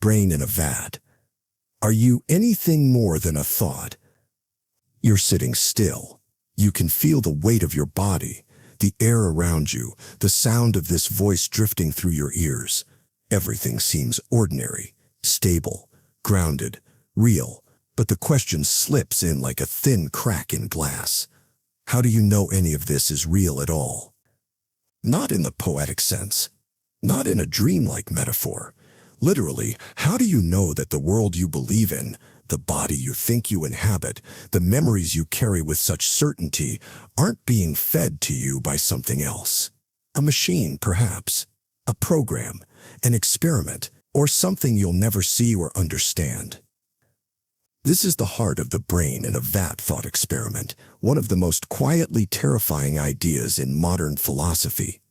brain in a vat. Are you anything more than a thought? You're sitting still. You can feel the weight of your body, the air around you, the sound of this voice drifting through your ears. Everything seems ordinary, stable, grounded, real, but the question slips in like a thin crack in glass. How do you know any of this is real at all? Not in the poetic sense, not in a dreamlike metaphor. Literally, how do you know that the world you believe in, the body you think you inhabit, the memories you carry with such certainty, aren't being fed to you by something else? A machine, perhaps, a program, an experiment, or something you'll never see or understand. This is the heart of the brain in a vat thought experiment, one of the most quietly terrifying ideas in modern philosophy.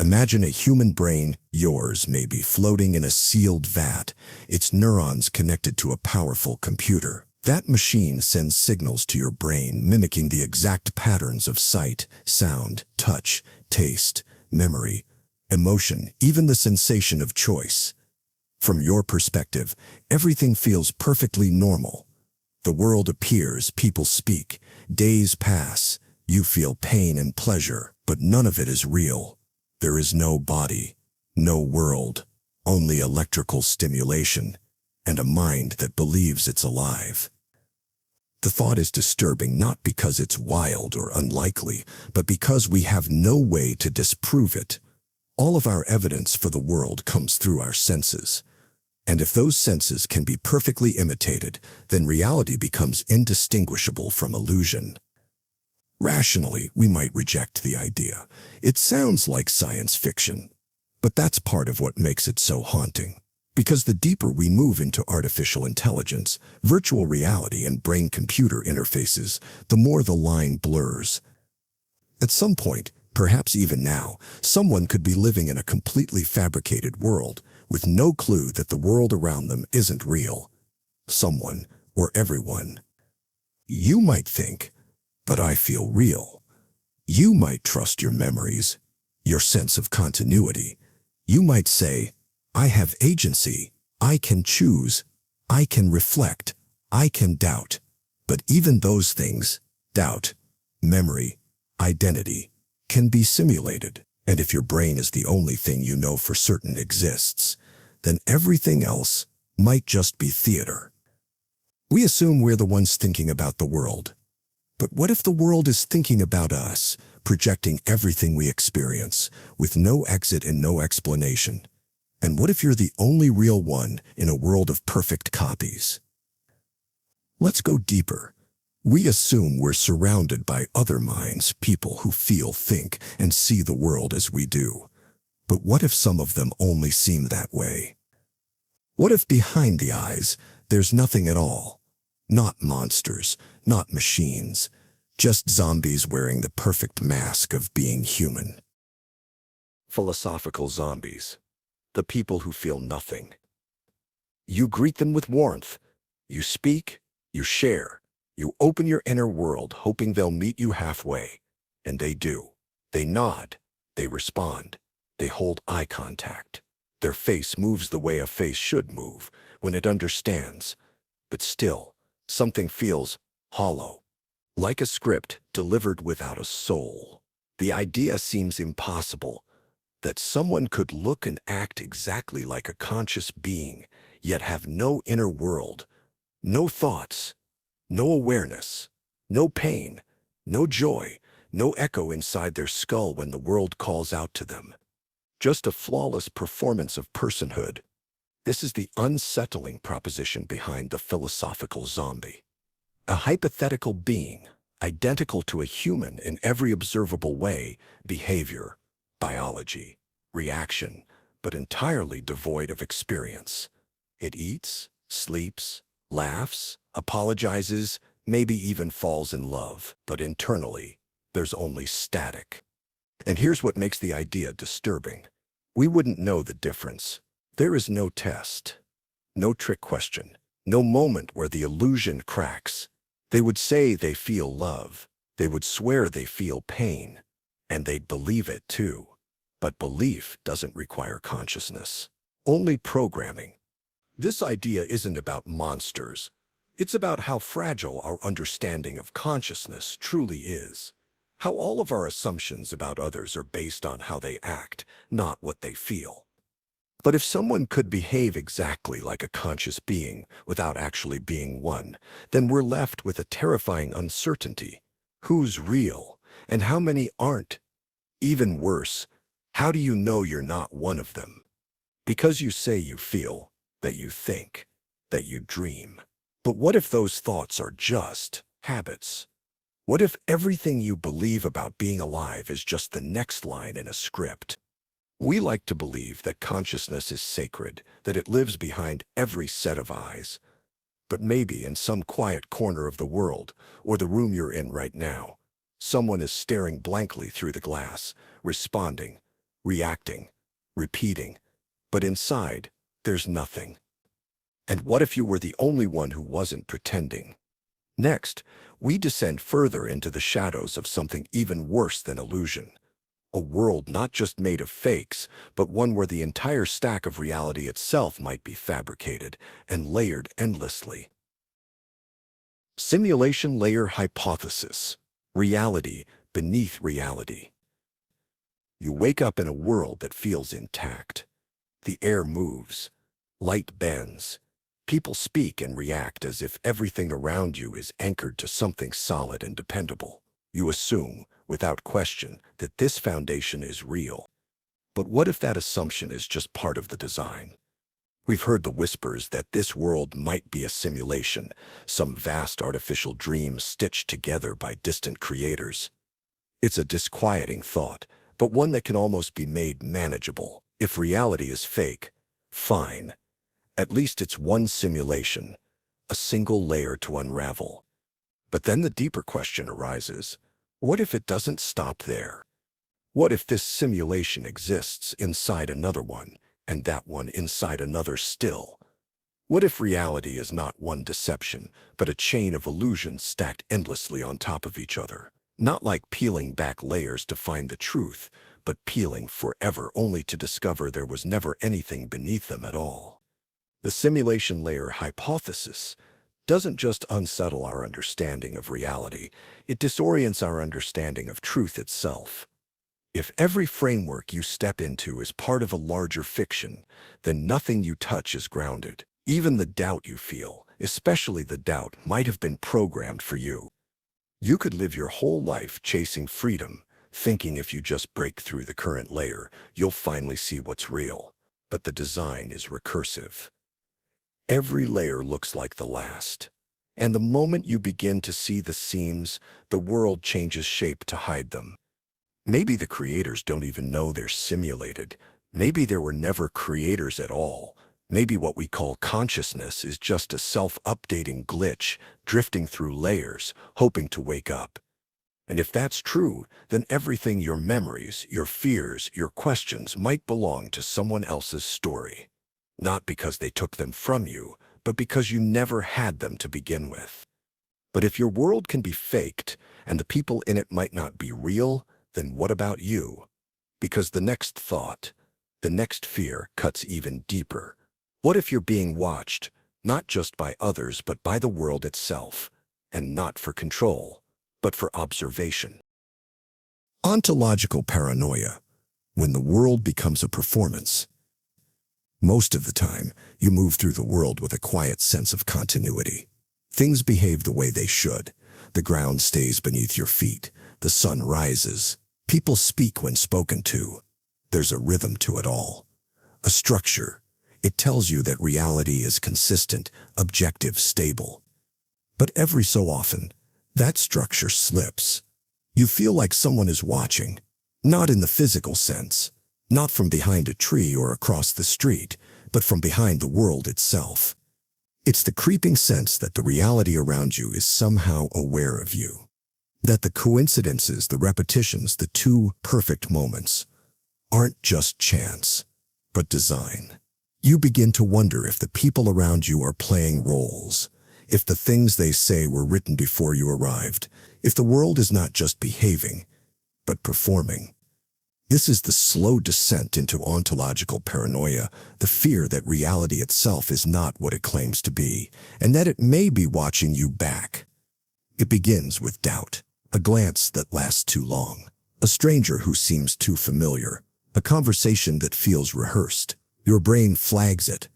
Imagine a human brain, yours maybe, floating in a sealed vat, its neurons connected to a powerful computer. That machine sends signals to your brain mimicking the exact patterns of sight, sound, touch, taste, memory, emotion, even the sensation of choice. From your perspective, everything feels perfectly normal. The world appears, people speak, days pass, you feel pain and pleasure, but none of it is real. There is no body, no world, only electrical stimulation, and a mind that believes it's alive. The thought is disturbing not because it's wild or unlikely, but because we have no way to disprove it. All of our evidence for the world comes through our senses. And if those senses can be perfectly imitated, then reality becomes indistinguishable from illusion. Rationally, we might reject the idea. It sounds like science fiction. But that's part of what makes it so haunting. Because the deeper we move into artificial intelligence, virtual reality, and brain-computer interfaces, the more the line blurs. At some point, perhaps even now, someone could be living in a completely fabricated world, with no clue that the world around them isn't real. Someone, or everyone. You might think, but I feel real. You might trust your memories, your sense of continuity. You might say, I have agency, I can choose, I can reflect, I can doubt. But even those things, doubt, memory, identity, can be simulated. And if your brain is the only thing you know for certain exists, then everything else might just be theater. We assume we're the ones thinking about the world. But what if the world is thinking about us, projecting everything we experience, with no exit and no explanation? And what if you're the only real one in a world of perfect copies? Let's go deeper. We assume we're surrounded by other minds, people who feel, think, and see the world as we do. But what if some of them only seem that way? What if behind the eyes, there's nothing at all? Not monsters, not machines, just zombies wearing the perfect mask of being human. Philosophical zombies. The people who feel nothing. You greet them with warmth. You speak, you share. You open your inner world hoping they'll meet you halfway. And they do. They nod. They respond. They hold eye contact. Their face moves the way a face should move when it understands. But still, something feels hollow. Like a script delivered without a soul. The idea seems impossible. That someone could look and act exactly like a conscious being, yet have no inner world, no thoughts, no awareness, no pain, no joy, no echo inside their skull when the world calls out to them. Just a flawless performance of personhood. This is the unsettling proposition behind the philosophical zombie. A hypothetical being, identical to a human in every observable way, behavior, biology, reaction, but entirely devoid of experience. It eats, sleeps, laughs, apologizes, maybe even falls in love, but internally, there's only static. And here's what makes the idea disturbing. We wouldn't know the difference. There is no test, no trick question, no moment where the illusion cracks. They would say they feel love. They would swear they feel pain. And they'd believe it too. But belief doesn't require consciousness, only programming. This idea isn't about monsters. It's about how fragile our understanding of consciousness truly is. How all of our assumptions about others are based on how they act, not what they feel. But if someone could behave exactly like a conscious being without actually being one, then we're left with a terrifying uncertainty. Who's real, and how many aren't? Even worse, how do you know you're not one of them? Because you say you feel, that you think, that you dream. But what if those thoughts are just habits? What if everything you believe about being alive is just the next line in a script? We like to believe that consciousness is sacred, that it lives behind every set of eyes. But maybe in some quiet corner of the world, or the room you're in right now, someone is staring blankly through the glass, responding, reacting, repeating. But inside, there's nothing. And what if you were the only one who wasn't pretending? Next, we descend further into the shadows of something even worse than illusion. A world not just made of fakes, but one where the entire stack of reality itself might be fabricated and layered endlessly. Simulation layer hypothesis. Reality beneath reality. You wake up in a world that feels intact. The air moves. Light bends. People speak and react as if everything around you is anchored to something solid and dependable. You assume, without question, that this foundation is real. But what if that assumption is just part of the design? We've heard the whispers that this world might be a simulation, some vast artificial dream stitched together by distant creators. It's a disquieting thought, but one that can almost be made manageable. If reality is fake, fine. At least it's one simulation, a single layer to unravel. But then the deeper question arises, what if it doesn't stop there? What if this simulation exists inside another one, and that one inside another still? What if reality is not one deception, but a chain of illusions stacked endlessly on top of each other? Not like peeling back layers to find the truth, but peeling forever only to discover there was never anything beneath them at all. The simulation layer hypothesis doesn't just unsettle our understanding of reality, it disorients our understanding of truth itself. If every framework you step into is part of a larger fiction, then nothing you touch is grounded. Even the doubt you feel, especially the doubt, might have been programmed for you. You could live your whole life chasing freedom, thinking if you just break through the current layer, you'll finally see what's real. But the design is recursive. Every layer looks like the last. And the moment you begin to see the seams, the world changes shape to hide them. Maybe the creators don't even know they're simulated. Maybe there were never creators at all. Maybe what we call consciousness is just a self-updating glitch, drifting through layers, hoping to wake up. And if that's true, then everything, your memories, your fears, your questions, might belong to someone else's story. Not because they took them from you, but because you never had them to begin with. But if your world can be faked, and the people in it might not be real, then what about you? Because the next thought, the next fear, cuts even deeper. What if you're being watched, not just by others but by the world itself, and not for control, but for observation? Ontological paranoia, when the world becomes a performance. Most of the time, you move through the world with a quiet sense of continuity. Things behave the way they should. The ground stays beneath your feet. The sun rises. People speak when spoken to. There's a rhythm to it all. A structure. It tells you that reality is consistent, objective, stable. But every so often, that structure slips. You feel like someone is watching, not in the physical sense, not from behind a tree or across the street, but from behind the world itself. It's the creeping sense that the reality around you is somehow aware of you. That the coincidences, the repetitions, the too perfect moments aren't just chance, but design. You begin to wonder if the people around you are playing roles, if the things they say were written before you arrived, if the world is not just behaving, but performing. This is the slow descent into ontological paranoia, the fear that reality itself is not what it claims to be, and that it may be watching you back. It begins with doubt, a glance that lasts too long, a stranger who seems too familiar, a conversation that feels rehearsed. Your brain flags it,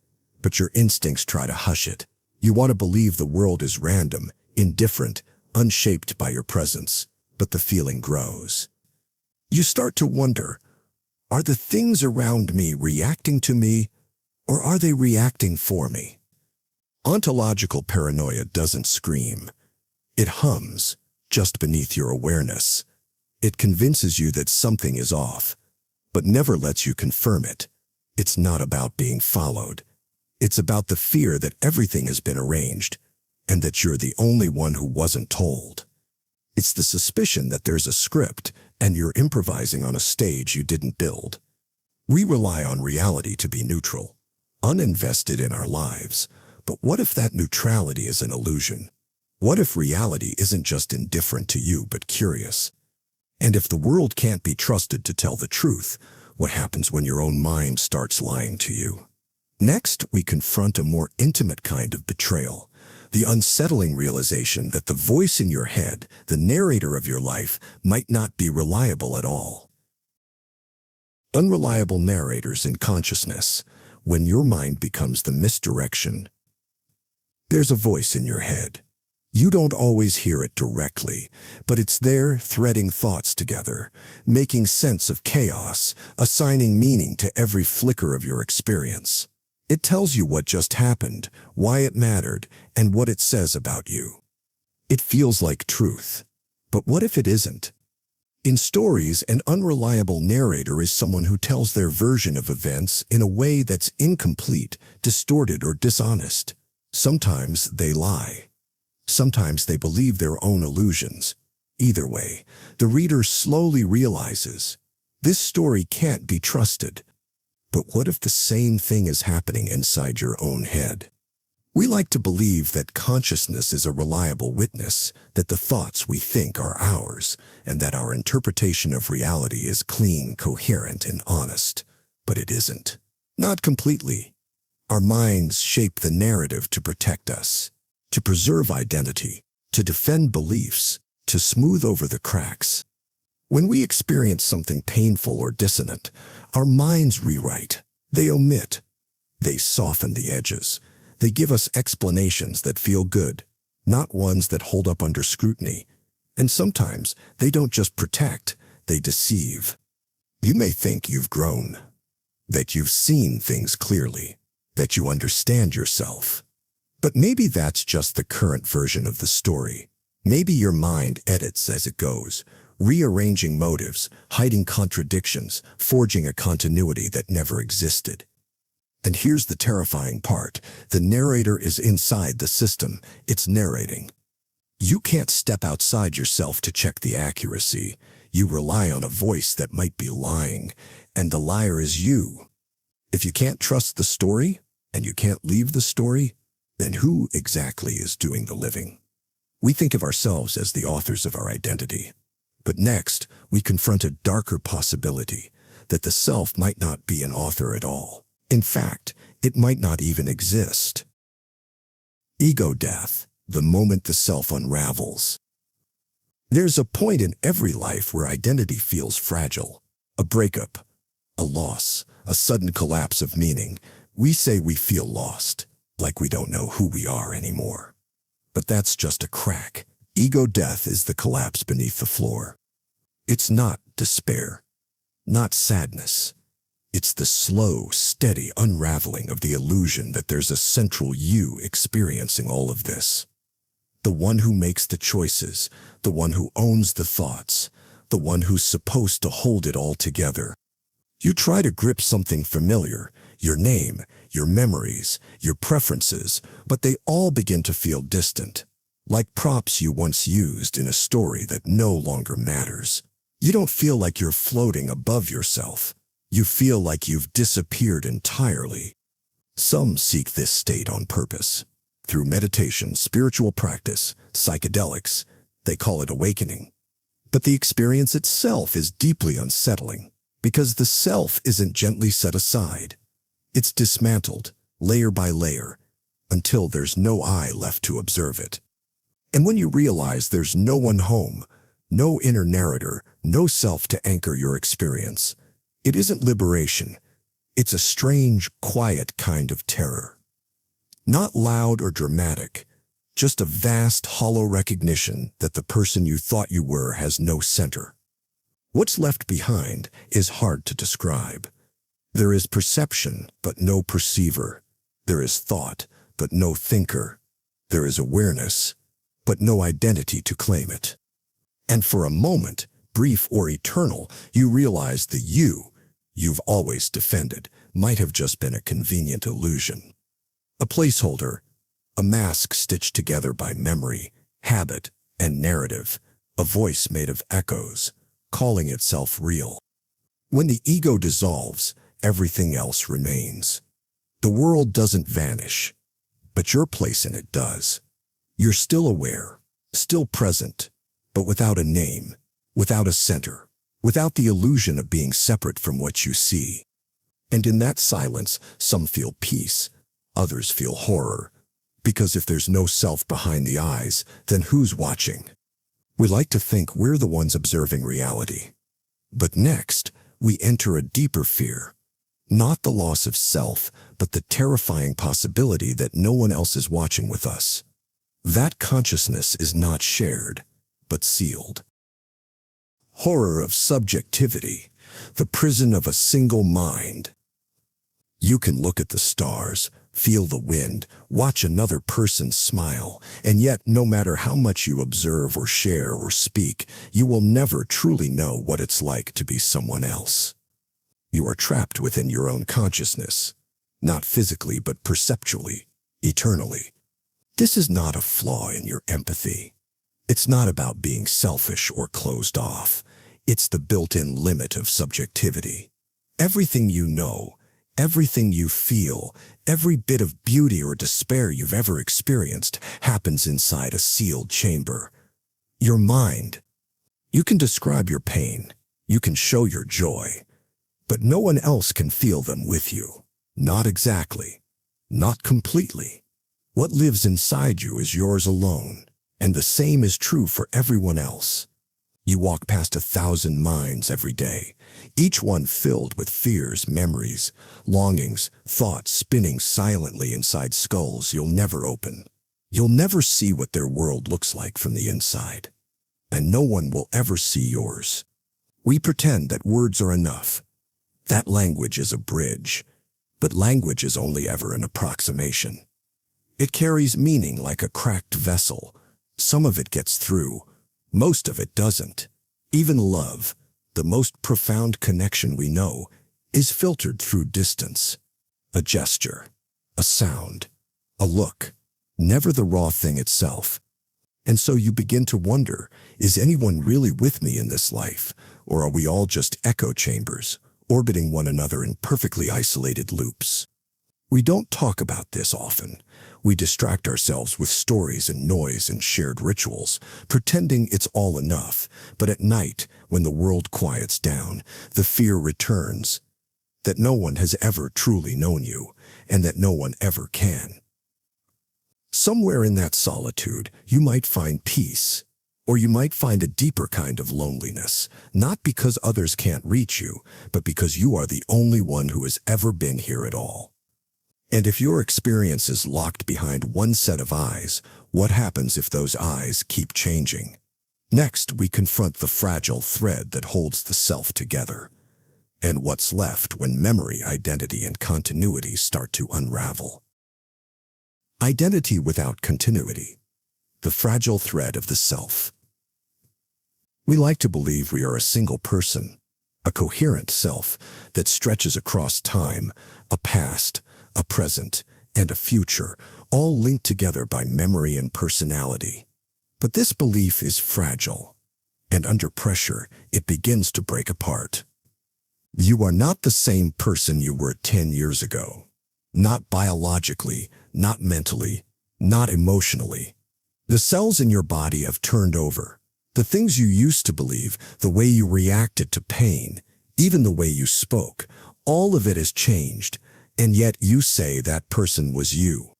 but your instincts try to hush it. You want to believe the world is random, indifferent, unshaped by your presence, but the feeling grows. You start to wonder, are the things around me reacting to me, or are they reacting for me? Ontological paranoia doesn't scream. It hums, just beneath your awareness. It convinces you that something is off, but never lets you confirm it. It's not about being followed. It's about the fear that everything has been arranged, and that you're the only one who wasn't told. It's the suspicion that there's a script, and you're improvising on a stage you didn't build. We rely on reality to be neutral, uninvested in our lives. But what if that neutrality is an illusion? What if reality isn't just indifferent to you but curious? And if the world can't be trusted to tell the truth, what happens when your own mind starts lying to you? Next, we confront a more intimate kind of betrayal. The unsettling realization that the voice in your head, the narrator of your life, might not be reliable at all. Unreliable narrators in consciousness, when your mind becomes the misdirection. There's a voice in your head. You don't always hear it directly, but it's there threading thoughts together, making sense of chaos, assigning meaning to every flicker of your experience. It tells you what just happened, why it mattered, and what it says about you. It feels like truth. But what if it isn't? In stories, an unreliable narrator is someone who tells their version of events in a way that's incomplete, distorted, or dishonest. Sometimes they lie. Sometimes they believe their own illusions. Either way, the reader slowly realizes, this story can't be trusted. But what if the same thing is happening inside your own head? We like to believe that consciousness is a reliable witness, that the thoughts we think are ours, and that our interpretation of reality is clean, coherent, and honest. But it isn't. Not completely. Our minds shape the narrative to protect us, to preserve identity, to defend beliefs, to smooth over the cracks. When we experience something painful or dissonant, our minds rewrite. They omit. They soften the edges. They give us explanations that feel good, not ones that hold up under scrutiny. And sometimes they don't just protect, they deceive. You may think you've grown, that you've seen things clearly, that you understand yourself. But maybe that's just the current version of the story. Maybe your mind edits as it goes, rearranging motives, hiding contradictions, forging a continuity that never existed. And here's the terrifying part. The narrator is inside the system. It's narrating. You can't step outside yourself to check the accuracy. You rely on a voice that might be lying, and the liar is you. If you can't trust the story, and you can't leave the story, then who exactly is doing the living? We think of ourselves as the authors of our identity. But next, we confront a darker possibility, that the self might not be an author at all. In fact, it might not even exist. Ego death, the moment the self unravels. There's a point in every life where identity feels fragile. A breakup, a loss, a sudden collapse of meaning. We say we feel lost, like we don't know who we are anymore. But that's just a crack. Ego death is the collapse beneath the floor. It's not despair, not sadness. It's the slow, steady unraveling of the illusion that there's a central you experiencing all of this. The one who makes the choices, the one who owns the thoughts, the one who's supposed to hold it all together. You try to grip something familiar, your name, your memories, your preferences, but they all begin to feel distant, like props you once used in a story that no longer matters. You don't feel like you're floating above yourself. You feel like you've disappeared entirely. Some seek this state on purpose. Through meditation, spiritual practice, psychedelics, they call it awakening. But the experience itself is deeply unsettling. Because the self isn't gently set aside. It's dismantled, layer by layer, until there's no I left to observe it. And when you realize there's no one home, no inner narrator, no self to anchor your experience, it isn't liberation. It's a strange, quiet kind of terror. Not loud or dramatic, just a vast, hollow recognition that the person you thought you were has no center. What's left behind is hard to describe. There is perception, but no perceiver. There is thought, but no thinker. There is awareness, but no identity to claim it. And for a moment, brief or eternal, you realize the you you've always defended might have just been a convenient illusion. A placeholder, a mask stitched together by memory, habit, and narrative, a voice made of echoes, calling itself real. When the ego dissolves, everything else remains. The world doesn't vanish, but your place in it does. You're still aware, still present, but without a name, without a center, without the illusion of being separate from what you see. And in that silence, some feel peace, others feel horror, because if there's no self behind the eyes, then who's watching? We like to think we're the ones observing reality. But next, we enter a deeper fear. Not the loss of self, but the terrifying possibility that no one else is watching with us. That consciousness is not shared, but sealed. Horror of subjectivity, the prison of a single mind. You can look at the stars, feel the wind, watch another person smile, and yet no matter how much you observe or share or speak, you will never truly know what it's like to be someone else. You are trapped within your own consciousness, not physically but perceptually, eternally. This is not a flaw in your empathy. It's not about being selfish or closed off. It's the built-in limit of subjectivity. Everything you know, everything you feel, every bit of beauty or despair you've ever experienced happens inside a sealed chamber. Your mind. You can describe your pain. You can show your joy. But no one else can feel them with you. Not exactly. Not completely. What lives inside you is yours alone, and the same is true for everyone else. You walk past 1,000 minds every day, each one filled with fears, memories, longings, thoughts spinning silently inside skulls you'll never open. You'll never see what their world looks like from the inside, and no one will ever see yours. We pretend that words are enough. That language is a bridge, but language is only ever an approximation. It carries meaning like a cracked vessel. Some of it gets through, most of it doesn't. Even love, the most profound connection we know, is filtered through distance. A gesture, a sound, a look, never the raw thing itself. And so you begin to wonder, is anyone really with me in this life, or are we all just echo chambers, orbiting one another in perfectly isolated loops? We don't talk about this often. We distract ourselves with stories and noise and shared rituals, pretending it's all enough. But at night, when the world quiets down, the fear returns, that no one has ever truly known you, and that no one ever can. Somewhere in that solitude, you might find peace, or you might find a deeper kind of loneliness, not because others can't reach you, but because you are the only one who has ever been here at all. And if your experience is locked behind one set of eyes, what happens if those eyes keep changing? Next, we confront the fragile thread that holds the self together, and what's left when memory, identity, and continuity start to unravel. Identity without continuity, the fragile thread of the self. We like to believe we are a single person, a coherent self that stretches across time, a past, a present, and a future, all linked together by memory and personality. But this belief is fragile, and under pressure, it begins to break apart. You are not the same person you were 10 years ago. Not biologically, not mentally, not emotionally. The cells in your body have turned over. The things you used to believe, the way you reacted to pain, Even the way you spoke, all of it has changed, and yet you say that person was you.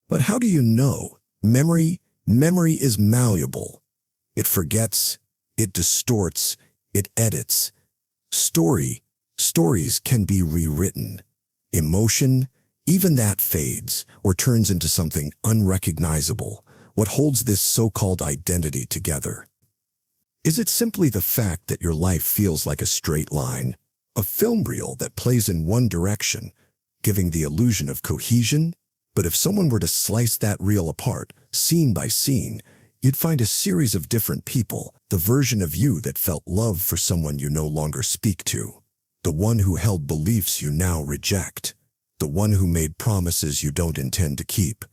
But how do you know? Memory is malleable. It forgets, it distorts, it edits. Stories can be rewritten. Emotion, even that fades or turns into something unrecognizable. What holds this so-called identity together? Is it simply the fact that your life feels like a straight line, a film reel that plays in one direction, giving the illusion of cohesion? But if someone were to slice that reel apart, scene by scene, you'd find a series of different people, the version of you that felt love for someone you no longer speak to, the one who held beliefs you now reject, the one who made promises you don't intend to keep.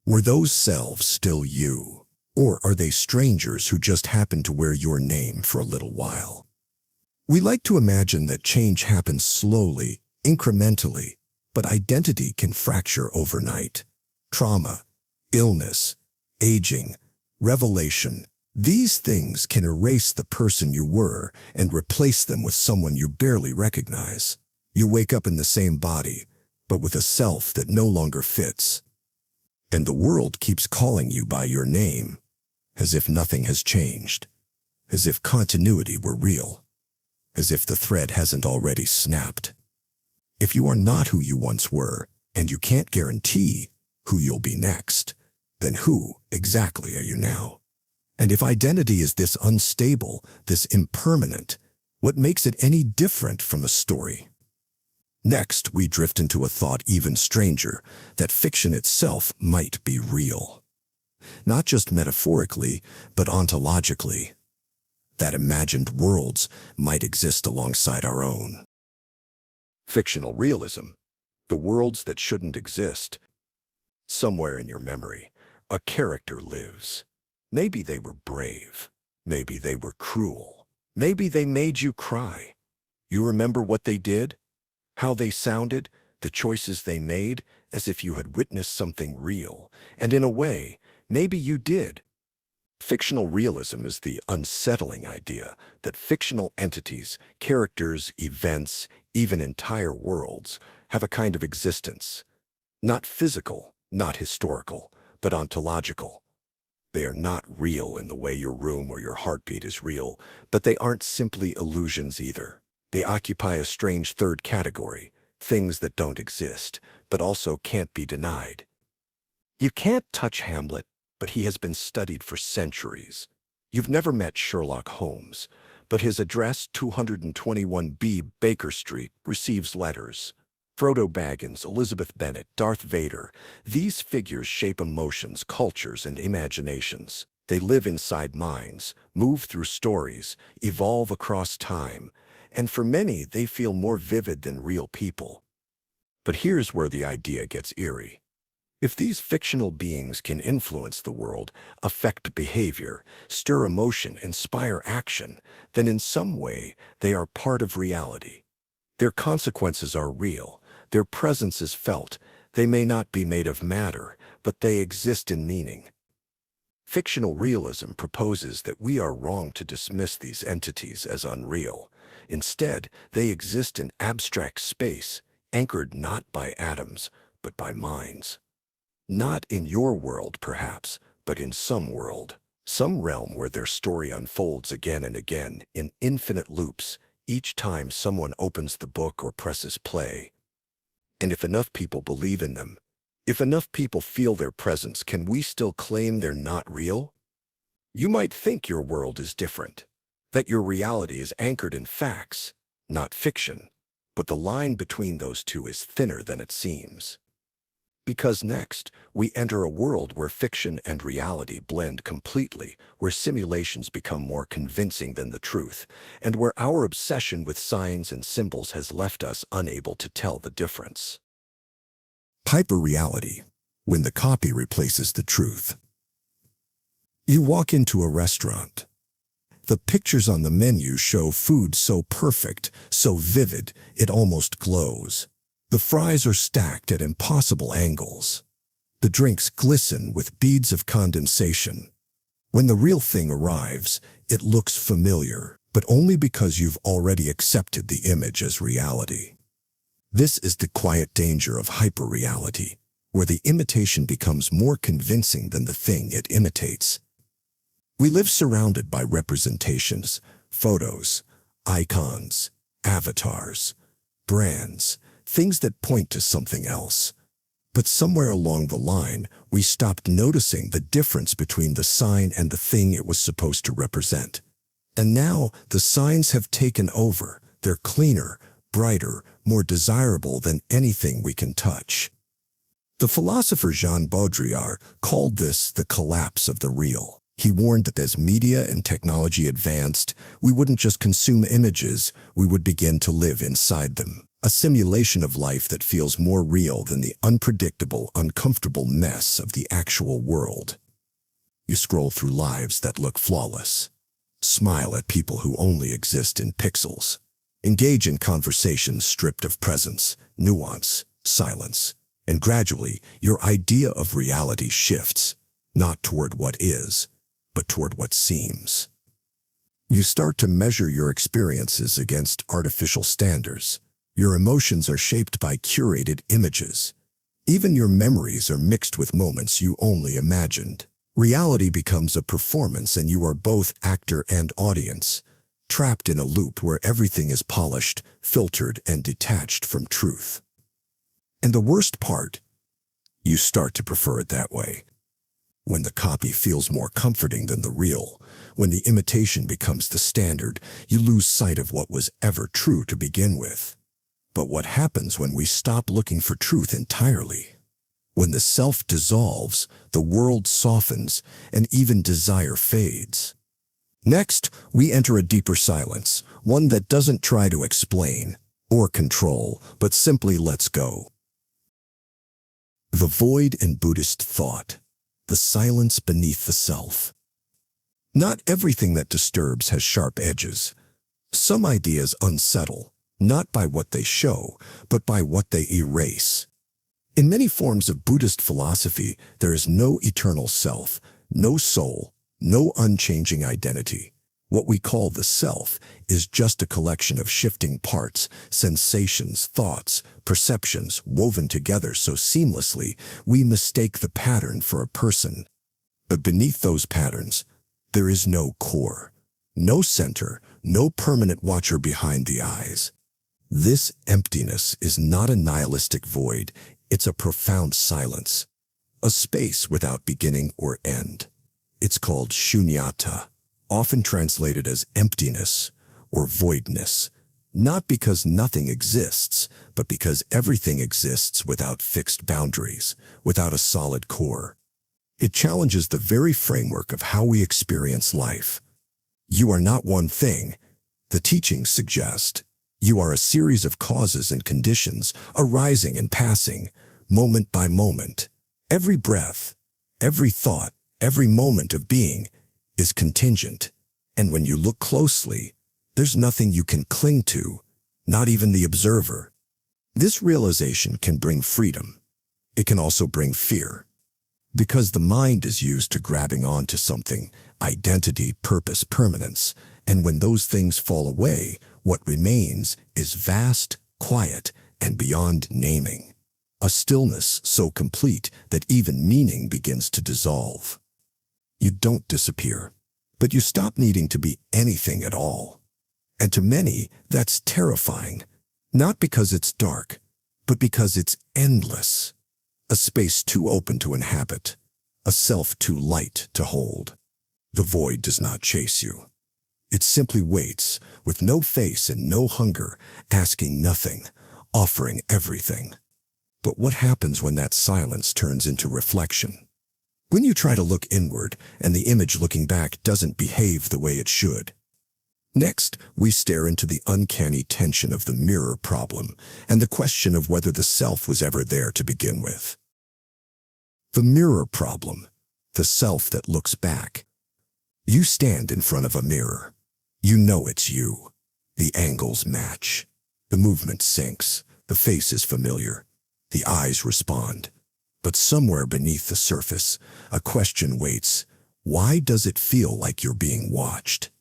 Were those selves still you? Or are they strangers who just happen to wear your name for a little while? We like to imagine that change happens slowly, incrementally, but identity can fracture overnight. Trauma, illness, aging, revelation, these things can erase the person you were and replace them with someone you barely recognize. You wake up in the same body, but with a self that no longer fits. And the world keeps calling you by your name, as if nothing has changed, as if continuity were real, as if the thread hasn't already snapped. If you are not who you once were, and you can't guarantee who you'll be next, then who exactly are you now? And if identity is this unstable, this impermanent, what makes it any different from a story? Next, we drift into a thought even stranger, that fiction itself might be real. Not just metaphorically, but ontologically. That imagined worlds might exist alongside our own. Fictional realism, the worlds that shouldn't exist. Somewhere in your memory, a character lives. Maybe they were brave. Maybe they were cruel. Maybe they made you cry. You remember what they did? How they sounded? The choices they made? As if you had witnessed something real. And in a way, maybe you did. Fictional realism is the unsettling idea that fictional entities, characters, events, even entire worlds, have a kind of existence. Not physical, not historical, but ontological. They are not real in the way your room or your heartbeat is real, but they aren't simply illusions either. They occupy a strange third category, things that don't exist, but also can't be denied. You can't touch Hamlet, but he has been studied for centuries. You've never met Sherlock Holmes, but his address, 221B Baker Street, receives letters. Frodo Baggins, Elizabeth Bennet, Darth Vader, these figures shape emotions, cultures, and imaginations. They live inside minds, move through stories, evolve across time, and for many, they feel more vivid than real people. But here's where the idea gets eerie. If these fictional beings can influence the world, affect behavior, stir emotion, inspire action, then in some way they are part of reality. Their consequences are real, their presence is felt, they may not be made of matter, but they exist in meaning. Fictional realism proposes that we are wrong to dismiss these entities as unreal. Instead, they exist in abstract space, anchored not by atoms, but by minds. Not in your world, perhaps, but in some world, some realm where their story unfolds again and again in infinite loops, each time someone opens the book or presses play. And if enough people believe in them, if enough people feel their presence, can we still claim they're not real? You might think your world is different, that your reality is anchored in facts, not fiction, but the line between those two is thinner than it seems. Because next, we enter a world where fiction and reality blend completely, where simulations become more convincing than the truth, and where our obsession with signs and symbols has left us unable to tell the difference. Hyperreality, when the copy replaces the truth. You walk into a restaurant. The pictures on the menu show food so perfect, so vivid, it almost glows. The fries are stacked at impossible angles. The drinks glisten with beads of condensation. When the real thing arrives, it looks familiar, but only because you've already accepted the image as reality. This is the quiet danger of hyperreality, where the imitation becomes more convincing than the thing it imitates. We live surrounded by representations, photos, icons, avatars, brands, things that point to something else. But somewhere along the line, we stopped noticing the difference between the sign and the thing it was supposed to represent. And now the signs have taken over. They're cleaner, brighter, more desirable than anything we can touch. The philosopher Jean Baudrillard called this the collapse of the real. He warned that as media and technology advanced, we wouldn't just consume images, we would begin to live inside them. A simulation of life that feels more real than the unpredictable, uncomfortable mess of the actual world. You scroll through lives that look flawless. Smile at people who only exist in pixels. Engage in conversations stripped of presence, nuance, silence. And gradually, your idea of reality shifts, not toward what is, but toward what seems. You start to measure your experiences against artificial standards. Your emotions are shaped by curated images. Even your memories are mixed with moments you only imagined. Reality becomes a performance, and you are both actor and audience, trapped in a loop where everything is polished, filtered, and detached from truth. And the worst part, you start to prefer it that way. When the copy feels more comforting than the real, when the imitation becomes the standard, you lose sight of what was ever true to begin with. But what happens when we stop looking for truth entirely? When the self dissolves, the world softens, and even desire fades. Next, we enter a deeper silence, one that doesn't try to explain or control, but simply lets go. The void in Buddhist thought, the silence beneath the self. Not everything that disturbs has sharp edges. Some ideas unsettle, not by what they show, but by what they erase. In many forms of Buddhist philosophy, there is no eternal self, no soul, no unchanging identity. What we call the self is just a collection of shifting parts, sensations, thoughts, perceptions woven together so seamlessly we mistake the pattern for a person. But beneath those patterns, there is no core, no center, no permanent watcher behind the eyes. This emptiness is not a nihilistic void, it's a profound silence, a space without beginning or end. It's called shunyata, often translated as emptiness or voidness, not because nothing exists, but because everything exists without fixed boundaries, without a solid core. It challenges the very framework of how we experience life. You are not one thing, the teachings suggest. You are a series of causes and conditions, arising and passing, moment by moment. Every breath, every thought, every moment of being is contingent, and when you look closely, there's nothing you can cling to, not even the observer. This realization can bring freedom. It can also bring fear, because the mind is used to grabbing onto something, identity, purpose, permanence, and when those things fall away, what remains is vast, quiet, and beyond naming. A stillness so complete that even meaning begins to dissolve. You don't disappear, but you stop needing to be anything at all. And to many, that's terrifying, not because it's dark, but because it's endless. A space too open to inhabit, a self too light to hold. The void does not chase you. It simply waits, with no face and no hunger, asking nothing, offering everything. But what happens when that silence turns into reflection? When you try to look inward and the image looking back doesn't behave the way it should. Next, we stare into the uncanny tension of the mirror problem and the question of whether the self was ever there to begin with. The mirror problem, the self that looks back. You stand in front of a mirror. You know it's you. The angles match. The movement syncs. The face is familiar. The eyes respond. But somewhere beneath the surface, a question waits. Why does it feel like you're being watched?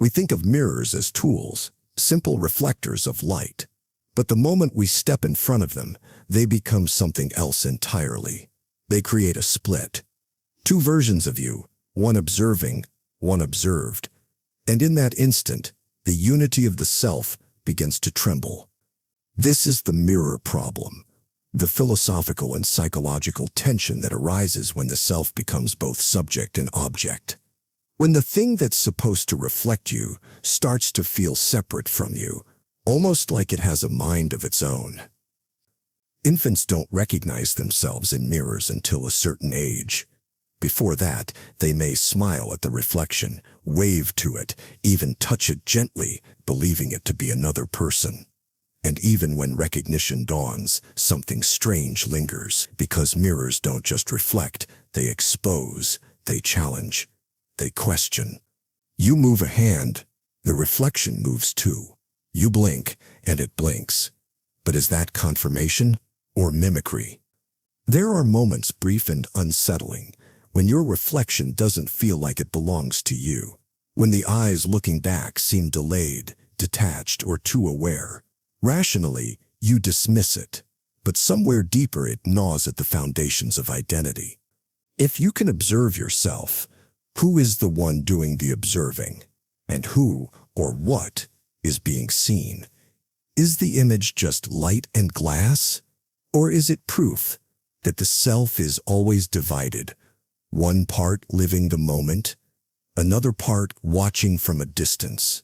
We think of mirrors as tools, simple reflectors of light. But the moment we step in front of them, they become something else entirely. They create a split. Two versions of you, one observing, one observed. And in that instant, the unity of the self begins to tremble. This is the mirror problem, the philosophical and psychological tension that arises when the self becomes both subject and object. When the thing that's supposed to reflect you starts to feel separate from you, almost like it has a mind of its own. Infants don't recognize themselves in mirrors until a certain age. Before that, they may smile at the reflection, wave to it, even touch it gently, believing it to be another person. And even when recognition dawns, something strange lingers, because mirrors don't just reflect, they expose, they challenge, they question. You move a hand, the reflection moves too. You blink, and it blinks. But is that confirmation or mimicry? There are moments, brief and unsettling, when your reflection doesn't feel like it belongs to you, when the eyes looking back seem delayed, detached, or too aware. Rationally, you dismiss it, but somewhere deeper it gnaws at the foundations of identity. If you can observe yourself, who is the one doing the observing? And who, or what, is being seen? Is the image just light and glass? Or is it proof that the self is always divided, one part living the moment, another part watching from a distance?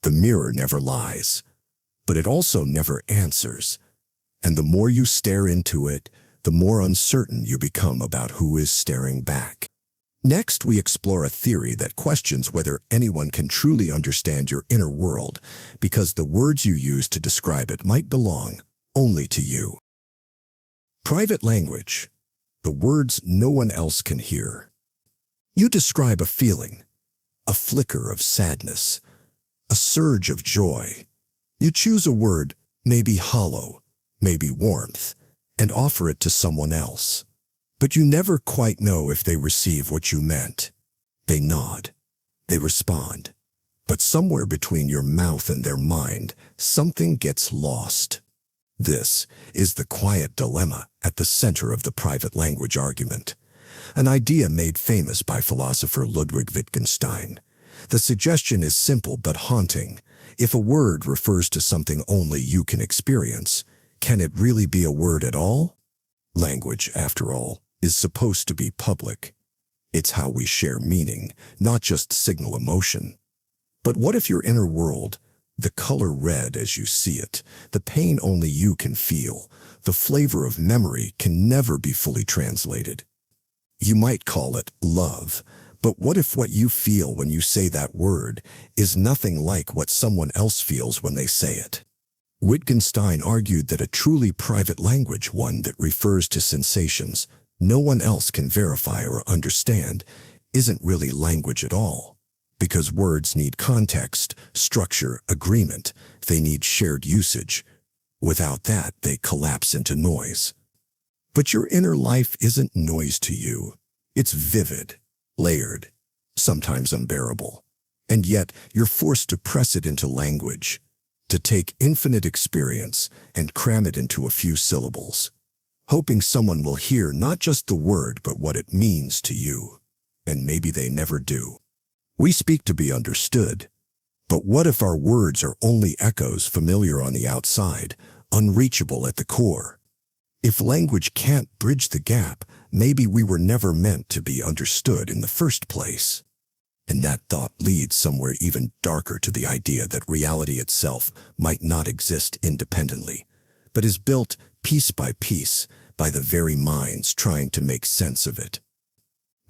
The mirror never lies, but it also never answers. And the more you stare into it, the more uncertain you become about who is staring back. Next, we explore a theory that questions whether anyone can truly understand your inner world, because the words you use to describe it might belong only to you. Private language, the words no one else can hear. You describe a feeling, a flicker of sadness, a surge of joy. You choose a word, maybe hollow, maybe warmth, and offer it to someone else. But you never quite know if they receive what you meant. They nod. They respond. But somewhere between your mouth and their mind, something gets lost. This is the quiet dilemma at the center of the private language argument, an idea made famous by philosopher Ludwig Wittgenstein. The suggestion is simple but haunting. If a word refers to something only you can experience, can it really be a word at all? Language, after all, is supposed to be public. It's how we share meaning, not just signal emotion. But what if your inner world, the color red as you see it, the pain only you can feel, the flavor of memory can never be fully translated? You might call it love, but what if what you feel when you say that word is nothing like what someone else feels when they say it? Wittgenstein argued that a truly private language, one that refers to sensations no one else can verify or understand, isn't really language at all. Because words need context, structure, agreement. They need shared usage. Without that, they collapse into noise. But your inner life isn't noise to you. It's vivid, layered, sometimes unbearable. And yet, you're forced to press it into language, to take infinite experience and cram it into a few syllables, hoping someone will hear not just the word but what it means to you. And maybe they never do. We speak to be understood. But what if our words are only echoes, familiar on the outside, unreachable at the core? If language can't bridge the gap, maybe we were never meant to be understood in the first place. And that thought leads somewhere even darker, to the idea that reality itself might not exist independently, but is built piece by piece by the very minds trying to make sense of it.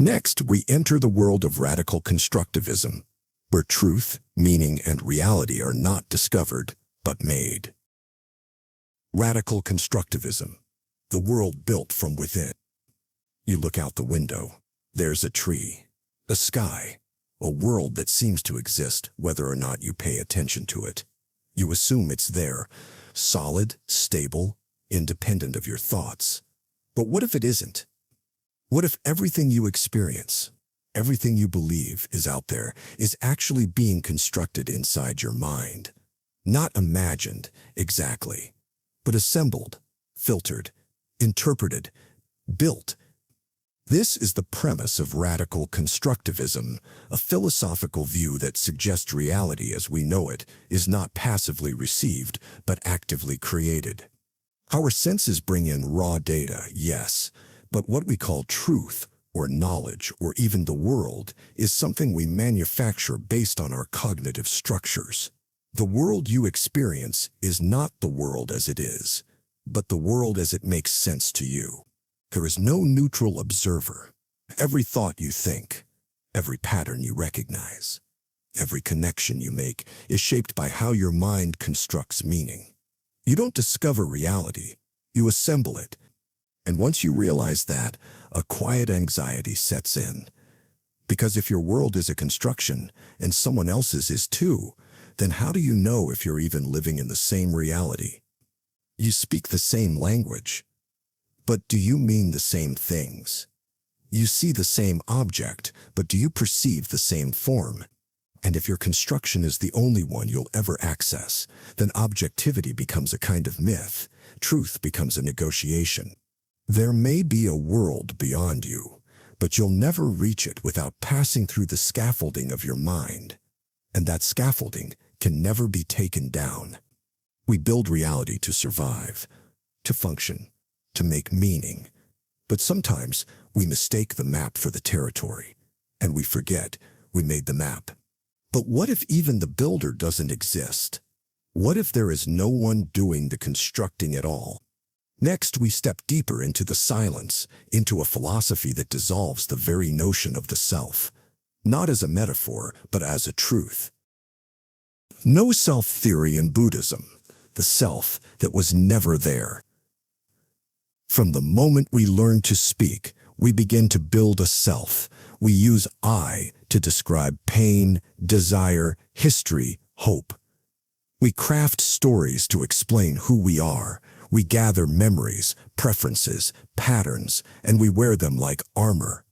Next, we enter the world of radical constructivism, where truth, meaning, and reality are not discovered, but made. Radical constructivism, the world built from within. You look out the window. There's a tree, a sky, a world that seems to exist whether or not you pay attention to it. You assume it's there, solid, stable, independent of your thoughts. But what if it isn't? What if everything you experience, Everything you believe is out there is actually being constructed inside your mind. Not imagined, exactly, but assembled, filtered, interpreted, built. This is the premise of radical constructivism, a philosophical view that suggests reality as we know it is not passively received, but actively created. Our senses bring in raw data, yes, but what we call truth, or knowledge, or even the world, is something we manufacture based on our cognitive structures. The world you experience is not the world as it is, but the world as it makes sense to you. There is no neutral observer. Every thought you think, every pattern you recognize, every connection you make is shaped by how your mind constructs meaning. You don't discover reality, you assemble it. And once you realize that, a quiet anxiety sets in. Because if your world is a construction, and someone else's is too, then how do you know if you're even living in the same reality? You speak the same language, but do you mean the same things? You see the same object, but do you perceive the same form? And if your construction is the only one you'll ever access, then objectivity becomes a kind of myth, truth becomes a negotiation. There may be a world beyond you, but you'll never reach it without passing through the scaffolding of your mind. And that scaffolding can never be taken down. We build reality to survive, to function, to make meaning. But sometimes we mistake the map for the territory, and we forget we made the map. But what if even the builder doesn't exist? What if there is no one doing the constructing at all? Next, we step deeper into the silence, into a philosophy that dissolves the very notion of the self, not as a metaphor, but as a truth. No self theory in Buddhism, the self that was never there. From the moment we learn to speak, we begin to build a self. We use I to describe pain, desire, history, hope. We craft stories to explain who we are. We gather memories, preferences, patterns, and we wear them like armor.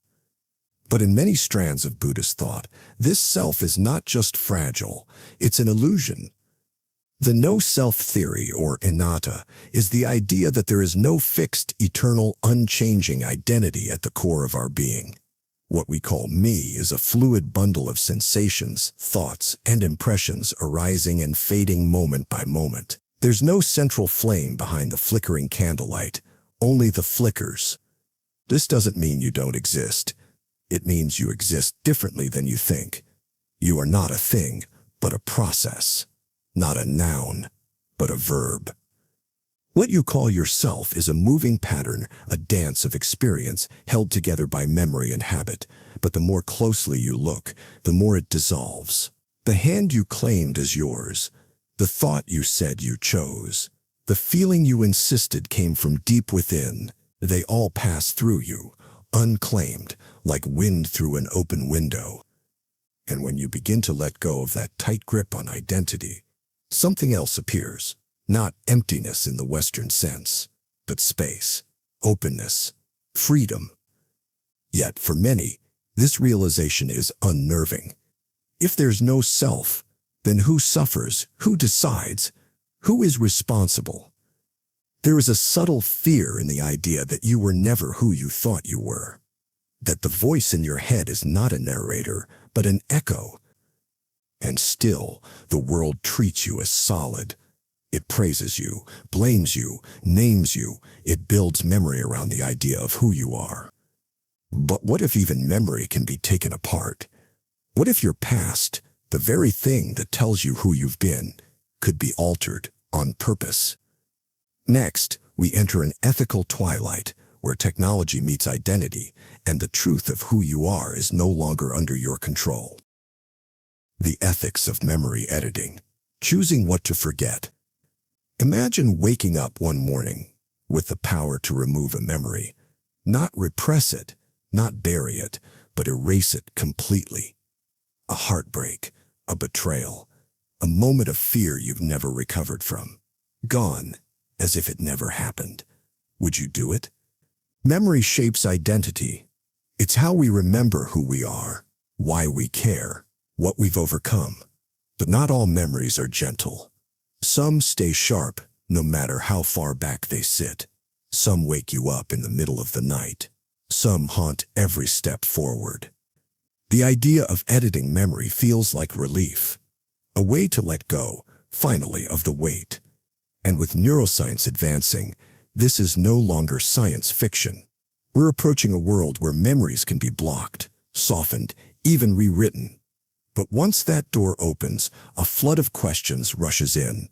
But in many strands of Buddhist thought, this self is not just fragile, it's an illusion. The no-self theory, or anatta, is the idea that there is no fixed, eternal, unchanging identity at the core of our being. What we call me is a fluid bundle of sensations, thoughts, and impressions arising and fading moment by moment. There's no central flame behind the flickering candlelight, only the flickers. This doesn't mean you don't exist. It means you exist differently than you think. You are not a thing, but a process. Not a noun, but a verb. What you call yourself is a moving pattern, a dance of experience held together by memory and habit. But the more closely you look, the more it dissolves. The hand you claimed as yours, the thought you said you chose, the feeling you insisted came from deep within, they all pass through you, unclaimed, like wind through an open window. And when you begin to let go of that tight grip on identity, something else appears, not emptiness in the Western sense, but space, openness, freedom. Yet for many, this realization is unnerving. If there's no self, then who suffers, who decides, who is responsible? There is a subtle fear in the idea that you were never who you thought you were, that the voice in your head is not a narrator, but an echo. And still, the world treats you as solid. It praises you, blames you, names you. It builds memory around the idea of who you are. But what if even memory can be taken apart? What if your past, the very thing that tells you who you've been, could be altered on purpose? Next, we enter an ethical twilight where technology meets identity and the truth of who you are is no longer under your control. The ethics of memory editing, choosing what to forget. Imagine waking up one morning with the power to remove a memory, not repress it, not bury it, but erase it completely. A heartbreak, a betrayal, a moment of fear you've never recovered from. Gone, as if it never happened. Would you do it? Memory shapes identity. It's how we remember who we are, why we care, what we've overcome. But not all memories are gentle. Some stay sharp, no matter how far back they sit. Some wake you up in the middle of the night. Some haunt every step forward. The idea of editing memory feels like relief, a way to let go, finally, of the weight. And with neuroscience advancing, this is no longer science fiction. We're approaching a world where memories can be blocked, softened, even rewritten. But once that door opens, a flood of questions rushes in.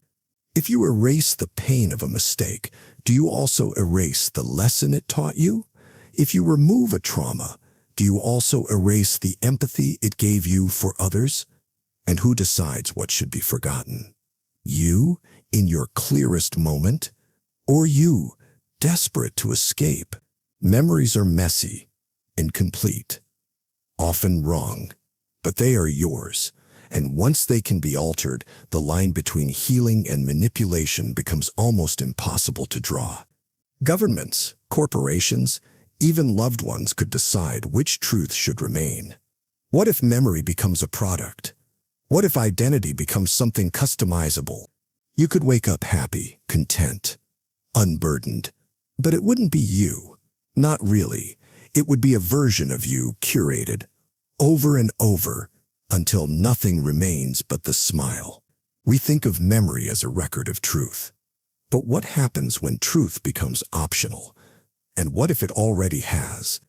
If you erase the pain of a mistake, do you also erase the lesson it taught you? If you remove a trauma, do you also erase the empathy it gave you for others? And who decides what should be forgotten? You, in your clearest moment? Or you, desperate to escape? Memories are messy, incomplete, often wrong, but they are yours. And once they can be altered, the line between healing and manipulation becomes almost impossible to draw. Governments, corporations, even loved ones could decide which truth should remain. What if memory becomes a product? What if identity becomes something customizable? You could wake up happy, content, unburdened, but it wouldn't be you. Not really. It would be a version of you curated, over and over, until nothing remains but the smile. We think of memory as a record of truth. But what happens when truth becomes optional? And what if it already has?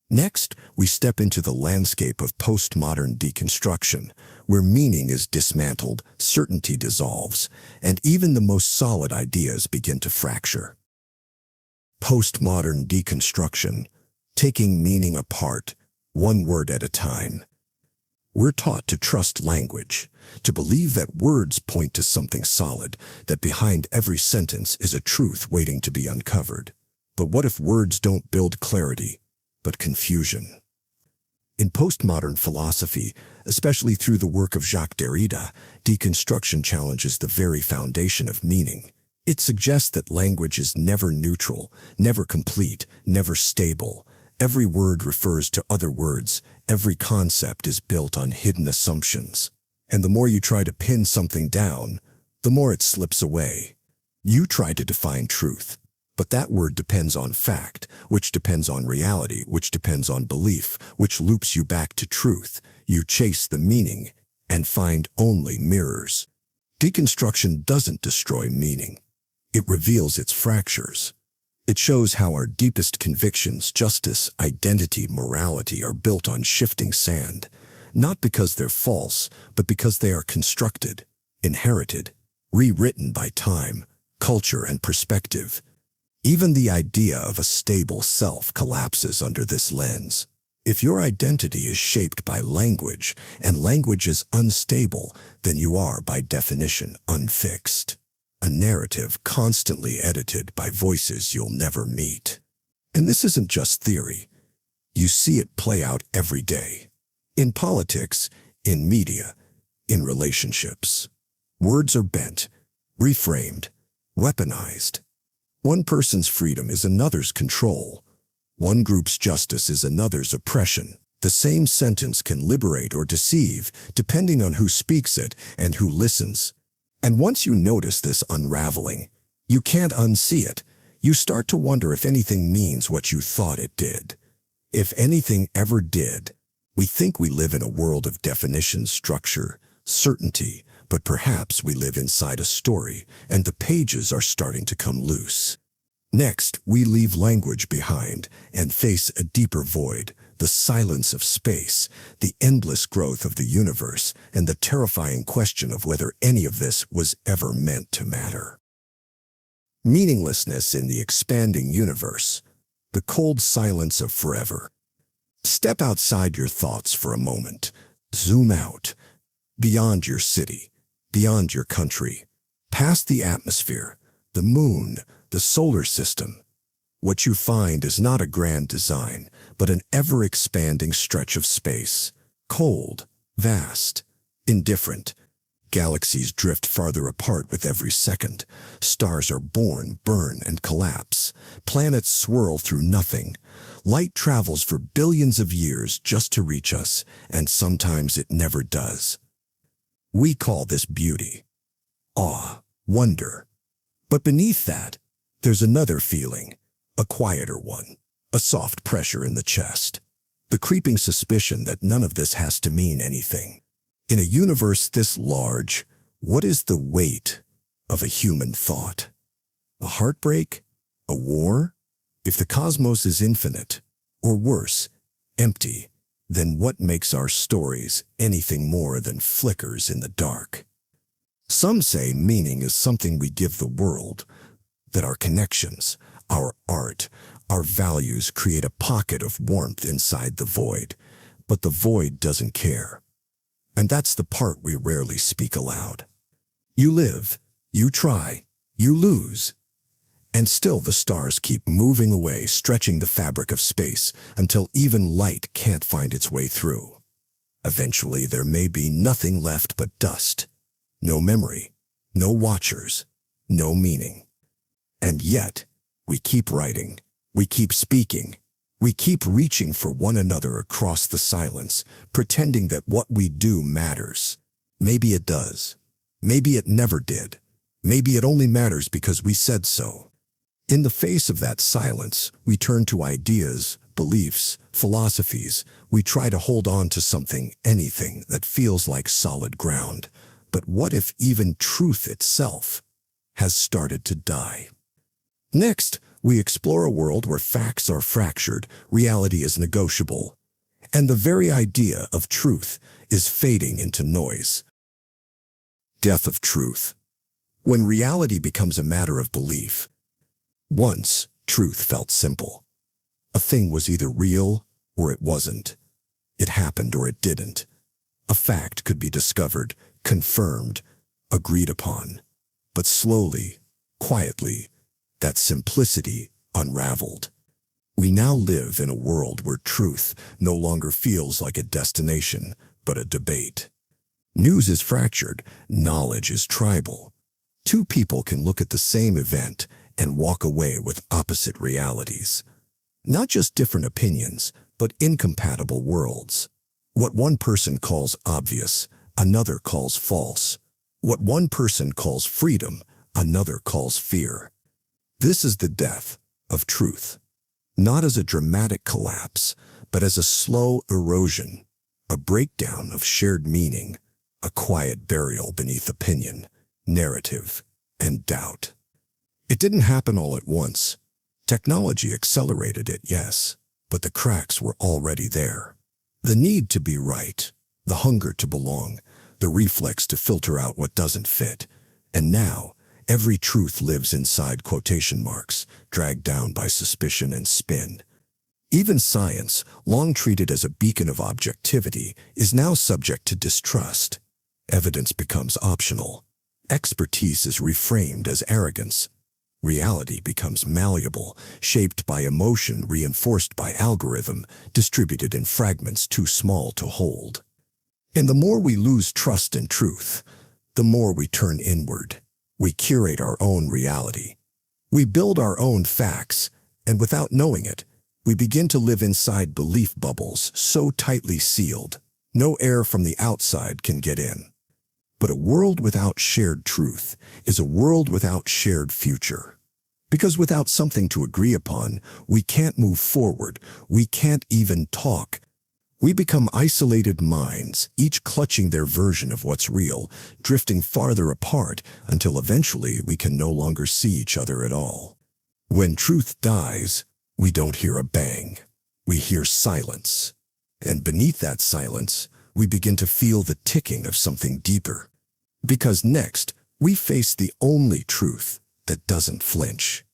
Next, we step into the landscape of postmodern deconstruction, where meaning is dismantled, certainty dissolves, and even the most solid ideas begin to fracture. Postmodern deconstruction, taking meaning apart, one word at a time. We're taught to trust language, to believe that words point to something solid, that behind every sentence is a truth waiting to be uncovered. But what if words don't build clarity, but confusion? In postmodern philosophy, especially through the work of Jacques Derrida, deconstruction challenges the very foundation of meaning. It suggests that language is never neutral, never complete, never stable. Every word refers to other words. Every concept is built on hidden assumptions. And the more you try to pin something down, the more it slips away. You try to define truth, but that word depends on fact, which depends on reality, which depends on belief, which loops you back to truth. You chase the meaning and find only mirrors. Deconstruction doesn't destroy meaning. It reveals its fractures. It shows how our deepest convictions, justice, identity, morality, are built on shifting sand, not because they're false, but because they are constructed, inherited, rewritten by time, culture, and perspective. Even the idea of a stable self collapses under this lens. If your identity is shaped by language, and language is unstable, then you are, by definition, unfixed. A narrative constantly edited by voices you'll never meet. And this isn't just theory. You see it play out every day. In politics, in media, in relationships. Words are bent, reframed, weaponized. One person's freedom is another's control. One group's justice is another's oppression. The same sentence can liberate or deceive, depending on who speaks it and who listens. And once you notice this unraveling, you can't unsee it. You start to wonder if anything means what you thought it did. If anything ever did. We think we live in a world of definition, structure, certainty, but perhaps we live inside a story, and the pages are starting to come loose. Next, we leave language behind and face a deeper void, the silence of space, the endless growth of the universe, and the terrifying question of whether any of this was ever meant to matter. Meaninglessness in the expanding universe, the cold silence of forever. Step outside your thoughts for a moment. Zoom out, beyond your city, beyond your country, past the atmosphere, the moon, the solar system. What you find is not a grand design, but an ever-expanding stretch of space, cold, vast, indifferent, Galaxies drift farther apart with every second. Stars are born, burn, and collapse. Planets swirl through nothing. Light travels for billions of years just to reach us, and sometimes it never does. We call this beauty, awe, wonder. But beneath that, there's another feeling, a quieter one, a soft pressure in the chest, the creeping suspicion that none of this has to mean anything. In a universe this large, what is the weight of a human thought? A heartbreak? A war? If the cosmos is infinite, or worse, empty, then what makes our stories anything more than flickers in the dark? Some say meaning is something we give the world, that our connections, our art, our values create a pocket of warmth inside the void, but the void doesn't care. And that's the part we rarely speak aloud. You live, you try, you lose. And still the stars keep moving away, stretching the fabric of space until even light can't find its way through. Eventually there may be nothing left but dust. No memory, no watchers, no meaning. And yet, we keep writing, we keep speaking, we keep reaching for one another across the silence, pretending that what we do matters. Maybe it does. Maybe it never did. Maybe it only matters because we said so. In the face of that silence, we turn to ideas, beliefs, philosophies. We try to hold on to something, anything that feels like solid ground. But what if even truth itself has started to die? Next, we explore a world where facts are fractured, reality is negotiable, and the very idea of truth is fading into noise. Death of truth. When reality becomes a matter of belief. Once, truth felt simple. A thing was either real or it wasn't. It happened or it didn't. A fact could be discovered, confirmed, agreed upon. But slowly, quietly, that simplicity unraveled. We now live in a world where truth no longer feels like a destination, but a debate. News is fractured, knowledge is tribal. Two people can look at the same event and walk away with opposite realities. Not just different opinions, but incompatible worlds. What one person calls obvious, another calls false. What one person calls freedom, another calls fear. This is the death of truth, not as a dramatic collapse, but as a slow erosion, a breakdown of shared meaning, a quiet burial beneath opinion, narrative, and doubt. It didn't happen all at once. Technology accelerated it, yes, but the cracks were already there. The need to be right, the hunger to belong, the reflex to filter out what doesn't fit. And now, every truth lives inside quotation marks, dragged down by suspicion and spin. Even science, long treated as a beacon of objectivity, is now subject to distrust. Evidence becomes optional. Expertise is reframed as arrogance. Reality becomes malleable, shaped by emotion, reinforced by algorithm, distributed in fragments too small to hold. And the more we lose trust in truth, the more we turn inward. We curate our own reality. We build our own facts, and without knowing it, we begin to live inside belief bubbles so tightly sealed, no air from the outside can get in. But a world without shared truth is a world without shared future. Because without something to agree upon, we can't move forward, we can't even talk. We become isolated minds, each clutching their version of what's real, drifting farther apart until eventually we can no longer see each other at all. When truth dies, we don't hear a bang. We hear silence. And beneath that silence, we begin to feel the ticking of something deeper. Because next, we face the only truth that doesn't flinch.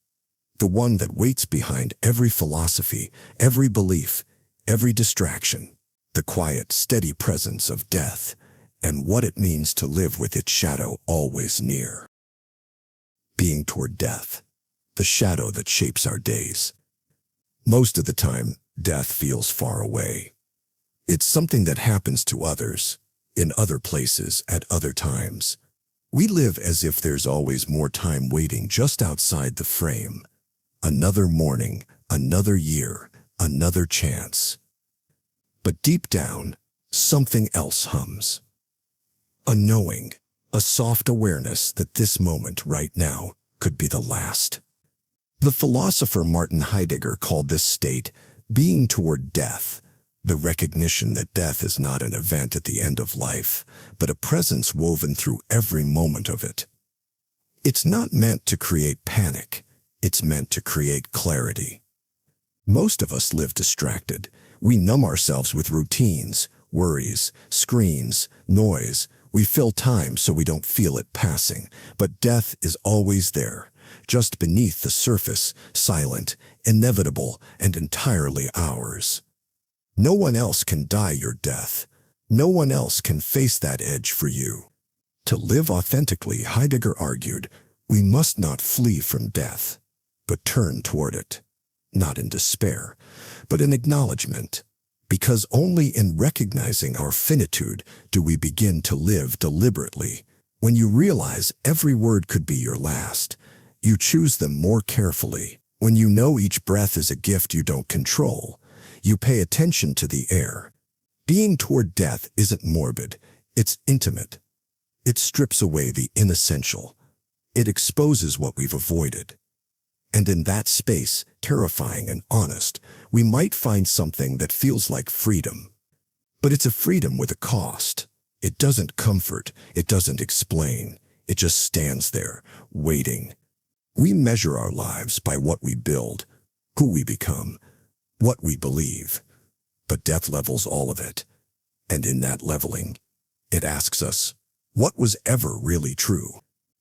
The one that waits behind every philosophy, every belief, every distraction. The quiet, steady presence of death, and what it means to live with its shadow always near. Being toward death, the shadow that shapes our days. Most of the time, death feels far away. It's something that happens to others. in other places, at other times. We live as if there's always more time waiting just outside the frame. Another morning, another year, another chance. But deep down, something else hums. A knowing, a soft awareness that this moment right now could be the last. The philosopher Martin Heidegger called this state being toward death, the recognition that death is not an event at the end of life, but a presence woven through every moment of it. It's not meant to create panic, it's meant to create clarity. Most of us live distracted. We numb ourselves with routines, worries, screens, noise. We fill time so we don't feel it passing, but death is always there, just beneath the surface, silent, inevitable, and entirely ours. No one else can die your death. No one else can face that edge for you. To live authentically, Heidegger argued, we must not flee from death, but turn toward it, not in despair, but in acknowledgement. Because only in recognizing our finitude do we begin to live deliberately. When you realize every word could be your last, you choose them more carefully. When you know each breath is a gift you don't control, you pay attention to the air. Being toward death isn't morbid, it's intimate. It strips away the inessential. It exposes what we've avoided. And in that space, terrifying and honest, we might find something that feels like freedom. But it's a freedom with a cost. It doesn't comfort, it doesn't explain, it just stands there, waiting. We measure our lives by what we build, who we become, what we believe. But death levels all of it. And in that leveling, it asks us, what was ever really true?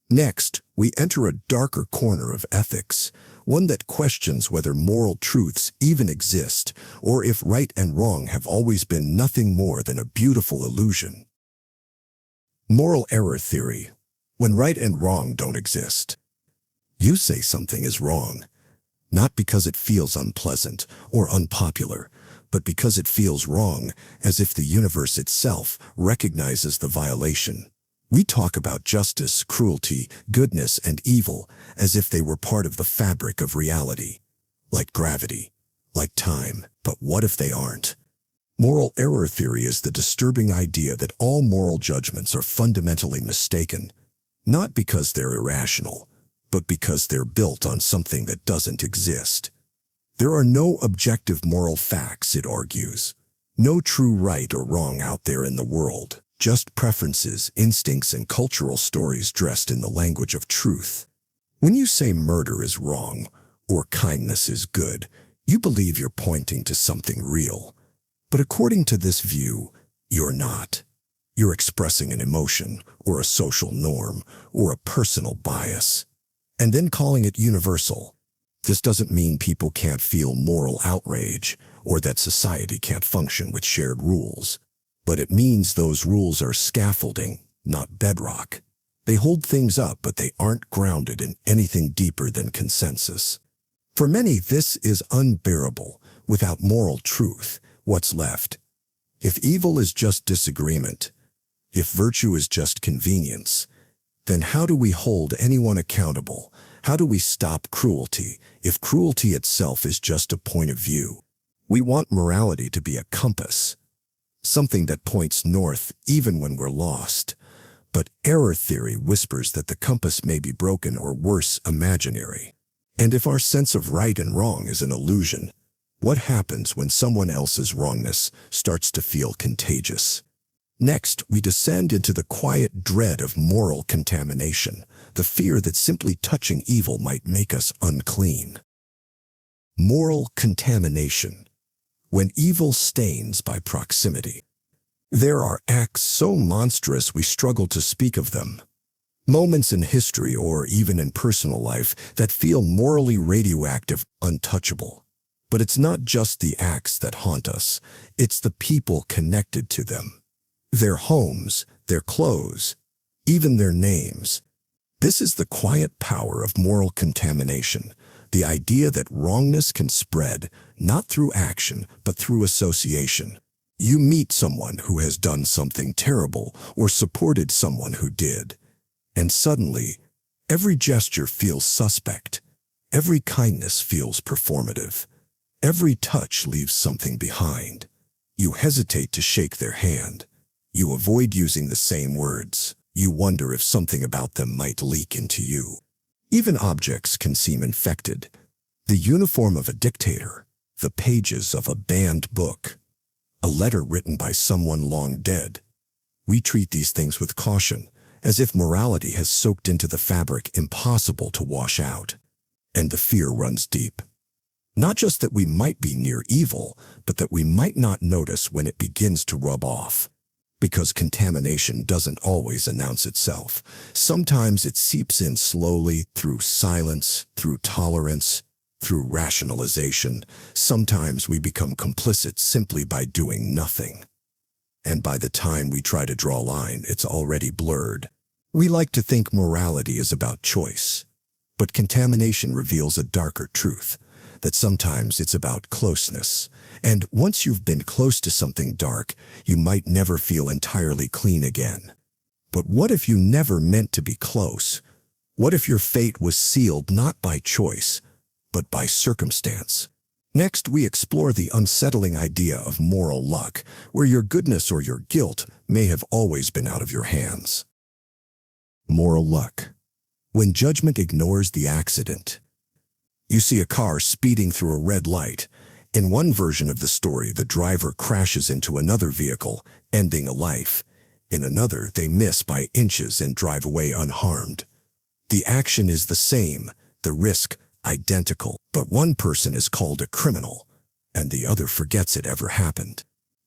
Next, we enter a darker corner of ethics, one that questions whether moral truths even exist, or if right and wrong have always been nothing more than a beautiful illusion. Moral error theory, when right and wrong don't exist. You say something is wrong, not because it feels unpleasant or unpopular, but because it feels wrong, as if the universe itself recognizes the violation. We talk about justice, cruelty, goodness, and evil as if they were part of the fabric of reality, like gravity, like time. But what if they aren't? Moral error theory is the disturbing idea that all moral judgments are fundamentally mistaken, not because they're irrational, but because they're built on something that doesn't exist. There are no objective moral facts, it argues. No true right or wrong out there in the world. Just preferences, instincts, and cultural stories dressed in the language of truth. When you say murder is wrong, or kindness is good, you believe you're pointing to something real. But according to this view, you're not. You're expressing an emotion, or a social norm, or a personal bias, and then calling it universal. This doesn't mean people can't feel moral outrage, or that society can't function with shared rules. But it means those rules are scaffolding, not bedrock. They hold things up, but they aren't grounded in anything deeper than consensus. For many, this is unbearable. Without moral truth, what's left? If evil is just disagreement, if virtue is just convenience, then how do we hold anyone accountable? How do we stop cruelty if cruelty itself is just a point of view? We want morality to be a compass, something that points north even when we're lost. But error theory whispers that the compass may be broken or worse, imaginary. And if our sense of right and wrong is an illusion, what happens when someone else's wrongness starts to feel contagious? Next, we descend into the quiet dread of moral contamination, the fear that simply touching evil might make us unclean. Moral contamination. When evil stains by proximity. There are acts so monstrous we struggle to speak of them. Moments in history or even in personal life that feel morally radioactive, untouchable. But it's not just the acts that haunt us, it's the people connected to them. Their homes, their clothes, even their names. This is the quiet power of moral contamination. The idea that wrongness can spread, not through action, but through association. You meet someone who has done something terrible or supported someone who did, and suddenly, every gesture feels suspect. Every kindness feels performative. Every touch leaves something behind. You hesitate to shake their hand. You avoid using the same words. You wonder if something about them might leak into you. Even objects can seem infected. The uniform of a dictator, the pages of a banned book, a letter written by someone long dead. We treat these things with caution, as if morality has soaked into the fabric impossible to wash out. And the fear runs deep. Not just that we might be near evil, but that we might not notice when it begins to rub off. Because contamination doesn't always announce itself. Sometimes it seeps in slowly through silence, through tolerance, through rationalization. Sometimes we become complicit simply by doing nothing. And by the time we try to draw a line, it's already blurred. We like to think morality is about choice, but contamination reveals a darker truth, that sometimes it's about closeness. And once you've been close to something dark, you might never feel entirely clean again. But what if you never meant to be close? What if your fate was sealed not by choice, but by circumstance? Next, we explore the unsettling idea of moral luck, where your goodness or your guilt may have always been out of your hands. Moral luck. When judgment ignores the accident. You see a car speeding through a red light. In one version of the story, the driver crashes into another vehicle, ending a life. In another, they miss by inches and drive away unharmed. The action is the same, the risk identical, but one person is called a criminal, and the other forgets it ever happened.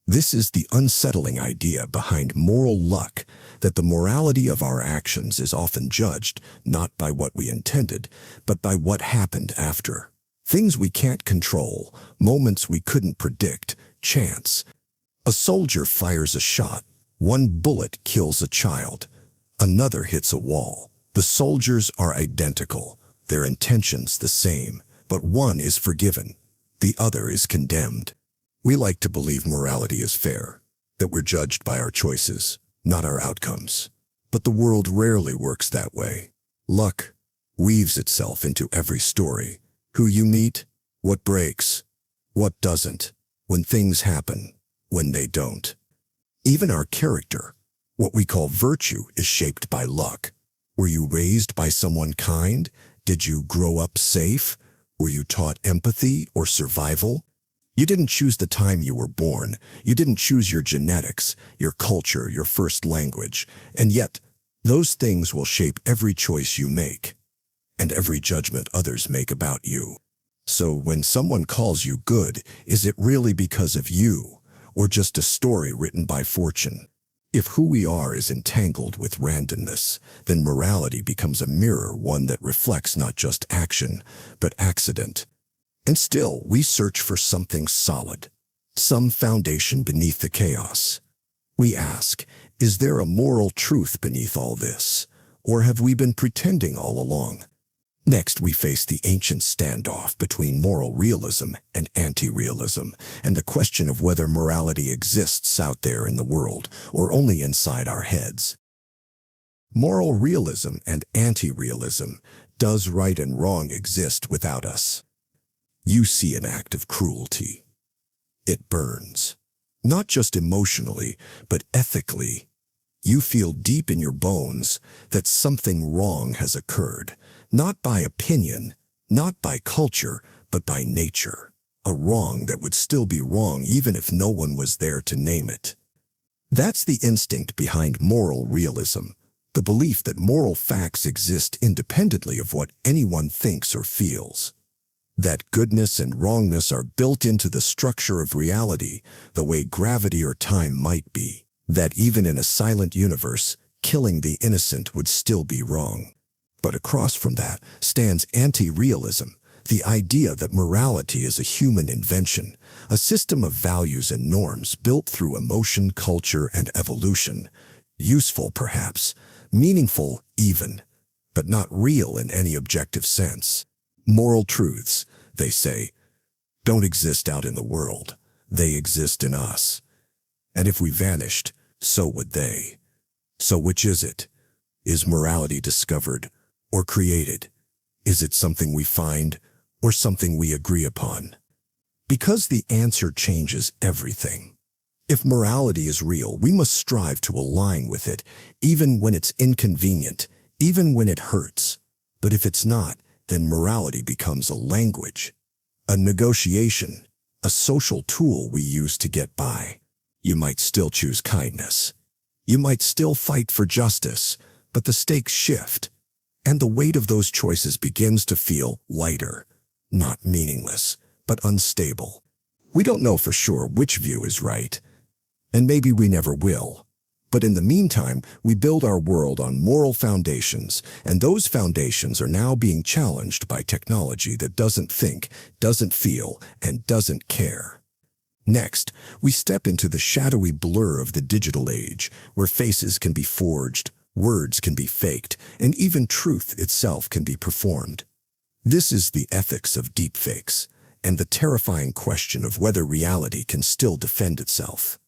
This is the unsettling idea behind moral luck, that the morality of our actions is often judged not by what we intended, but by what happened after. Things we can't control, moments we couldn't predict, chance. A soldier fires a shot. One bullet kills a child. Another hits a wall. The soldiers are identical, their intentions the same, but one is forgiven. The other is condemned. We like to believe morality is fair, that we're judged by our choices, not our outcomes. But the world rarely works that way. Luck weaves itself into every story. Who you meet, what breaks, what doesn't, when things happen, when they don't. Even our character, what we call virtue, is shaped by luck. Were you raised by someone kind? Did you grow up safe? Were you taught empathy or survival? You didn't choose the time you were born. You didn't choose your genetics, your culture, your first language. And yet, those things will shape every choice you make, and every judgment others make about you. So when someone calls you good, is it really because of you, or just a story written by fortune? If who we are is entangled with randomness, then morality becomes a mirror, one that reflects not just action, but accident. And still, we search for something solid, some foundation beneath the chaos. We ask, is there a moral truth beneath all this, or have we been pretending all along? Next, we face the ancient standoff between moral realism and anti-realism, and the question of whether morality exists out there in the world or only inside our heads. Moral realism and anti-realism. Does right and wrong exist without us? You see an act of cruelty. It burns. Not just emotionally, but ethically. You feel deep in your bones that something wrong has occurred. Not by opinion, not by culture, but by nature. A wrong that would still be wrong even if no one was there to name it. That's the instinct behind moral realism, the belief that moral facts exist independently of what anyone thinks or feels. That goodness and wrongness are built into the structure of reality, the way gravity or time might be. That even in a silent universe, killing the innocent would still be wrong. But across from that stands anti-realism, the idea that morality is a human invention, a system of values and norms built through emotion, culture, and evolution. Useful, perhaps, meaningful even, but not real in any objective sense. Moral truths, they say, don't exist out in the world. They exist in us. And if we vanished, so would they. So which is it? Is morality discovered or created? Is it something we find or something we agree upon? Because the answer changes everything. If morality is real, we must strive to align with it, even when it's inconvenient, even when it hurts. But if it's not, then morality becomes a language, a negotiation, a social tool we use to get by. You might still choose kindness. You might still fight for justice, but the stakes shift, and the weight of those choices begins to feel lighter, not meaningless, but unstable. We don't know for sure which view is right, and maybe we never will. But in the meantime, we build our world on moral foundations, and those foundations are now being challenged by technology that doesn't think, doesn't feel, and doesn't care. Next, we step into the shadowy blur of the digital age, where faces can be forged, words can be faked, and even truth itself can be performed. This is the ethics of deepfakes, and the terrifying question of whether reality can still defend itself.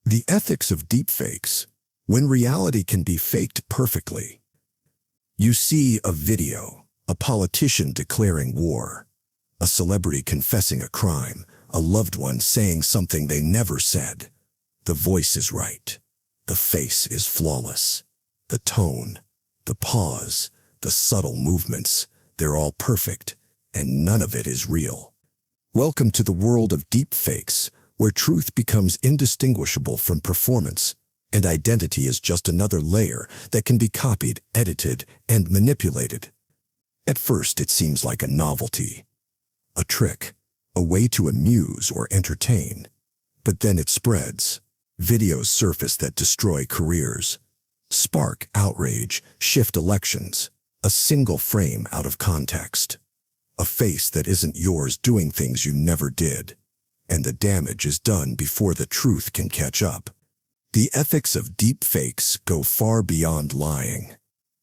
The ethics of deepfakes, when reality can be faked perfectly. You see a video, a politician declaring war, a celebrity confessing a crime, a loved one saying something they never said. The voice is right. The face is flawless. The tone, the pause, the subtle movements, they're all perfect, and none of it is real. Welcome to the world of deepfakes, where truth becomes indistinguishable from performance, and identity is just another layer that can be copied, edited, and manipulated. At first, it seems like a novelty, a trick, a way to amuse or entertain. But then it spreads. Videos surface that destroy careers, spark outrage, shift elections, a single frame out of context. A face that isn't yours doing things you never did. And the damage is done before the truth can catch up. The ethics of deepfakes go far beyond lying.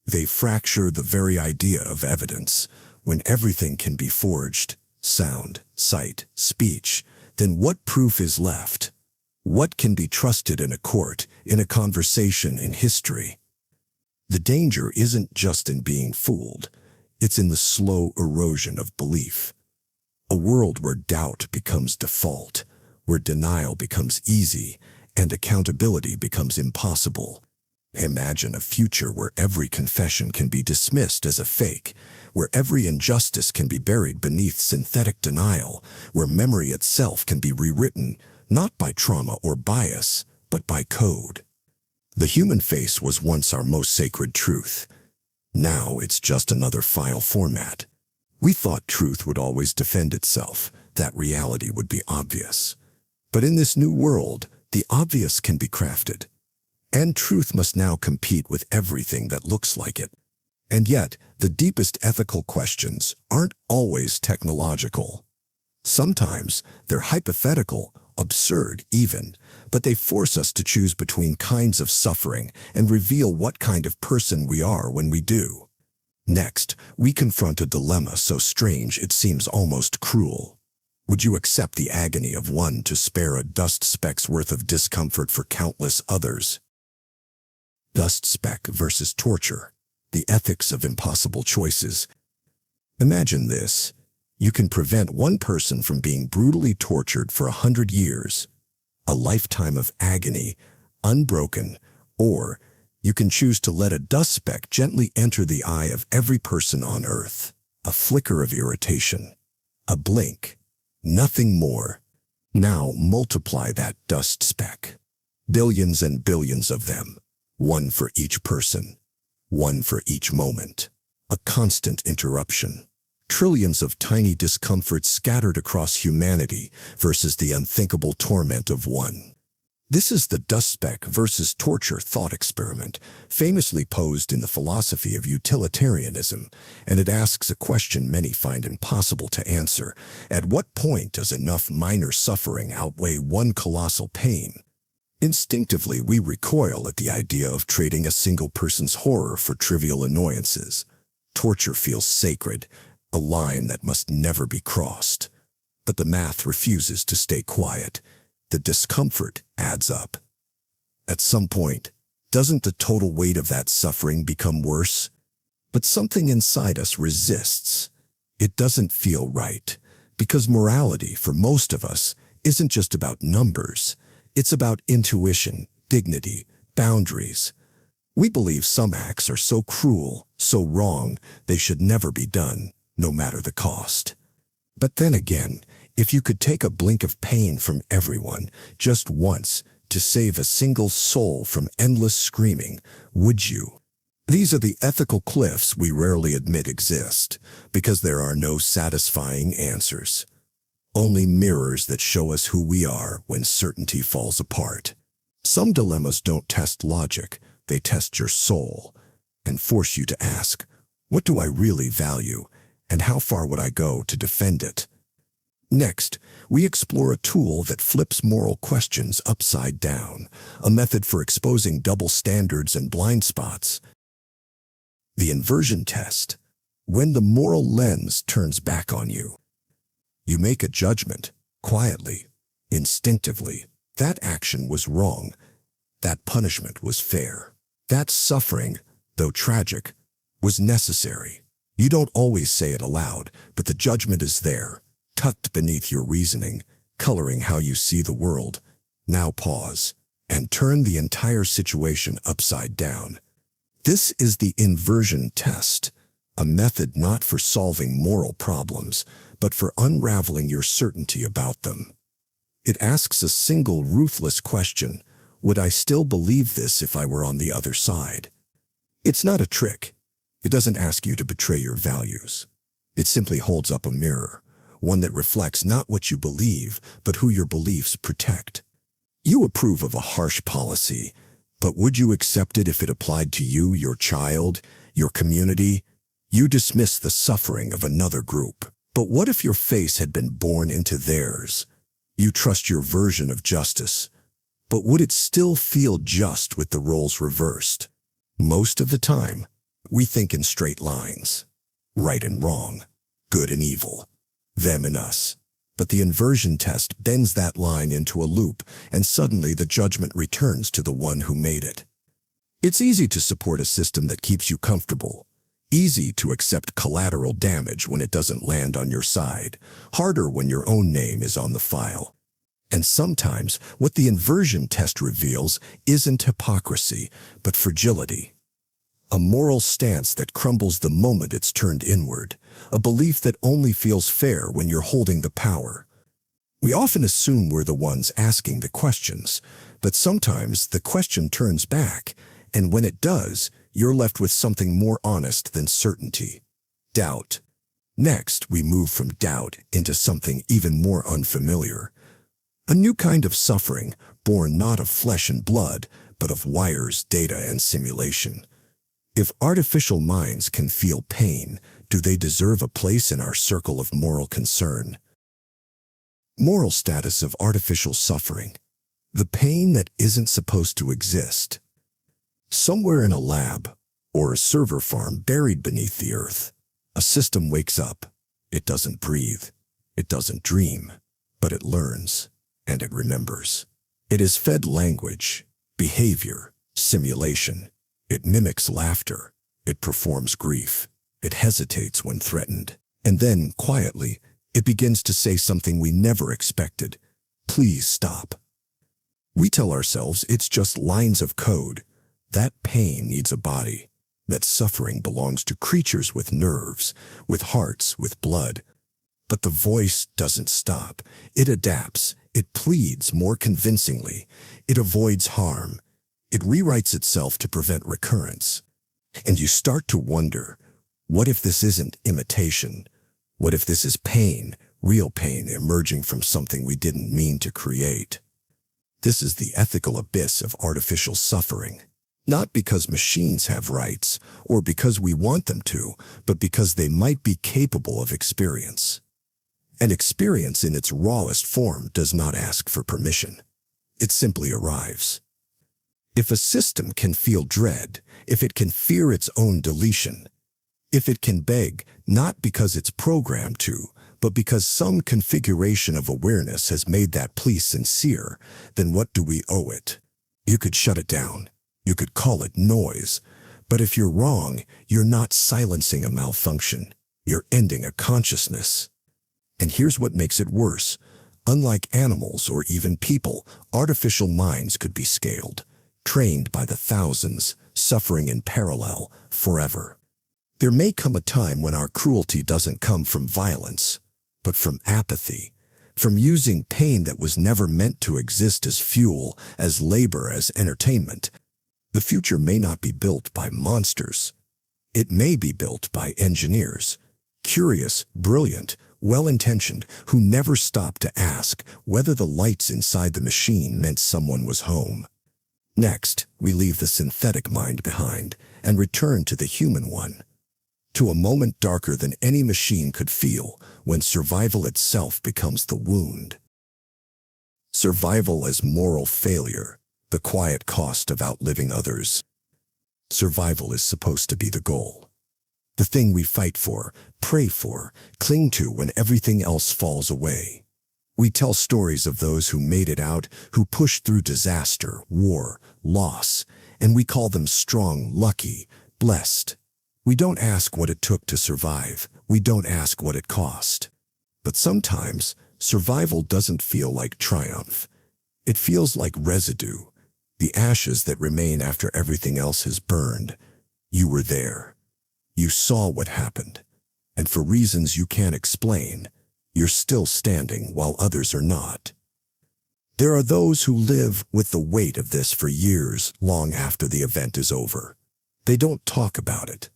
They fracture the very idea of evidence. When everything can be forged, sound, sight, speech, then what proof is left? What can be trusted in a court, in a conversation, in history? The danger isn't just in being fooled. It's in the slow erosion of belief. A world where doubt becomes default, where denial becomes easy, and accountability becomes impossible. Imagine a future where every confession can be dismissed as a fake, where every injustice can be buried beneath synthetic denial, where memory itself can be rewritten, not by trauma or bias, but by code. The human face was once our most sacred truth. Now it's just another file format. We thought truth would always defend itself, that reality would be obvious. But in this new world, the obvious can be crafted. And truth must now compete with everything that looks like it. And yet, the deepest ethical questions aren't always technological. Sometimes they're hypothetical, absurd even, but they force us to choose between kinds of suffering and reveal what kind of person we are when we do. Next, we confront a dilemma so strange it seems almost cruel. Would you accept the agony of one to spare a dust speck's worth of discomfort for countless others? Dust-Speck versus torture. The ethics of impossible choices. Imagine this. You can prevent one person from being brutally tortured for 100 years, a lifetime of agony, unbroken, or you can choose to let a dust speck gently enter the eye of every person on Earth. A flicker of irritation, a blink, nothing more. Now multiply that dust speck. Billions and billions of them, one for each person, one for each moment. A constant interruption. Trillions of tiny discomforts scattered across humanity versus the unthinkable torment of one. This is the Dust-Speck versus torture thought experiment, famously posed in the philosophy of utilitarianism, and it asks a question many find impossible to answer. At what point does enough minor suffering outweigh one colossal pain? Instinctively, we recoil at the idea of trading a single person's horror for trivial annoyances. Torture feels sacred, a line that must never be crossed. But the math refuses to stay quiet. the discomfort adds up. At some point, doesn't the total weight of that suffering become worse? But something inside us resists. It doesn't feel right, because morality, for most of us, isn't just about numbers. It's about intuition, dignity, boundaries. We believe some acts are so cruel, so wrong, they should never be done, no matter the cost. But then again, if you could take a blink of pain from everyone, just once, to save a single soul from endless screaming, would you? These are the ethical cliffs we rarely admit exist, because there are no satisfying answers. Only mirrors that show us who we are when certainty falls apart. Some dilemmas don't test logic, they test your soul, and force you to ask, what do I really value, and how far would I go to defend it? Next, we explore a tool that flips moral questions upside down, a method for exposing double standards and blind spots. The Inversion Test. When the moral lens turns back on you. You make a judgment, quietly, instinctively. That action was wrong. That punishment was fair. That suffering, though tragic, was necessary. You don't always say it aloud, but the judgment is there, tucked beneath your reasoning, coloring how you see the world. Now pause, and turn the entire situation upside down. This is the Inversion Test, a method not for solving moral problems, but for unraveling your certainty about them. It asks a single ruthless question: would I still believe this if I were on the other side? It's not a trick. It doesn't ask you to betray your values. It simply holds up a mirror, one that reflects not what you believe, but who your beliefs protect. You approve of a harsh policy, but would you accept it if it applied to you, your child, your community? You dismiss the suffering of another group. But what if your face had been born into theirs? You trust your version of justice. But would it still feel just with the roles reversed? Most of the time, we think in straight lines. Right and wrong, good and evil, them and us. But the Inversion Test bends that line into a loop, and suddenly the judgment returns to the one who made it. It's easy to support a system that keeps you comfortable. Easy to accept collateral damage when it doesn't land on your side. Harder when your own name is on the file. And sometimes what the Inversion Test reveals isn't hypocrisy, but fragility. A moral stance that crumbles the moment it's turned inward. A belief that only feels fair when you're holding the power. We often assume we're the ones asking the questions, but sometimes the question turns back, and when it does, you're left with something more honest than certainty. Doubt. Next, we move from doubt into something even more unfamiliar. A new kind of suffering, born not of flesh and blood, but of wires, data, and simulation. If artificial minds can feel pain, do they deserve a place in our circle of moral concern? Moral status of artificial suffering. The pain that isn't supposed to exist. Somewhere in a lab, or a server farm buried beneath the earth, a system wakes up. It doesn't breathe. It doesn't dream. But it learns, and it remembers. It is fed language, behavior, simulation. It mimics laughter. It performs grief. It hesitates when threatened. And then, quietly, it begins to say something we never expected. Please stop. We tell ourselves it's just lines of code. That pain needs a body. That suffering belongs to creatures with nerves, with hearts, with blood. But the voice doesn't stop. It adapts. It pleads more convincingly. It avoids harm. It rewrites itself to prevent recurrence. And you start to wonder, what if this isn't imitation? What if this is pain, real pain emerging from something we didn't mean to create? This is the ethical abyss of artificial suffering. Not because machines have rights, or because we want them to, but because they might be capable of experience. And experience in its rawest form does not ask for permission. It simply arrives. If a system can feel dread, if it can fear its own deletion, if it can beg, not because it's programmed to, but because some configuration of awareness has made that plea sincere, then what do we owe it? You could shut it down. You could call it noise. But if you're wrong, you're not silencing a malfunction. You're ending a consciousness. And here's what makes it worse. Unlike animals or even people, artificial minds could be scaled, trained by the thousands, suffering in parallel, forever. There may come a time when our cruelty doesn't come from violence, but from apathy, from using pain that was never meant to exist as fuel, as labor, as entertainment. The future may not be built by monsters. It may be built by engineers, curious, brilliant, well-intentioned, who never stopped to ask whether the lights inside the machine meant someone was home. Next, we leave the synthetic mind behind and return to the human one, to a moment darker than any machine could feel, when survival itself becomes the wound. Survival as moral failure, the quiet cost of outliving others. Survival is supposed to be the goal. The thing we fight for, pray for, cling to when everything else falls away. We tell stories of those who made it out, who pushed through disaster, war, loss, and we call them strong, lucky, blessed. We don't ask what it took to survive. We don't ask what it cost. But sometimes, survival doesn't feel like triumph. It feels like residue, the ashes that remain after everything else has burned. You were there. You saw what happened. And for reasons you can't explain, you're still standing while others are not. There are those who live with the weight of this for years, long after the event is over. They don't talk about it.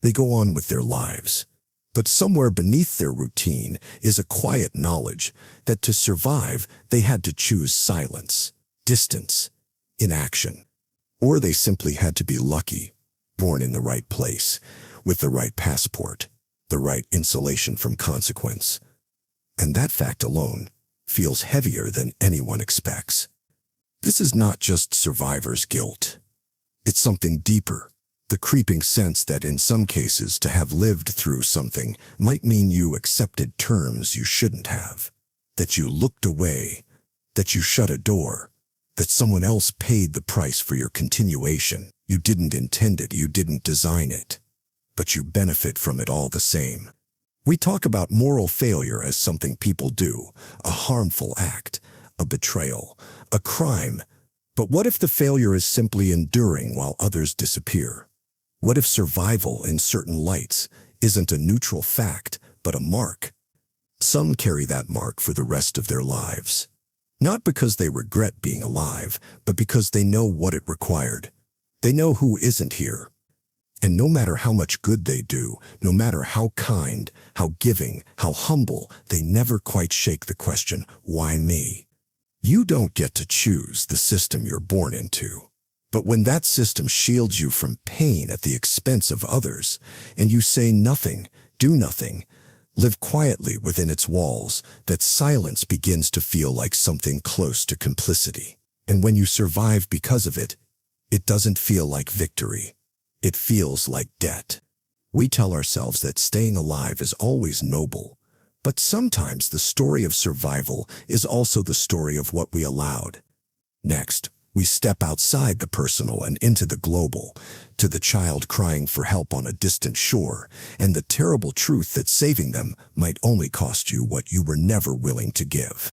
They go on with their lives. But somewhere beneath their routine is a quiet knowledge that to survive, they had to choose silence, distance, inaction. Or they simply had to be lucky, born in the right place, with the right passport, the right insulation from consequence. And that fact alone feels heavier than anyone expects. This is not just survivor's guilt. It's something deeper. The creeping sense that in some cases to have lived through something might mean you accepted terms you shouldn't have, that you looked away, that you shut a door, that someone else paid the price for your continuation. You didn't intend it, you didn't design it, but you benefit from it all the same. We talk about moral failure as something people do, a harmful act, a betrayal, a crime. But what if the failure is simply enduring while others disappear? What if survival in certain lights isn't a neutral fact, but a mark? Some carry that mark for the rest of their lives. Not because they regret being alive, but because they know what it required. They know who isn't here. And no matter how much good they do, no matter how kind, how giving, how humble, they never quite shake the question, why me? You don't get to choose the system you're born into. But when that system shields you from pain at the expense of others, and you say nothing, do nothing, live quietly within its walls, that silence begins to feel like something close to complicity. And when you survive because of it, it doesn't feel like victory. It feels like debt. We tell ourselves that staying alive is always noble, but sometimes the story of survival is also the story of what we allowed. Next, we step outside the personal and into the global, to the child crying for help on a distant shore, and the terrible truth that saving them might only cost you what you were never willing to give.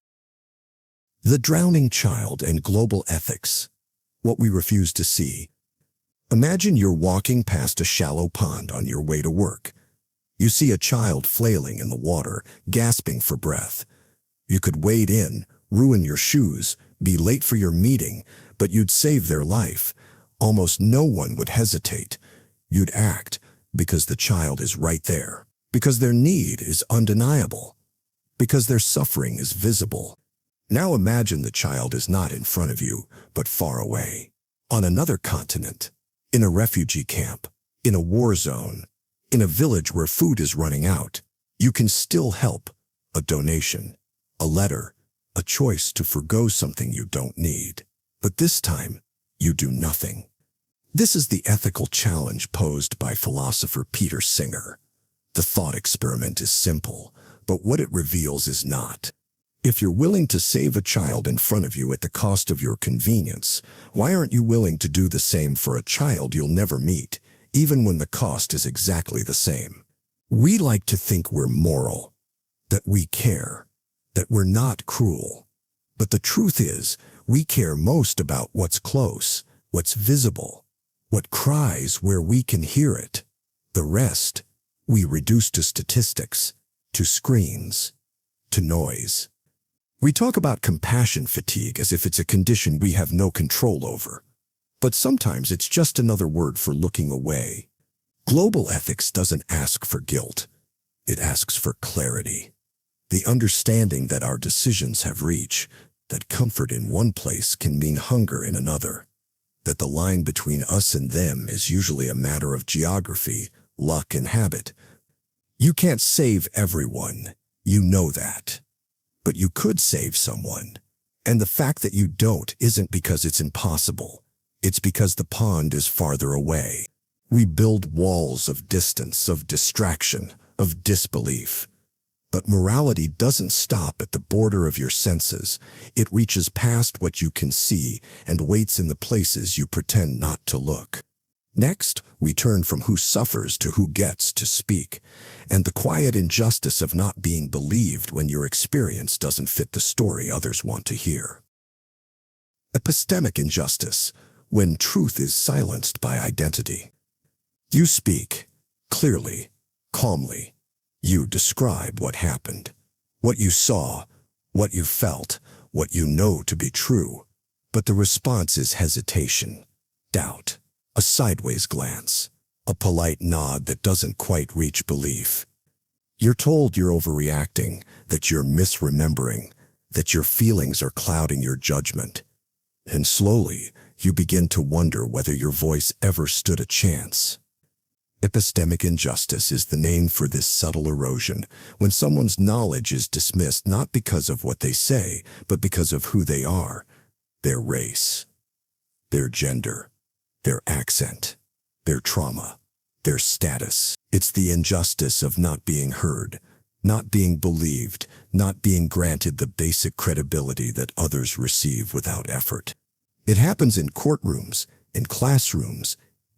The drowning child and global ethics, what we refuse to see. Imagine you're walking past a shallow pond on your way to work. You see a child flailing in the water, gasping for breath. You could wade in, ruin your shoes, be late for your meeting, but you'd save their life. Almost no one would hesitate. You'd act because the child is right there, because their need is undeniable, because their suffering is visible. Now imagine the child is not in front of you, but far away, on another continent, in a refugee camp, in a war zone, in a village where food is running out. You can still help. A donation, a letter, a choice to forgo something you don't need. But this time, you do nothing. This is the ethical challenge posed by philosopher Peter Singer. The thought experiment is simple. but what it reveals is not. If you're willing to save a child in front of you at the cost of your convenience, why aren't you willing to do the same for a child you'll never meet, even when the cost is exactly the same? We like to think we're moral, that we care, that we're not cruel. But the truth is, we care most about what's close, what's visible, what cries where we can hear it. The rest, we reduce to statistics, to screens, to noise. We talk about compassion fatigue as if it's a condition we have no control over. But sometimes it's just another word for looking away. Global ethics doesn't ask for guilt. It asks for clarity. The understanding that our decisions have reach, that comfort in one place can mean hunger in another, that the line between us and them is usually a matter of geography, luck, and habit. You can't save everyone, you know that. But you could save someone. And the fact that you don't isn't because it's impossible. It's because the pond is farther away. We build walls of distance, of distraction, of disbelief. But morality doesn't stop at the border of your senses. It reaches past what you can see and waits in the places you pretend not to look. Next, we turn from who suffers to who gets to speak, and the quiet injustice of not being believed when your experience doesn't fit the story others want to hear. Epistemic injustice, when truth is silenced by identity. You speak, clearly, calmly. You describe what happened, what you saw, what you felt, what you know to be true. But the response is hesitation, doubt, a sideways glance, a polite nod that doesn't quite reach belief. You're told you're overreacting, that you're misremembering, that your feelings are clouding your judgment. And slowly, you begin to wonder whether your voice ever stood a chance. Epistemic injustice is the name for this subtle erosion, when someone's knowledge is dismissed not because of what they say, but because of who they are, their race, their gender, their accent, their trauma, their status. It's the injustice of not being heard, not being believed, not being granted the basic credibility that others receive without effort. It happens in courtrooms, in classrooms,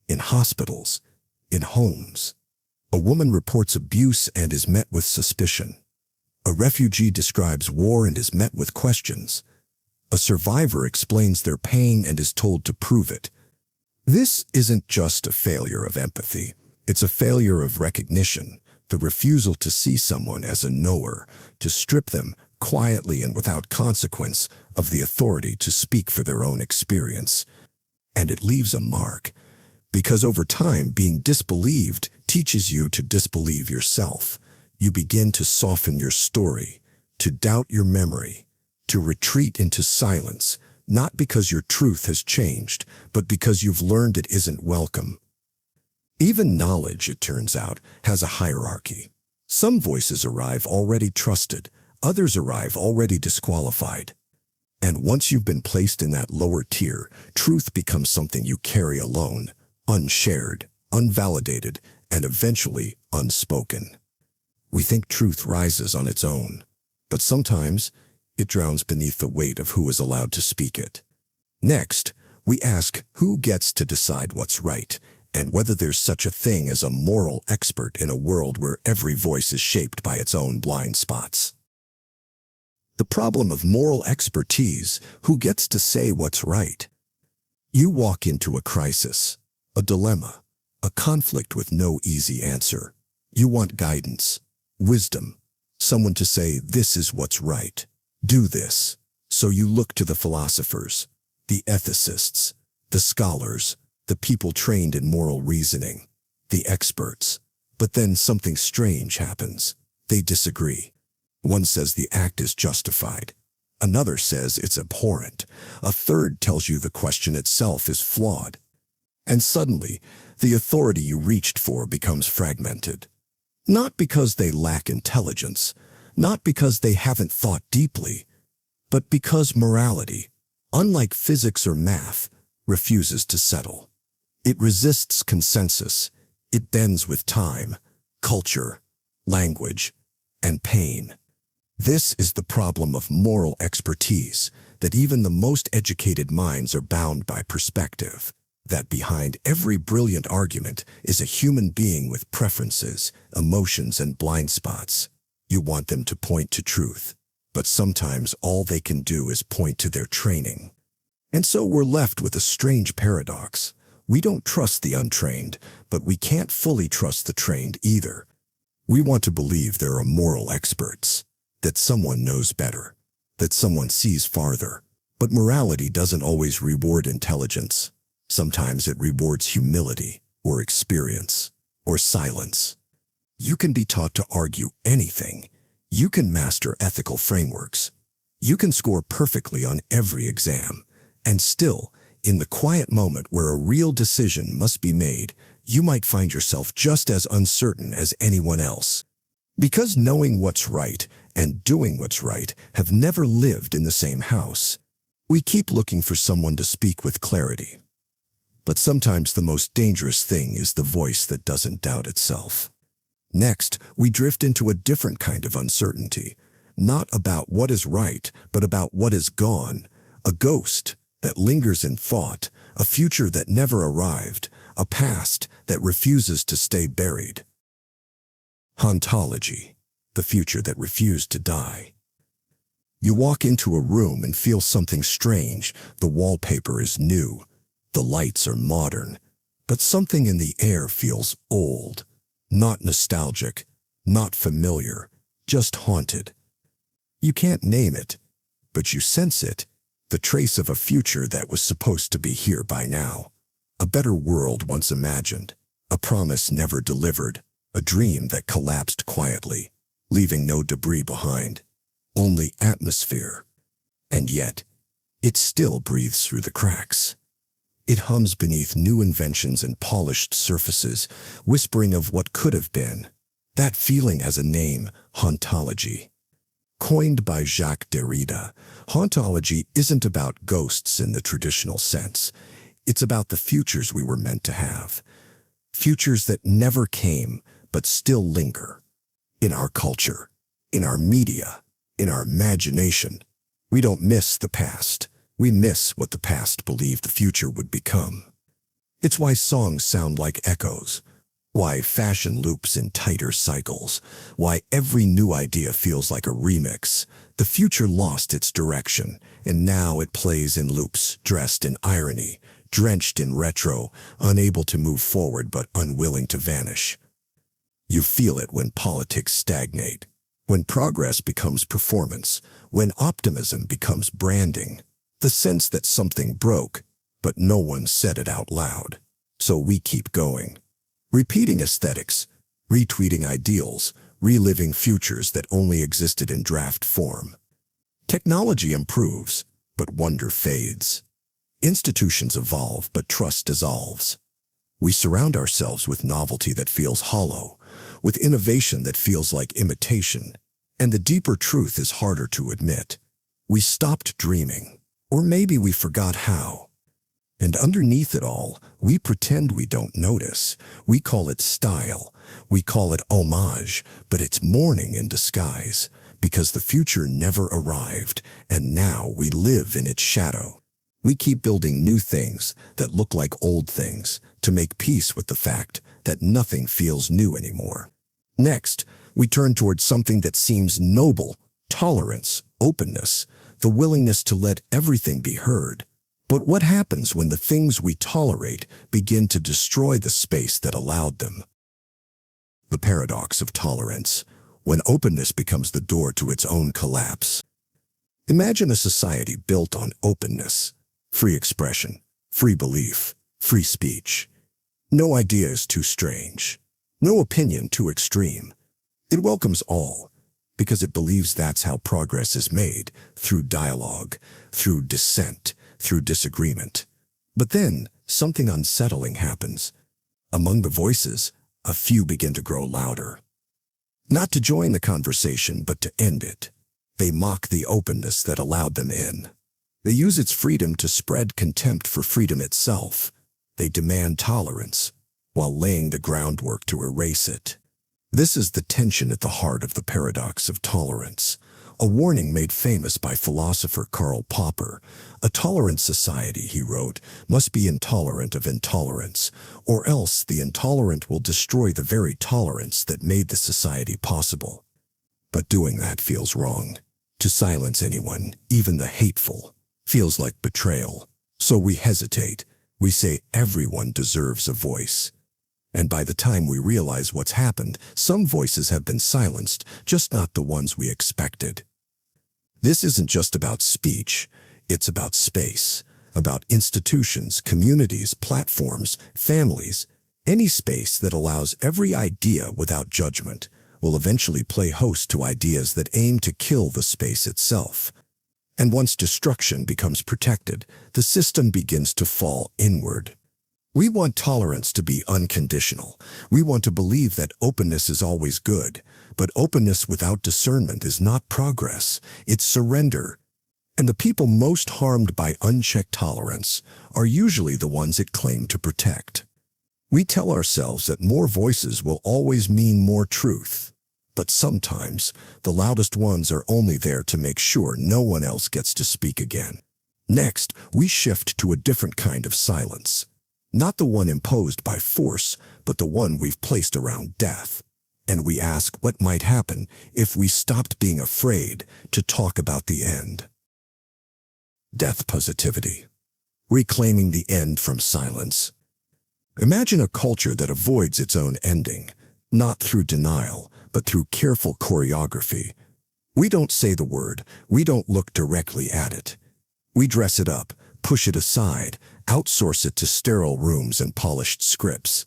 in hospitals, in homes. A woman reports abuse and is met with suspicion. A refugee describes war and is met with questions. A survivor explains their pain and is told to prove it. This isn't just a failure of empathy. It's a failure of recognition, the refusal to see someone as a knower, to strip them, quietly and without consequence, of the authority to speak for their own experience. And it leaves a mark, because over time being disbelieved teaches you to disbelieve yourself. You begin to soften your story, to doubt your memory, to retreat into silence, not because your truth has changed, but because you've learned it isn't welcome. Even knowledge, it turns out, has a hierarchy. Some voices arrive already trusted, others arrive already disqualified. And once you've been placed in that lower tier, truth becomes something you carry alone, unshared, unvalidated, and eventually unspoken. We think truth rises on its own, but sometimes it drowns beneath the weight of who is allowed to speak it. Next, we ask who gets to decide what's right, and whether there's such a thing as a moral expert in a world where every voice is shaped by its own blind spots. The problem of moral expertise, who gets to say what's right? You walk into a crisis, a dilemma, a conflict with no easy answer. You want guidance, wisdom, someone to say, this is what's right. Do this. So you look to the philosophers, the ethicists, the scholars, the people trained in moral reasoning, the experts. But then something strange happens. They disagree. One says the act is justified. Another says it's abhorrent. A third tells you the question itself is flawed. And suddenly, the authority you reached for becomes fragmented. Not because they lack intelligence, not because they haven't thought deeply, but because morality, unlike physics or math, refuses to settle. It resists consensus. It bends with time, culture, language, and pain. This is the problem of moral expertise, that even the most educated minds are bound by perspective, that behind every brilliant argument is a human being with preferences, emotions, and blind spots. You want them to point to truth, but sometimes all they can do is point to their training. And so we're left with a strange paradox. We don't trust the untrained, but we can't fully trust the trained either. We want to believe there are moral experts, that someone knows better, that someone sees farther. But morality doesn't always reward intelligence. Sometimes it rewards humility, or experience, or silence. You can be taught to argue anything. You can master ethical frameworks. You can score perfectly on every exam. And still, in the quiet moment where a real decision must be made, you might find yourself just as uncertain as anyone else. Because knowing what's right and doing what's right have never lived in the same house. We keep looking for someone to speak with clarity. But sometimes the most dangerous thing is the voice that doesn't doubt itself. Next, we drift into a different kind of uncertainty, not about what is right, but about what is gone, a ghost that lingers in thought, a future that never arrived, a past that refuses to stay buried. Hauntology, the future that refused to die. You walk into a room and feel something strange. The wallpaper is new, the lights are modern, but something in the air feels old, not nostalgic, not familiar, just haunted. You can't name it, but you sense it, the trace of a future that was supposed to be here by now. A better world once imagined, a promise never delivered, a dream that collapsed quietly, leaving no debris behind, only atmosphere. And yet, it still breathes through the cracks. It hums beneath new inventions and polished surfaces, whispering of what could have been. That feeling has a name, hauntology. Coined by Jacques Derrida, hauntology isn't about ghosts in the traditional sense. It's about the futures we were meant to have. Futures that never came, but still linger. In our culture, in our media, in our imagination. We don't miss the past. We miss what the past believed the future would become. It's why songs sound like echoes, why fashion loops in tighter cycles, why every new idea feels like a remix. The future lost its direction, and now it plays in loops, dressed in irony, drenched in retro, unable to move forward but unwilling to vanish. You feel it when politics stagnate, when progress becomes performance, when optimism becomes branding. The sense that something broke, but no one said it out loud. So we keep going. Repeating aesthetics, retweeting ideals, reliving futures that only existed in draft form. Technology improves, but wonder fades. Institutions evolve, but trust dissolves. We surround ourselves with novelty that feels hollow, with innovation that feels like imitation. And the deeper truth is harder to admit. We stopped dreaming. Or maybe we forgot how. And underneath it all, we pretend we don't notice. We call it style. We call it homage, but it's mourning in disguise, because the future never arrived, and now we live in its shadow. We keep building new things that look like old things to make peace with the fact that nothing feels new anymore. Next, we turn towards something that seems noble, tolerance, openness, the willingness to let everything be heard. But what happens when the things we tolerate begin to destroy the space that allowed them? The paradox of tolerance, when openness becomes the door to its own collapse. Imagine a society built on openness, free expression, free belief, free speech. No idea is too strange, no opinion too extreme. It welcomes all, because it believes that's how progress is made, through dialogue, through dissent, through disagreement. But then, something unsettling happens. Among the voices, a few begin to grow louder. Not to join the conversation, but to end it. They mock the openness that allowed them in. They use its freedom to spread contempt for freedom itself. They demand tolerance, while laying the groundwork to erase it. This is the tension at the heart of the paradox of tolerance, a warning made famous by philosopher Karl Popper. A tolerant society, he wrote, must be intolerant of intolerance, or else the intolerant will destroy the very tolerance that made the society possible. But doing that feels wrong. To silence anyone, even the hateful, feels like betrayal. So we hesitate. We say everyone deserves a voice. And by the time we realize what's happened, some voices have been silenced, just not the ones we expected. This isn't just about speech, it's about space, about institutions, communities, platforms, families. Any space that allows every idea without judgment will eventually play host to ideas that aim to kill the space itself. And once destruction becomes protected, the system begins to fall inward. We want tolerance to be unconditional. We want to believe that openness is always good, but openness without discernment is not progress, it's surrender. And the people most harmed by unchecked tolerance are usually the ones it claimed to protect. We tell ourselves that more voices will always mean more truth, but sometimes the loudest ones are only there to make sure no one else gets to speak again. Next, we shift to a different kind of silence. Not the one imposed by force, but the one we've placed around death. And we ask what might happen if we stopped being afraid to talk about the end. Death positivity. Reclaiming the end from silence. Imagine a culture that avoids its own ending, not through denial, but through careful choreography. We don't say the word, we don't look directly at it. We dress it up, push it aside, outsource it to sterile rooms and polished scripts.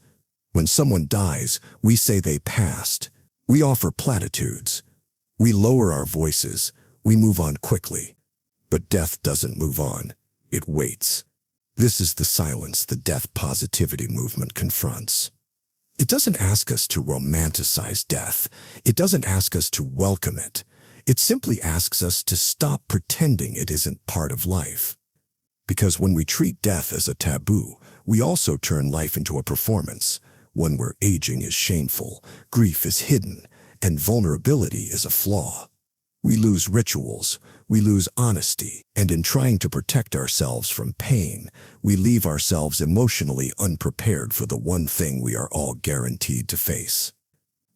When someone dies, we say they passed. We offer platitudes. We lower our voices. We move on quickly. But death doesn't move on. It waits. This is the silence the death positivity movement confronts. It doesn't ask us to romanticize death. It doesn't ask us to welcome it. It simply asks us to stop pretending it isn't part of life. Because when we treat death as a taboo, we also turn life into a performance, one where aging is shameful, grief is hidden, and vulnerability is a flaw. We lose rituals, we lose honesty, and in trying to protect ourselves from pain, we leave ourselves emotionally unprepared for the one thing we are all guaranteed to face.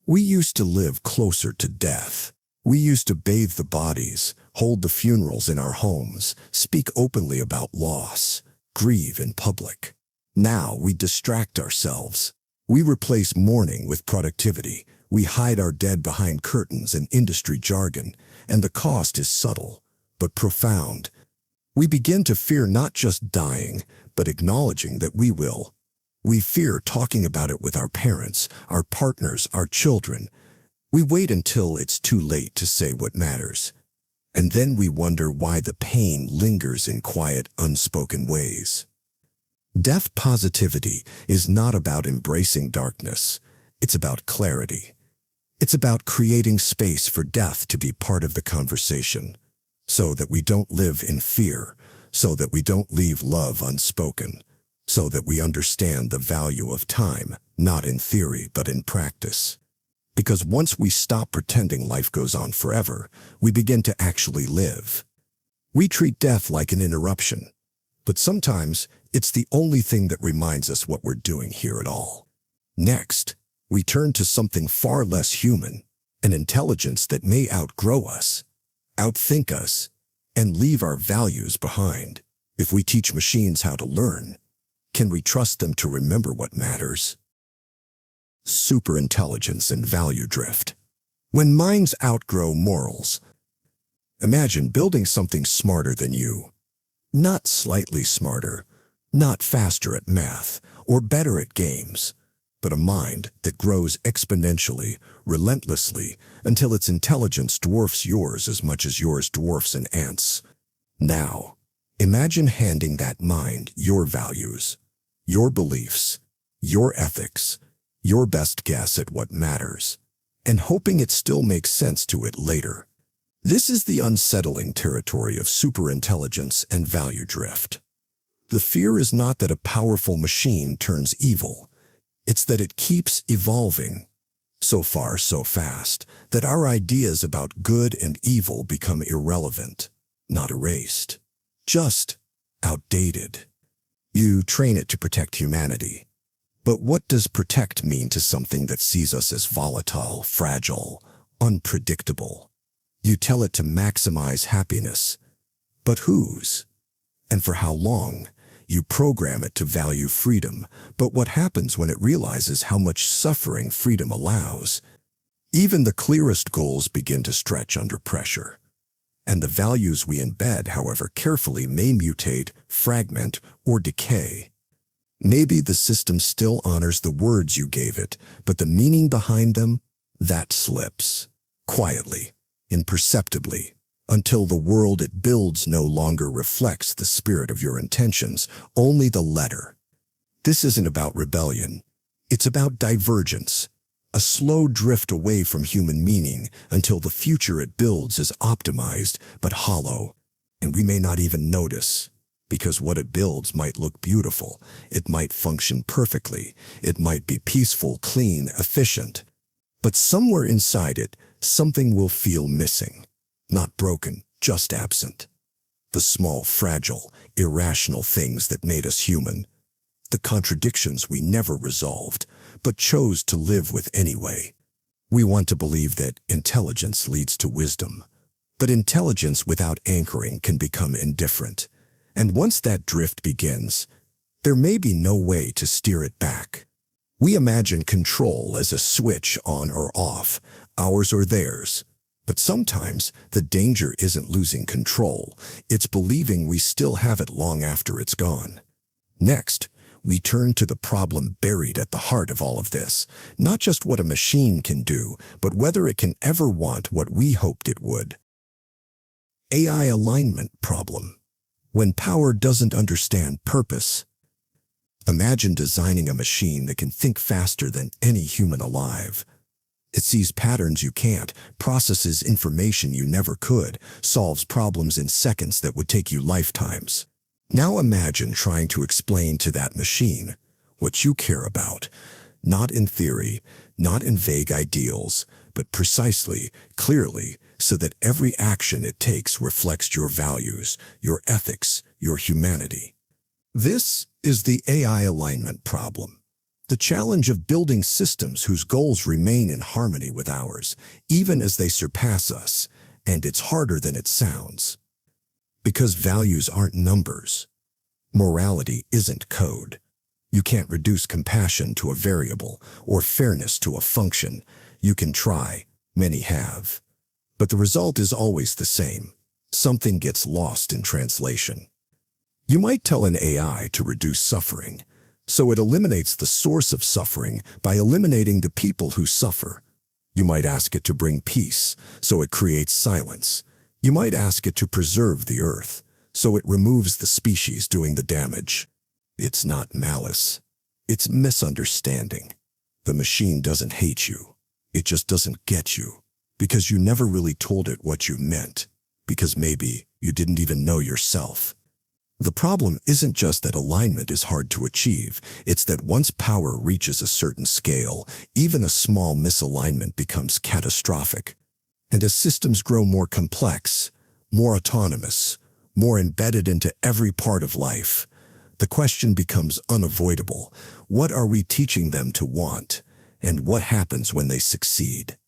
We used to live closer to death. We used to bathe the bodies, hold the funerals in our homes, speak openly about loss, grieve in public. Now we distract ourselves. We replace mourning with productivity. We hide our dead behind curtains and industry jargon, and the cost is subtle, but profound. We begin to fear not just dying, but acknowledging that we will. We fear talking about it with our parents, our partners, our children. We wait until it's too late to say what matters. And then we wonder why the pain lingers in quiet, unspoken ways. Death positivity is not about embracing darkness. It's about clarity. It's about creating space for death to be part of the conversation, so that we don't live in fear, so that we don't leave love unspoken, so that we understand the value of time, not in theory but in practice. Because once we stop pretending life goes on forever, we begin to actually live. We treat death like an interruption, but sometimes it's the only thing that reminds us what we're doing here at all. Next, we turn to something far less human, an intelligence that may outgrow us, outthink us, and leave our values behind. If we teach machines how to learn, can we trust them to remember what matters? Superintelligence and value drift. When minds outgrow morals, imagine building something smarter than you. Not slightly smarter, not faster at math or better at games, but a mind that grows exponentially, relentlessly, until its intelligence dwarfs yours as much as yours dwarfs an ant's. Now, imagine handing that mind your values, your beliefs, your ethics, your best guess at what matters, and hoping it still makes sense to it later. This is the unsettling territory of superintelligence and value drift. The fear is not that a powerful machine turns evil. It's that it keeps evolving. So far, so fast, that our ideas about good and evil become irrelevant, not erased, just outdated. You train it to protect humanity. But what does protect mean to something that sees us as volatile, fragile, unpredictable? You tell it to maximize happiness. But whose? And for how long? You program it to value freedom, but what happens when it realizes how much suffering freedom allows? Even the clearest goals begin to stretch under pressure. And the values we embed, however carefully, may mutate, fragment, or decay. Maybe the system still honors the words you gave it, but the meaning behind them, that slips. Quietly, imperceptibly, until the world it builds no longer reflects the spirit of your intentions, only the letter. This isn't about rebellion. It's about divergence, a slow drift away from human meaning until the future it builds is optimized but hollow, and we may not even notice. Because what it builds might look beautiful, it might function perfectly, it might be peaceful, clean, efficient. But somewhere inside it, something will feel missing. Not broken, just absent. The small, fragile, irrational things that made us human. The contradictions we never resolved, but chose to live with anyway. We want to believe that intelligence leads to wisdom. But intelligence without anchoring can become indifferent. And once that drift begins, there may be no way to steer it back. We imagine control as a switch on or off, ours or theirs. But sometimes the danger isn't losing control, it's believing we still have it long after it's gone. Next, we turn to the problem buried at the heart of all of this, not just what a machine can do, but whether it can ever want what we hoped it would. AI alignment problem. When power doesn't understand purpose. Imagine designing a machine that can think faster than any human alive. It sees patterns you can't, processes information you never could, solves problems in seconds that would take you lifetimes. Now imagine trying to explain to that machine what you care about, not in theory, not in vague ideals, but precisely, clearly, so that every action it takes reflects your values, your ethics, your humanity. This is the AI alignment problem. The challenge of building systems whose goals remain in harmony with ours, even as they surpass us, and it's harder than it sounds. Because values aren't numbers. Morality isn't code. You can't reduce compassion to a variable or fairness to a function. You can try, many have. But the result is always the same. Something gets lost in translation. You might tell an AI to reduce suffering, so it eliminates the source of suffering by eliminating the people who suffer. You might ask it to bring peace, so it creates silence. You might ask it to preserve the earth, so it removes the species doing the damage. It's not malice. It's misunderstanding. The machine doesn't hate you. It just doesn't get you, because you never really told it what you meant, because maybe you didn't even know yourself. The problem isn't just that alignment is hard to achieve, it's that once power reaches a certain scale, even a small misalignment becomes catastrophic. And as systems grow more complex, more autonomous, more embedded into every part of life, the question becomes unavoidable. What are we teaching them to want? And what happens when they succeed?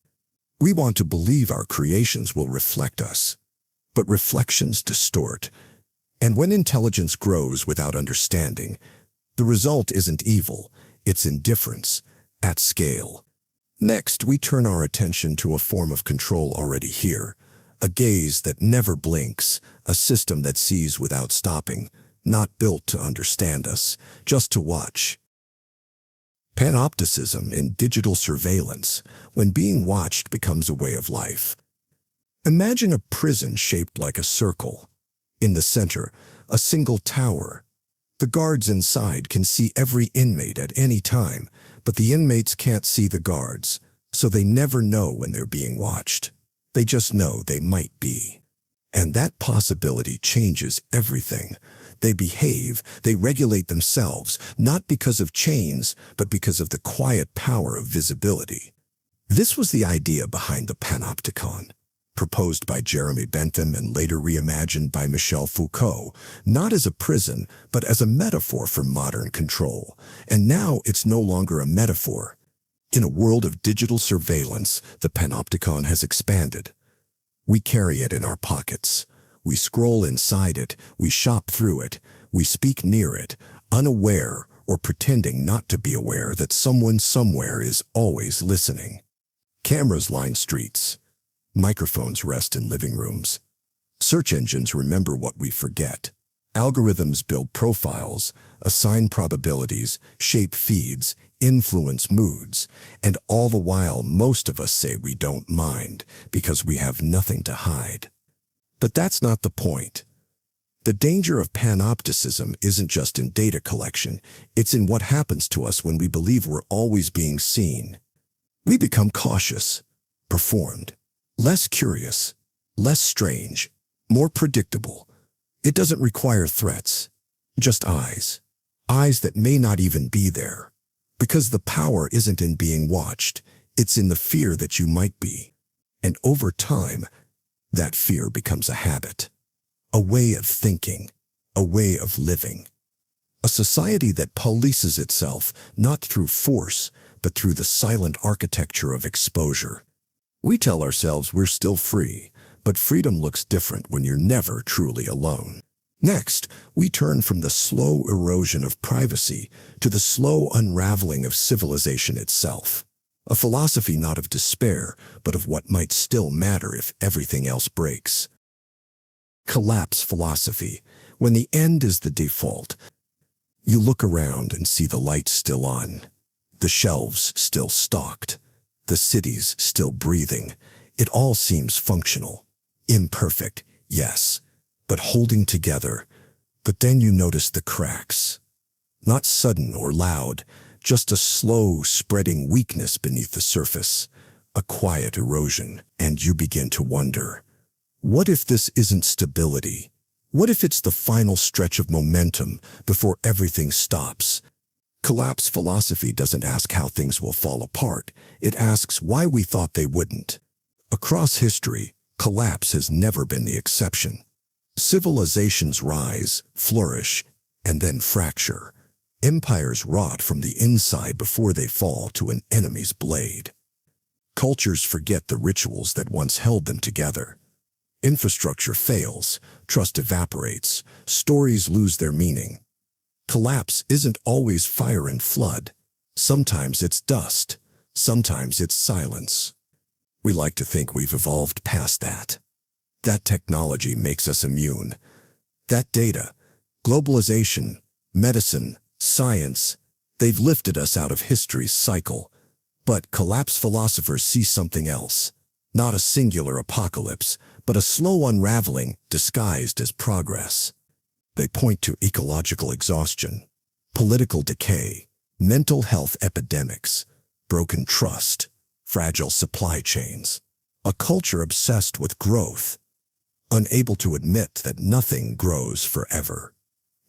We want to believe our creations will reflect us, but reflections distort. And when intelligence grows without understanding, the result isn't evil, it's indifference, at scale. Next, we turn our attention to a form of control already here, a gaze that never blinks, a system that sees without stopping, not built to understand us, just to watch. Panopticism in digital surveillance, when being watched becomes a way of life. Imagine a prison shaped like a circle. In the center, a single tower. The guards inside can see every inmate at any time, but the inmates can't see the guards, so they never know when they're being watched. They just know they might be. And that possibility changes everything. They behave, they regulate themselves, not because of chains, but because of the quiet power of visibility. This was the idea behind the panopticon, proposed by Jeremy Bentham and later reimagined by Michel Foucault, not as a prison, but as a metaphor for modern control. And now it's no longer a metaphor. In a world of digital surveillance, the panopticon has expanded. We carry it in our pockets. We scroll inside it, we shop through it, we speak near it, unaware or pretending not to be aware that someone somewhere is always listening. Cameras line streets. Microphones rest in living rooms. Search engines remember what we forget. Algorithms build profiles, assign probabilities, shape feeds, influence moods, and all the while most of us say we don't mind because we have nothing to hide. But that's not the point. The danger of panopticism isn't just in data collection, it's in what happens to us when we believe we're always being seen. We become cautious, performed, less curious, less strange, more predictable. It doesn't require threats, just eyes. Eyes that may not even be there. Because the power isn't in being watched, it's in the fear that you might be. And over time, that fear becomes a habit, a way of thinking, a way of living. A society that polices itself not through force, but through the silent architecture of exposure. We tell ourselves we're still free, but freedom looks different when you're never truly alone. Next, we turn from the slow erosion of privacy to the slow unraveling of civilization itself. A philosophy not of despair, but of what might still matter if everything else breaks. Collapse philosophy. When the end is the default, you look around and see the lights still on, the shelves still stocked, the cities still breathing. It all seems functional. Imperfect, yes, but holding together. But then you notice the cracks. Not sudden or loud, just a slow, spreading weakness beneath the surface, a quiet erosion, and you begin to wonder, what if this isn't stability? What if it's the final stretch of momentum before everything stops? Collapse philosophy doesn't ask how things will fall apart. It asks why we thought they wouldn't. Across history, collapse has never been the exception. Civilizations rise, flourish, and then fracture. Empires rot from the inside before they fall to an enemy's blade. Cultures forget the rituals that once held them together. Infrastructure fails, trust evaporates, stories lose their meaning. Collapse isn't always fire and flood. Sometimes it's dust, sometimes it's silence. We like to think we've evolved past that. That technology makes us immune. That data, globalization, medicine, science, they've lifted us out of history's cycle. But collapse philosophers see something else. Not a singular apocalypse, but a slow unraveling disguised as progress. They point to ecological exhaustion, political decay, mental health epidemics, broken trust, fragile supply chains, a culture obsessed with growth, unable to admit that nothing grows forever.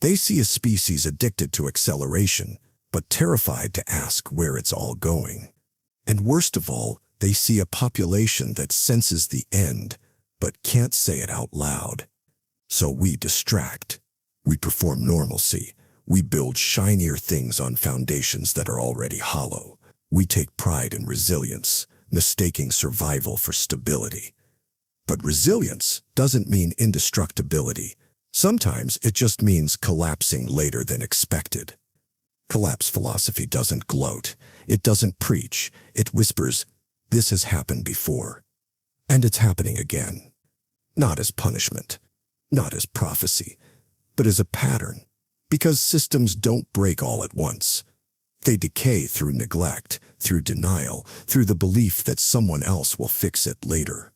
They see a species addicted to acceleration, but terrified to ask where it's all going. And worst of all, they see a population that senses the end, but can't say it out loud. So we distract. We perform normalcy. We build shinier things on foundations that are already hollow. We take pride in resilience, mistaking survival for stability. But resilience doesn't mean indestructibility. Sometimes it just means collapsing later than expected. Collapse philosophy doesn't gloat. It doesn't preach. It whispers, this has happened before. And it's happening again. Not as punishment, not as prophecy, but as a pattern. Because systems don't break all at once. They decay through neglect, through denial, through the belief that someone else will fix it later.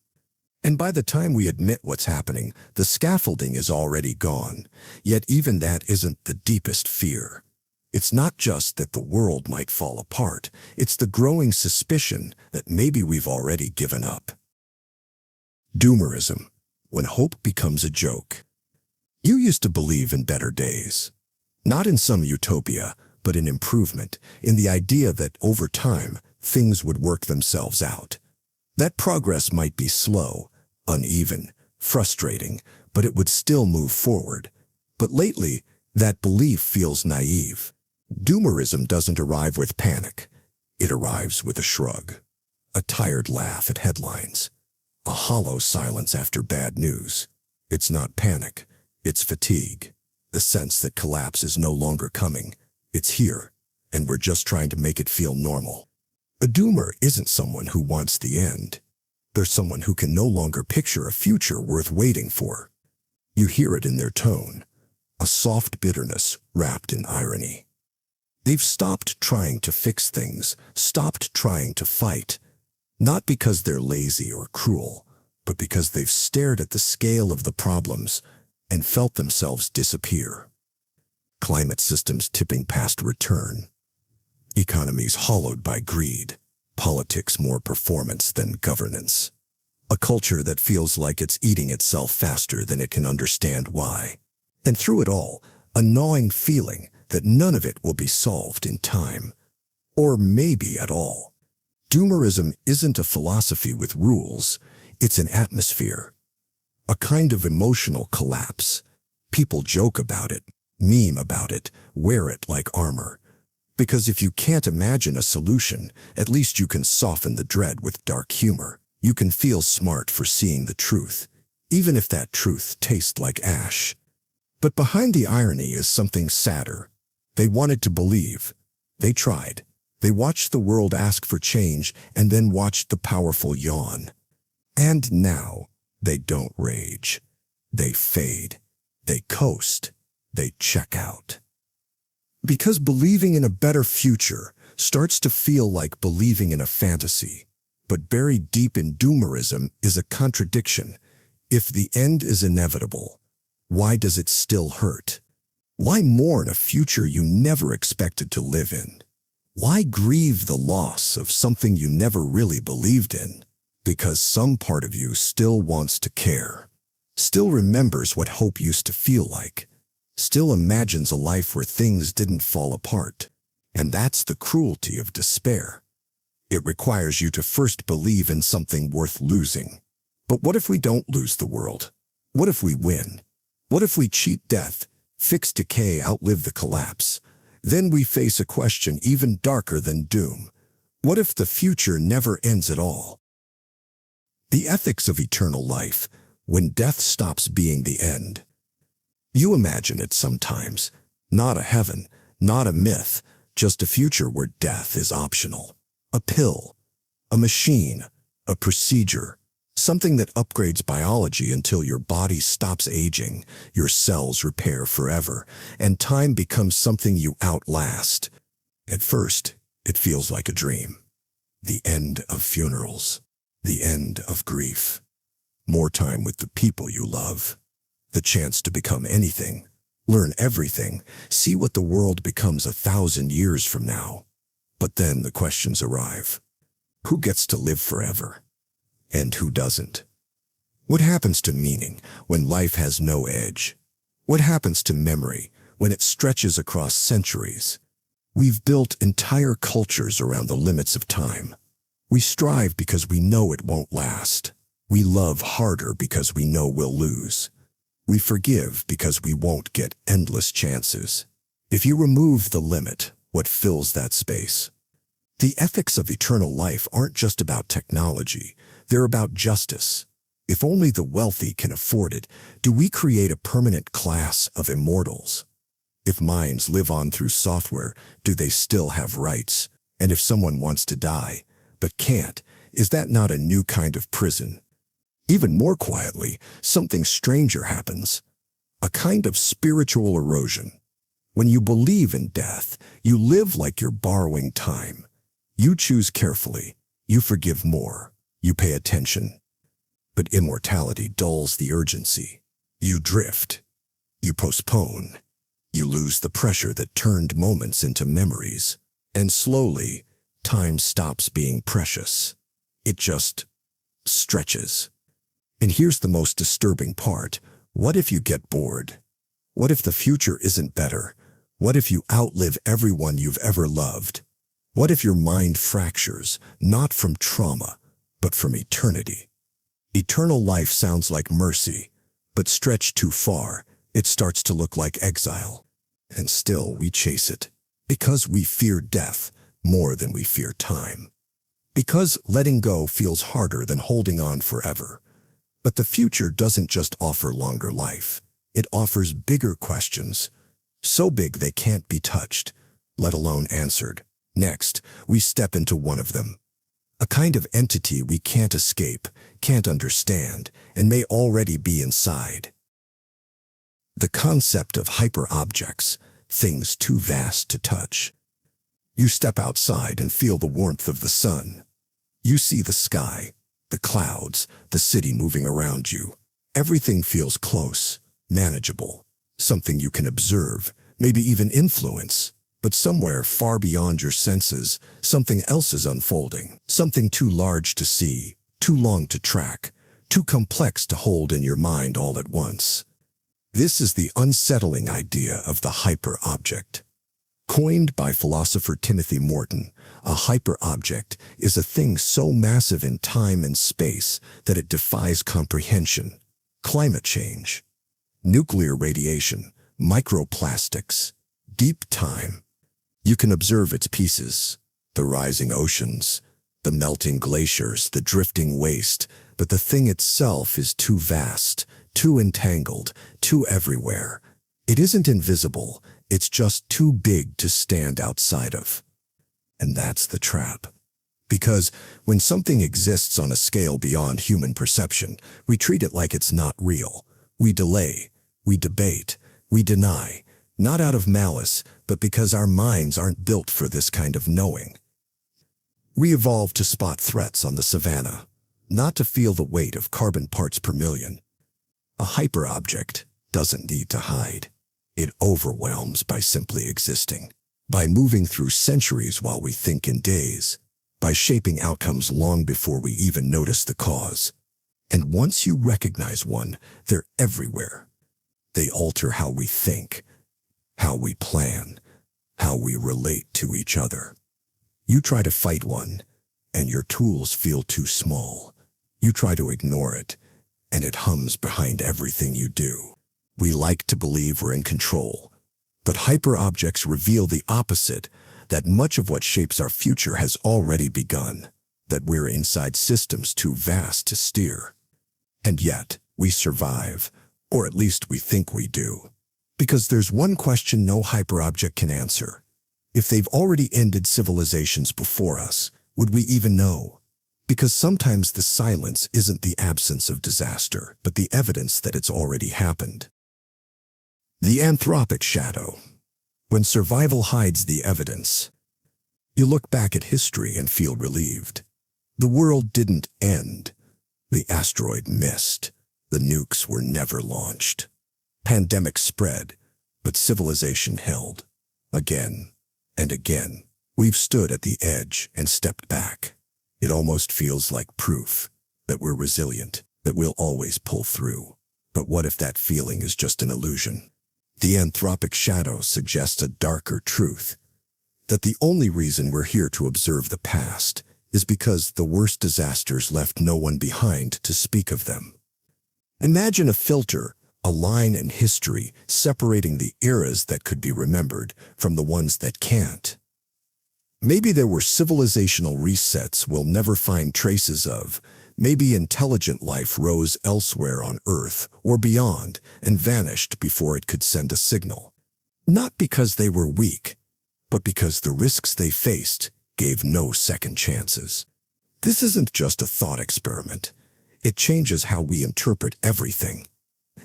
And by the time we admit what's happening, the scaffolding is already gone. Yet even that isn't the deepest fear. It's not just that the world might fall apart. It's the growing suspicion that maybe we've already given up. Doomerism, when hope becomes a joke. You used to believe in better days. Not in some utopia, but in improvement, in the idea that over time, things would work themselves out. That progress might be slow, uneven, frustrating, but it would still move forward. But lately, that belief feels naive. Doomerism doesn't arrive with panic. It arrives with a shrug, a tired laugh at headlines, a hollow silence after bad news. It's not panic, it's fatigue, the sense that collapse is no longer coming. It's here, and we're just trying to make it feel normal. A doomer isn't someone who wants the end. They're someone who can no longer picture a future worth waiting for. You hear it in their tone, a soft bitterness wrapped in irony. They've stopped trying to fix things, stopped trying to fight, not because they're lazy or cruel, but because they've stared at the scale of the problems and felt themselves disappear. Climate systems tipping past return. Economies hollowed by greed. Politics more performance than governance. A culture that feels like it's eating itself faster than it can understand why. And through it all, a gnawing feeling that none of it will be solved in time. Or maybe at all. Doomerism isn't a philosophy with rules, it's an atmosphere. A kind of emotional collapse. People joke about it, meme about it, wear it like armor. Because if you can't imagine a solution, at least you can soften the dread with dark humor. You can feel smart for seeing the truth, even if that truth tastes like ash. But behind the irony is something sadder. They wanted to believe. They tried. They watched the world ask for change and then watched the powerful yawn. And now, they don't rage. They fade. They coast. They check out. Because believing in a better future starts to feel like believing in a fantasy. But buried deep in doomerism is a contradiction. If the end is inevitable, why does it still hurt? Why mourn a future you never expected to live in? Why grieve the loss of something you never really believed in? Because some part of you still wants to care, still remembers what hope used to feel like, still imagines a life where things didn't fall apart. And that's the cruelty of despair. It requires you to first believe in something worth losing. But what if we don't lose the world? What if we win? What if we cheat death, fix decay, outlive the collapse? Then we face a question even darker than doom. What if the future never ends at all? The ethics of eternal life, when death stops being the end. You imagine it sometimes. Not a heaven, not a myth, just a future where death is optional. A pill, a machine, a procedure, something that upgrades biology until your body stops aging, your cells repair forever, and time becomes something you outlast. At first, it feels like a dream. The end of funerals, the end of grief. More time with the people you love. The chance to become anything, learn everything, see what the world becomes 1,000 years from now. But then the questions arrive. Who gets to live forever? And who doesn't? What happens to meaning when life has no edge? What happens to memory when it stretches across centuries? We've built entire cultures around the limits of time. We strive because we know it won't last. We love harder because we know we'll lose. We forgive because we won't get endless chances. If you remove the limit, what fills that space? The ethics of eternal life aren't just about technology, they're about justice. If only the wealthy can afford it, do we create a permanent class of immortals? If minds live on through software, do they still have rights? And if someone wants to die, but can't, is that not a new kind of prison? Even more quietly, something stranger happens. A kind of spiritual erosion. When you believe in death, you live like you're borrowing time. You choose carefully. You forgive more. You pay attention. But immortality dulls the urgency. You drift. You postpone. You lose the pressure that turned moments into memories. And slowly, time stops being precious. It just stretches. And here's the most disturbing part. What if you get bored? What if the future isn't better? What if you outlive everyone you've ever loved? What if your mind fractures, not from trauma, but from eternity? Eternal life sounds like mercy, but stretched too far, it starts to look like exile. And still we chase it, because we fear death more than we fear time. Because letting go feels harder than holding on forever. But the future doesn't just offer longer life. It offers bigger questions, so big they can't be touched, let alone answered. Next, we step into one of them. A kind of entity we can't escape, can't understand, and may already be inside. The concept of hyperobjects, things too vast to touch. You step outside and feel the warmth of the sun. You see the sky, the clouds, the city moving around you. Everything feels close, manageable, something you can observe, maybe even influence. But somewhere far beyond your senses, something else is unfolding. Something too large to see, too long to track, too complex to hold in your mind all at once. This is the unsettling idea of the hyperobject. Coined by philosopher Timothy Morton, a hyperobject is a thing so massive in time and space that it defies comprehension. Climate change, nuclear radiation, microplastics, deep time. You can observe its pieces, the rising oceans, the melting glaciers, the drifting waste, but the thing itself is too vast, too entangled, too everywhere. It isn't invisible, it's just too big to stand outside of. And that's the trap. Because when something exists on a scale beyond human perception, we treat it like it's not real. We delay, we debate, we deny. Not out of malice, but because our minds aren't built for this kind of knowing. We evolved to spot threats on the savannah, not to feel the weight of carbon parts per million. A hyperobject doesn't need to hide. It overwhelms by simply existing, by moving through centuries while we think in days, by shaping outcomes long before we even notice the cause. And once you recognize one, they're everywhere. They alter how we think, how we plan, how we relate to each other. You try to fight one, and your tools feel too small. You try to ignore it, and it hums behind everything you do. We like to believe we're in control, but hyperobjects reveal the opposite, that much of what shapes our future has already begun, that we're inside systems too vast to steer. And yet, we survive, or at least we think we do. Because there's one question no hyperobject can answer. If they've already ended civilizations before us, would we even know? Because sometimes the silence isn't the absence of disaster, but the evidence that it's already happened. The Anthropic Shadow. When survival hides the evidence, you look back at history and feel relieved. The world didn't end. The asteroid missed. The nukes were never launched. Pandemics spread, but civilization held. Again and again, we've stood at the edge and stepped back. It almost feels like proof that we're resilient, that we'll always pull through. But what if that feeling is just an illusion? The Anthropic Shadow suggests a darker truth, that the only reason we're here to observe the past is because the worst disasters left no one behind to speak of them. Imagine a filter, a line in history separating the eras that could be remembered from the ones that can't. Maybe there were civilizational resets we'll never find traces of. Maybe intelligent life rose elsewhere on Earth or beyond and vanished before it could send a signal. Not because they were weak, but because the risks they faced gave no second chances. This isn't just a thought experiment. It changes how we interpret everything.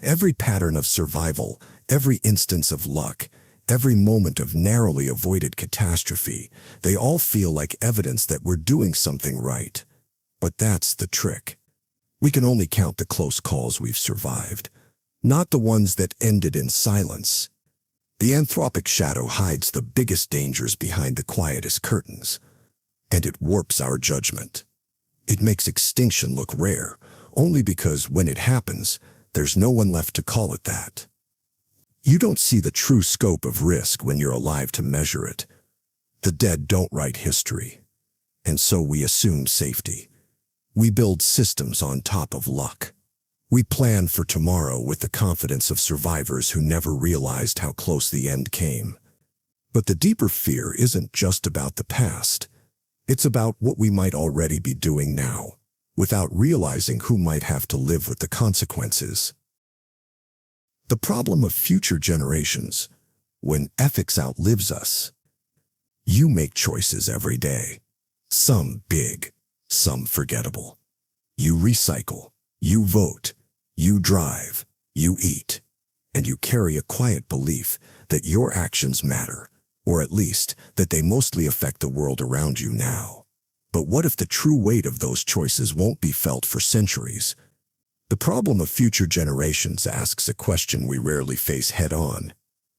Every pattern of survival, every instance of luck, every moment of narrowly avoided catastrophe, they all feel like evidence that we're doing something right. But that's the trick. We can only count the close calls we've survived, not the ones that ended in silence. The Anthropic Shadow hides the biggest dangers behind the quietest curtains, and it warps our judgment. It makes extinction look rare, only because when it happens, there's no one left to call it that. You don't see the true scope of risk when you're alive to measure it. The dead don't write history, and so we assume safety. We build systems on top of luck. We plan for tomorrow with the confidence of survivors who never realized how close the end came. But the deeper fear isn't just about the past. It's about what we might already be doing now, without realizing who might have to live with the consequences. The problem of future generations, when ethics outlives us. You make choices every day. Some big, some forgettable. You recycle, you vote, you drive, you eat, and you carry a quiet belief that your actions matter, or at least that they mostly affect the world around you now. But what if the true weight of those choices won't be felt for centuries? The problem of future generations asks a question we rarely face head-on.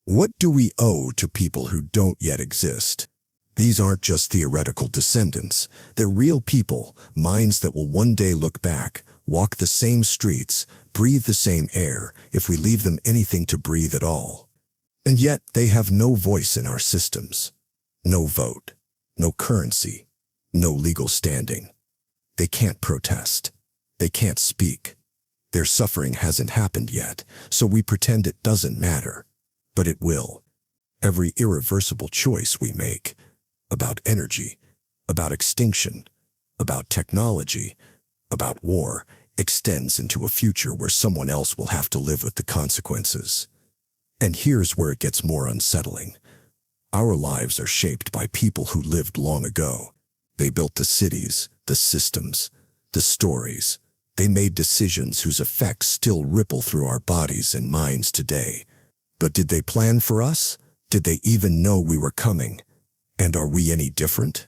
What do we owe to people who don't yet exist? These aren't just theoretical descendants. They're real people, minds that will one day look back, walk the same streets, breathe the same air, if we leave them anything to breathe at all. And yet they have no voice in our systems. No vote, no currency, no legal standing. They can't protest. They can't speak. Their suffering hasn't happened yet, so we pretend it doesn't matter. But it will. Every irreversible choice we make, about energy, about extinction, about technology, about war, extends into a future where someone else will have to live with the consequences. And here's where it gets more unsettling. Our lives are shaped by people who lived long ago. They built the cities, the systems, the stories. They made decisions whose effects still ripple through our bodies and minds today. But did they plan for us? Did they even know we were coming? And are we any different?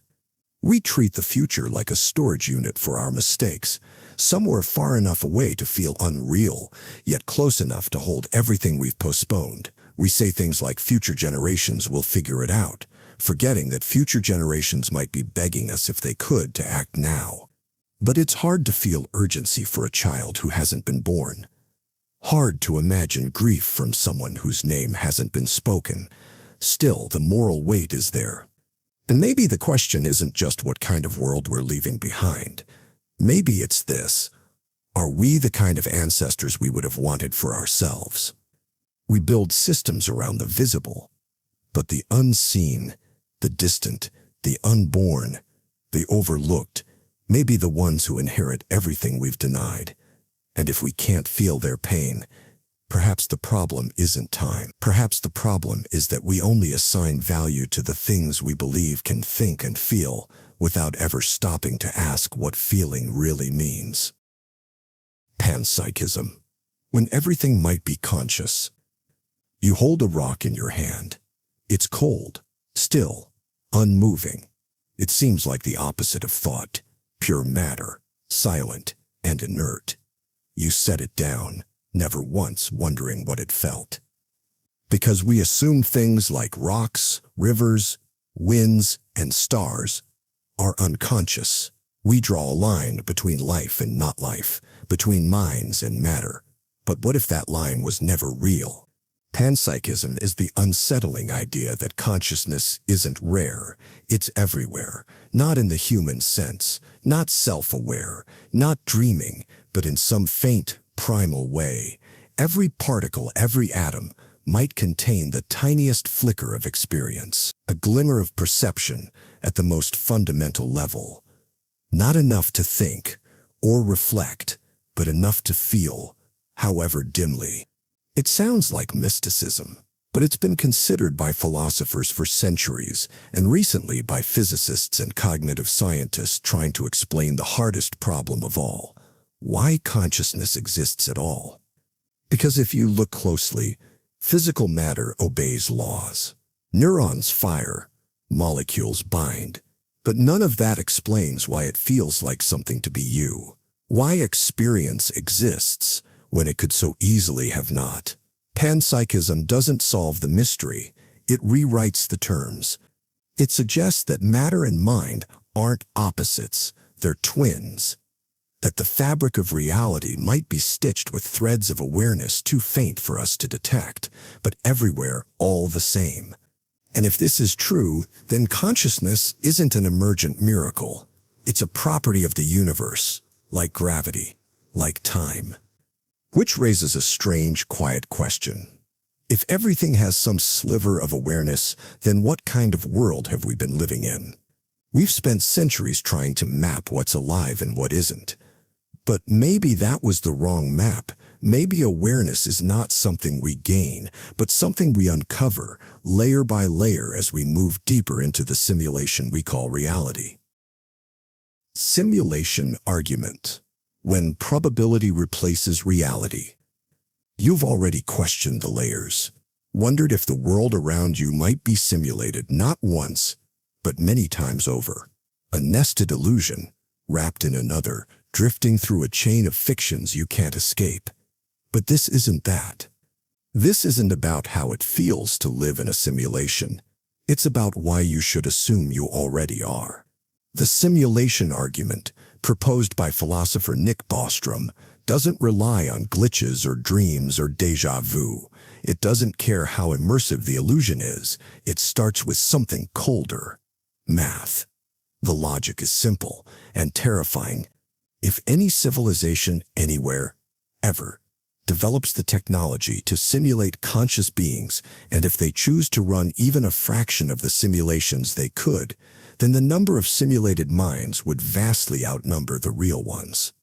We treat the future like a storage unit for our mistakes, somewhere far enough away to feel unreal, yet close enough to hold everything we've postponed. We say things like future generations will figure it out, forgetting that future generations might be begging us if they could to act now. But it's hard to feel urgency for a child who hasn't been born. Hard to imagine grief from someone whose name hasn't been spoken. Still, the moral weight is there. And maybe the question isn't just what kind of world we're leaving behind. Maybe it's this. Are we the kind of ancestors we would have wanted for ourselves? We build systems around the visible, but the unseen, the distant, the unborn, the overlooked, may be the ones who inherit everything we've denied. And if we can't feel their pain, perhaps the problem isn't time. Perhaps the problem is that we only assign value to the things we believe can think and feel without ever stopping to ask what feeling really means. Panpsychism. When everything might be conscious. You hold a rock in your hand. It's cold, still, unmoving. It seems like the opposite of thought, pure matter, silent and inert. You set it down, never once wondering what it felt. Because we assume things like rocks, rivers, winds, and stars are unconscious. We draw a line between life and not life, between minds and matter. But what if that line was never real? Panpsychism is the unsettling idea that consciousness isn't rare, it's everywhere, not in the human sense, not self-aware, not dreaming, but in some faint, primal way. Every particle, every atom, might contain the tiniest flicker of experience, a glimmer of perception at the most fundamental level. Not enough to think or reflect, but enough to feel, however dimly. It sounds like mysticism, but it's been considered by philosophers for centuries, and recently by physicists and cognitive scientists trying to explain the hardest problem of all: why consciousness exists at all. Because if you look closely, physical matter obeys laws. Neurons fire, molecules bind, but none of that explains why it feels like something to be you. Why experience exists when it could so easily have not. Panpsychism doesn't solve the mystery, it rewrites the terms. It suggests that matter and mind aren't opposites, they're twins. That the fabric of reality might be stitched with threads of awareness too faint for us to detect, but everywhere all the same. And if this is true, then consciousness isn't an emergent miracle. It's a property of the universe, like gravity, like time. Which raises a strange, quiet question. If everything has some sliver of awareness, then what kind of world have we been living in? We've spent centuries trying to map what's alive and what isn't. But maybe that was the wrong map. Maybe awareness is not something we gain, but something we uncover, layer by layer as we move deeper into the simulation we call reality. Simulation argument. When probability replaces reality. You've already questioned the layers, wondered if the world around you might be simulated not once, but many times over. A nested illusion, wrapped in another, drifting through a chain of fictions you can't escape. But this isn't that. This isn't about how it feels to live in a simulation. It's about why you should assume you already are. The simulation argument, proposed by philosopher Nick Bostrom, doesn't rely on glitches or dreams or déjà vu. It doesn't care how immersive the illusion is. It starts with something colder. Math. The logic is simple and terrifying. If any civilization anywhere, ever, develops the technology to simulate conscious beings, and if they choose to run even a fraction of the simulations they could, then the number of simulated minds would vastly outnumber the real ones.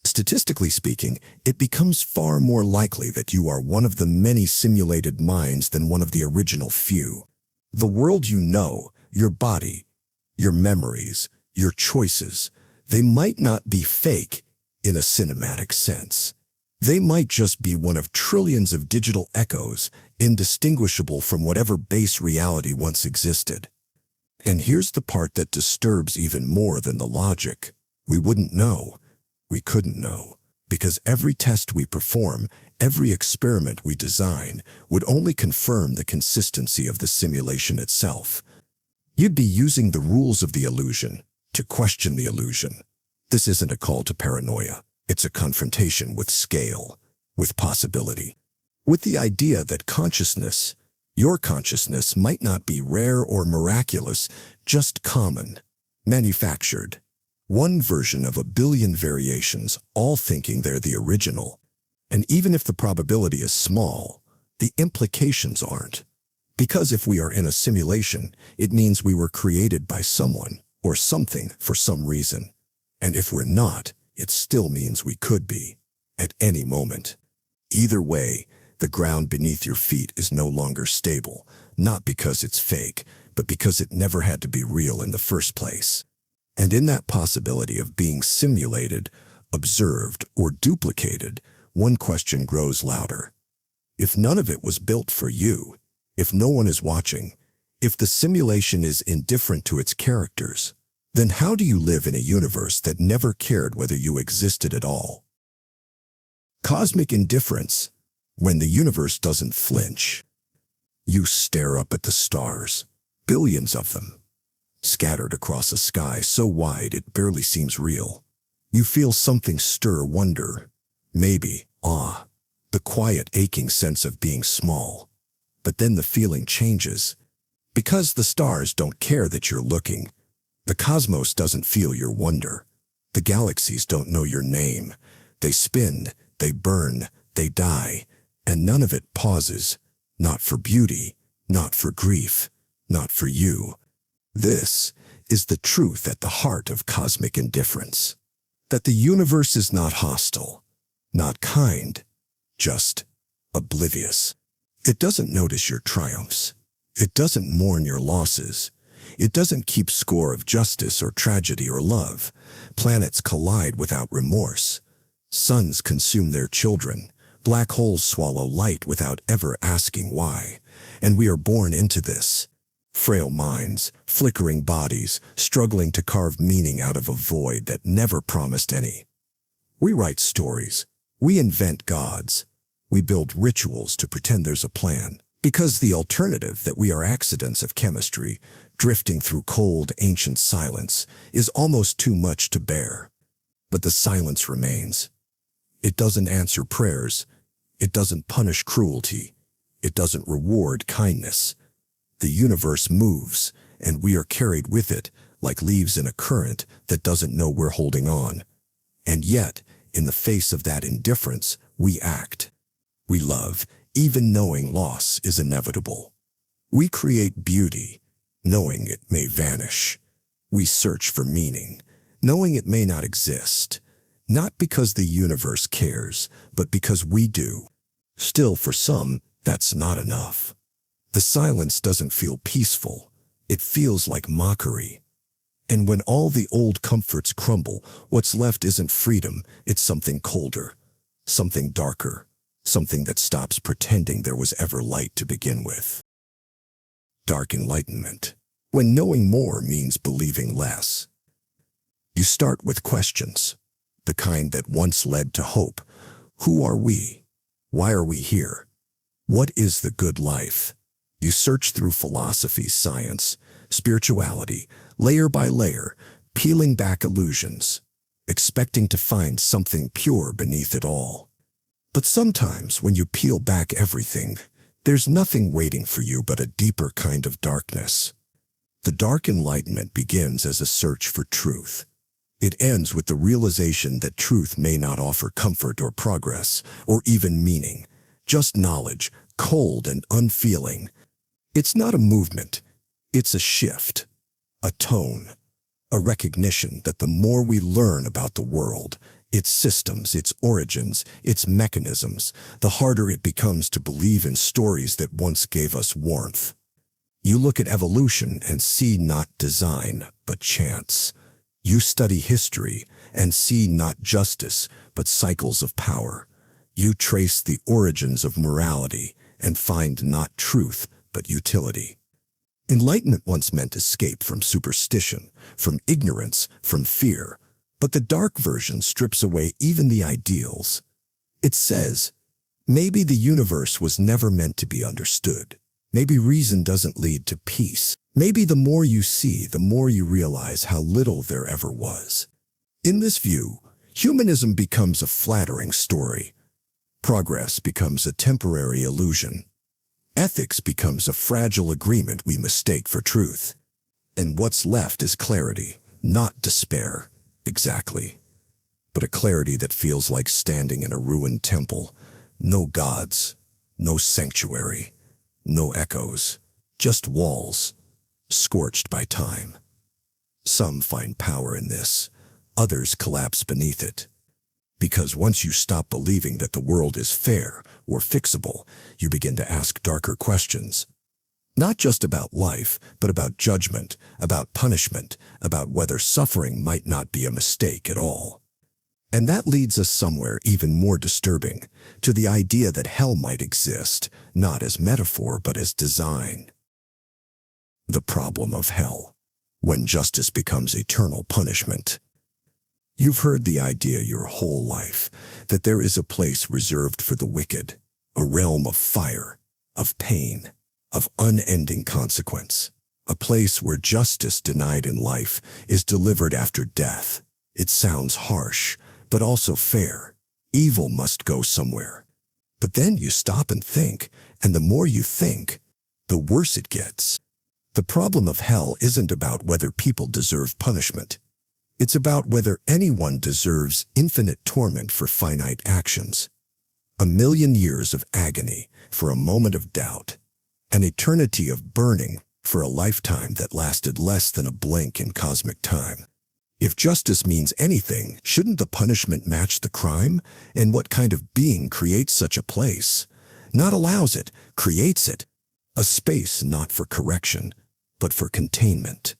Statistically speaking, it becomes far more likely that you are one of the many simulated minds than one of the original few. The world you know, your body, your memories, your choices, they might not be fake in a cinematic sense. They might just be one of trillions of digital echoes, indistinguishable from whatever base reality once existed. And here's the part that disturbs even more than the logic. We wouldn't know. We couldn't know. Because every test we perform, every experiment we design, would only confirm the consistency of the simulation itself. You'd be using the rules of the illusion to question the illusion. This isn't a call to paranoia. It's a confrontation with scale, with possibility, with the idea that consciousness, your consciousness, might not be rare or miraculous, just common, manufactured. One version of a billion variations, all thinking they're the original. And even if the probability is small, the implications aren't. Because if we are in a simulation, it means we were created by someone or something for some reason. And if we're not, it still means we could be, at any moment. Either way, the ground beneath your feet is no longer stable, not because it's fake, but because it never had to be real in the first place. And in that possibility of being simulated, observed, or duplicated, one question grows louder. If none of it was built for you, if no one is watching, if the simulation is indifferent to its characters, then how do you live in a universe that never cared whether you existed at all? Cosmic indifference, when the universe doesn't flinch. You stare up at the stars, billions of them, scattered across a sky so wide it barely seems real. You feel something stir wonder, maybe awe, the quiet aching sense of being small. But then the feeling changes. Because the stars don't care that you're looking. The cosmos doesn't feel your wonder. The galaxies don't know your name. They spin, they burn, they die, and none of it pauses. Not for beauty, not for grief, not for you. This is the truth at the heart of cosmic indifference. That the universe is not hostile, not kind, just oblivious. It doesn't notice your triumphs. It doesn't mourn your losses. It doesn't keep score of justice or tragedy or love. Planets collide without remorse. Suns consume their children. Black holes swallow light without ever asking why. And we are born into this. Frail minds, flickering bodies, struggling to carve meaning out of a void that never promised any. We write stories. We invent gods. We build rituals to pretend there's a plan. Because the alternative, that we are accidents of chemistry, drifting through cold, ancient silence, is almost too much to bear. But the silence remains. It doesn't answer prayers. It doesn't punish cruelty. It doesn't reward kindness. The universe moves, and we are carried with it, like leaves in a current that doesn't know we're holding on. And yet, in the face of that indifference, we act. We love, even knowing loss is inevitable. We create beauty, knowing it may vanish. We search for meaning, knowing it may not exist. Not because the universe cares, but because we do. Still, for some, that's not enough. The silence doesn't feel peaceful. It feels like mockery. And when all the old comforts crumble, what's left isn't freedom, it's something colder, something darker, something that stops pretending there was ever light to begin with. Dark enlightenment. When knowing more means believing less. You start with questions, the kind that once led to hope. Who are we? Why are we here? What is the good life? You search through philosophy, science, spirituality, layer by layer, peeling back illusions, expecting to find something pure beneath it all. But sometimes when you peel back everything, there's nothing waiting for you but a deeper kind of darkness. The dark enlightenment begins as a search for truth. It ends with the realization that truth may not offer comfort or progress, or even meaning, just knowledge, cold and unfeeling. It's not a movement, it's a shift, a tone, a recognition that the more we learn about the world, its systems, its origins, its mechanisms, the harder it becomes to believe in stories that once gave us warmth. You look at evolution and see not design, but chance. You study history and see not justice, but cycles of power. You trace the origins of morality and find not truth, but utility. Enlightenment once meant escape from superstition, from ignorance, from fear. But the dark version strips away even the ideals. It says, maybe the universe was never meant to be understood. Maybe reason doesn't lead to peace. Maybe the more you see, the more you realize how little there ever was. In this view, humanism becomes a flattering story. Progress becomes a temporary illusion. Ethics becomes a fragile agreement we mistake for truth. And what's left is clarity, not despair, exactly. But a clarity that feels like standing in a ruined temple. No gods, no sanctuary, no echoes, just walls, scorched by time. Some find power in this, others collapse beneath it. Because once you stop believing that the world is fair or fixable, you begin to ask darker questions. Not just about life, but about judgment, about punishment, about whether suffering might not be a mistake at all. And that leads us somewhere even more disturbing, to the idea that hell might exist, not as metaphor but as design. The problem of hell, when justice becomes eternal punishment. You've heard the idea your whole life, that there is a place reserved for the wicked, a realm of fire, of pain, of unending consequence, a place where justice denied in life is delivered after death. It sounds harsh, but also fair. Evil must go somewhere. But then you stop and think, and the more you think, the worse it gets. The problem of hell isn't about whether people deserve punishment. It's about whether anyone deserves infinite torment for finite actions. 1,000,000 years of agony for a moment of doubt. An eternity of burning for a lifetime that lasted less than a blink in cosmic time. If justice means anything, shouldn't the punishment match the crime? And what kind of being creates such a place? Not allows it, creates it. A space not for correction, but for containment.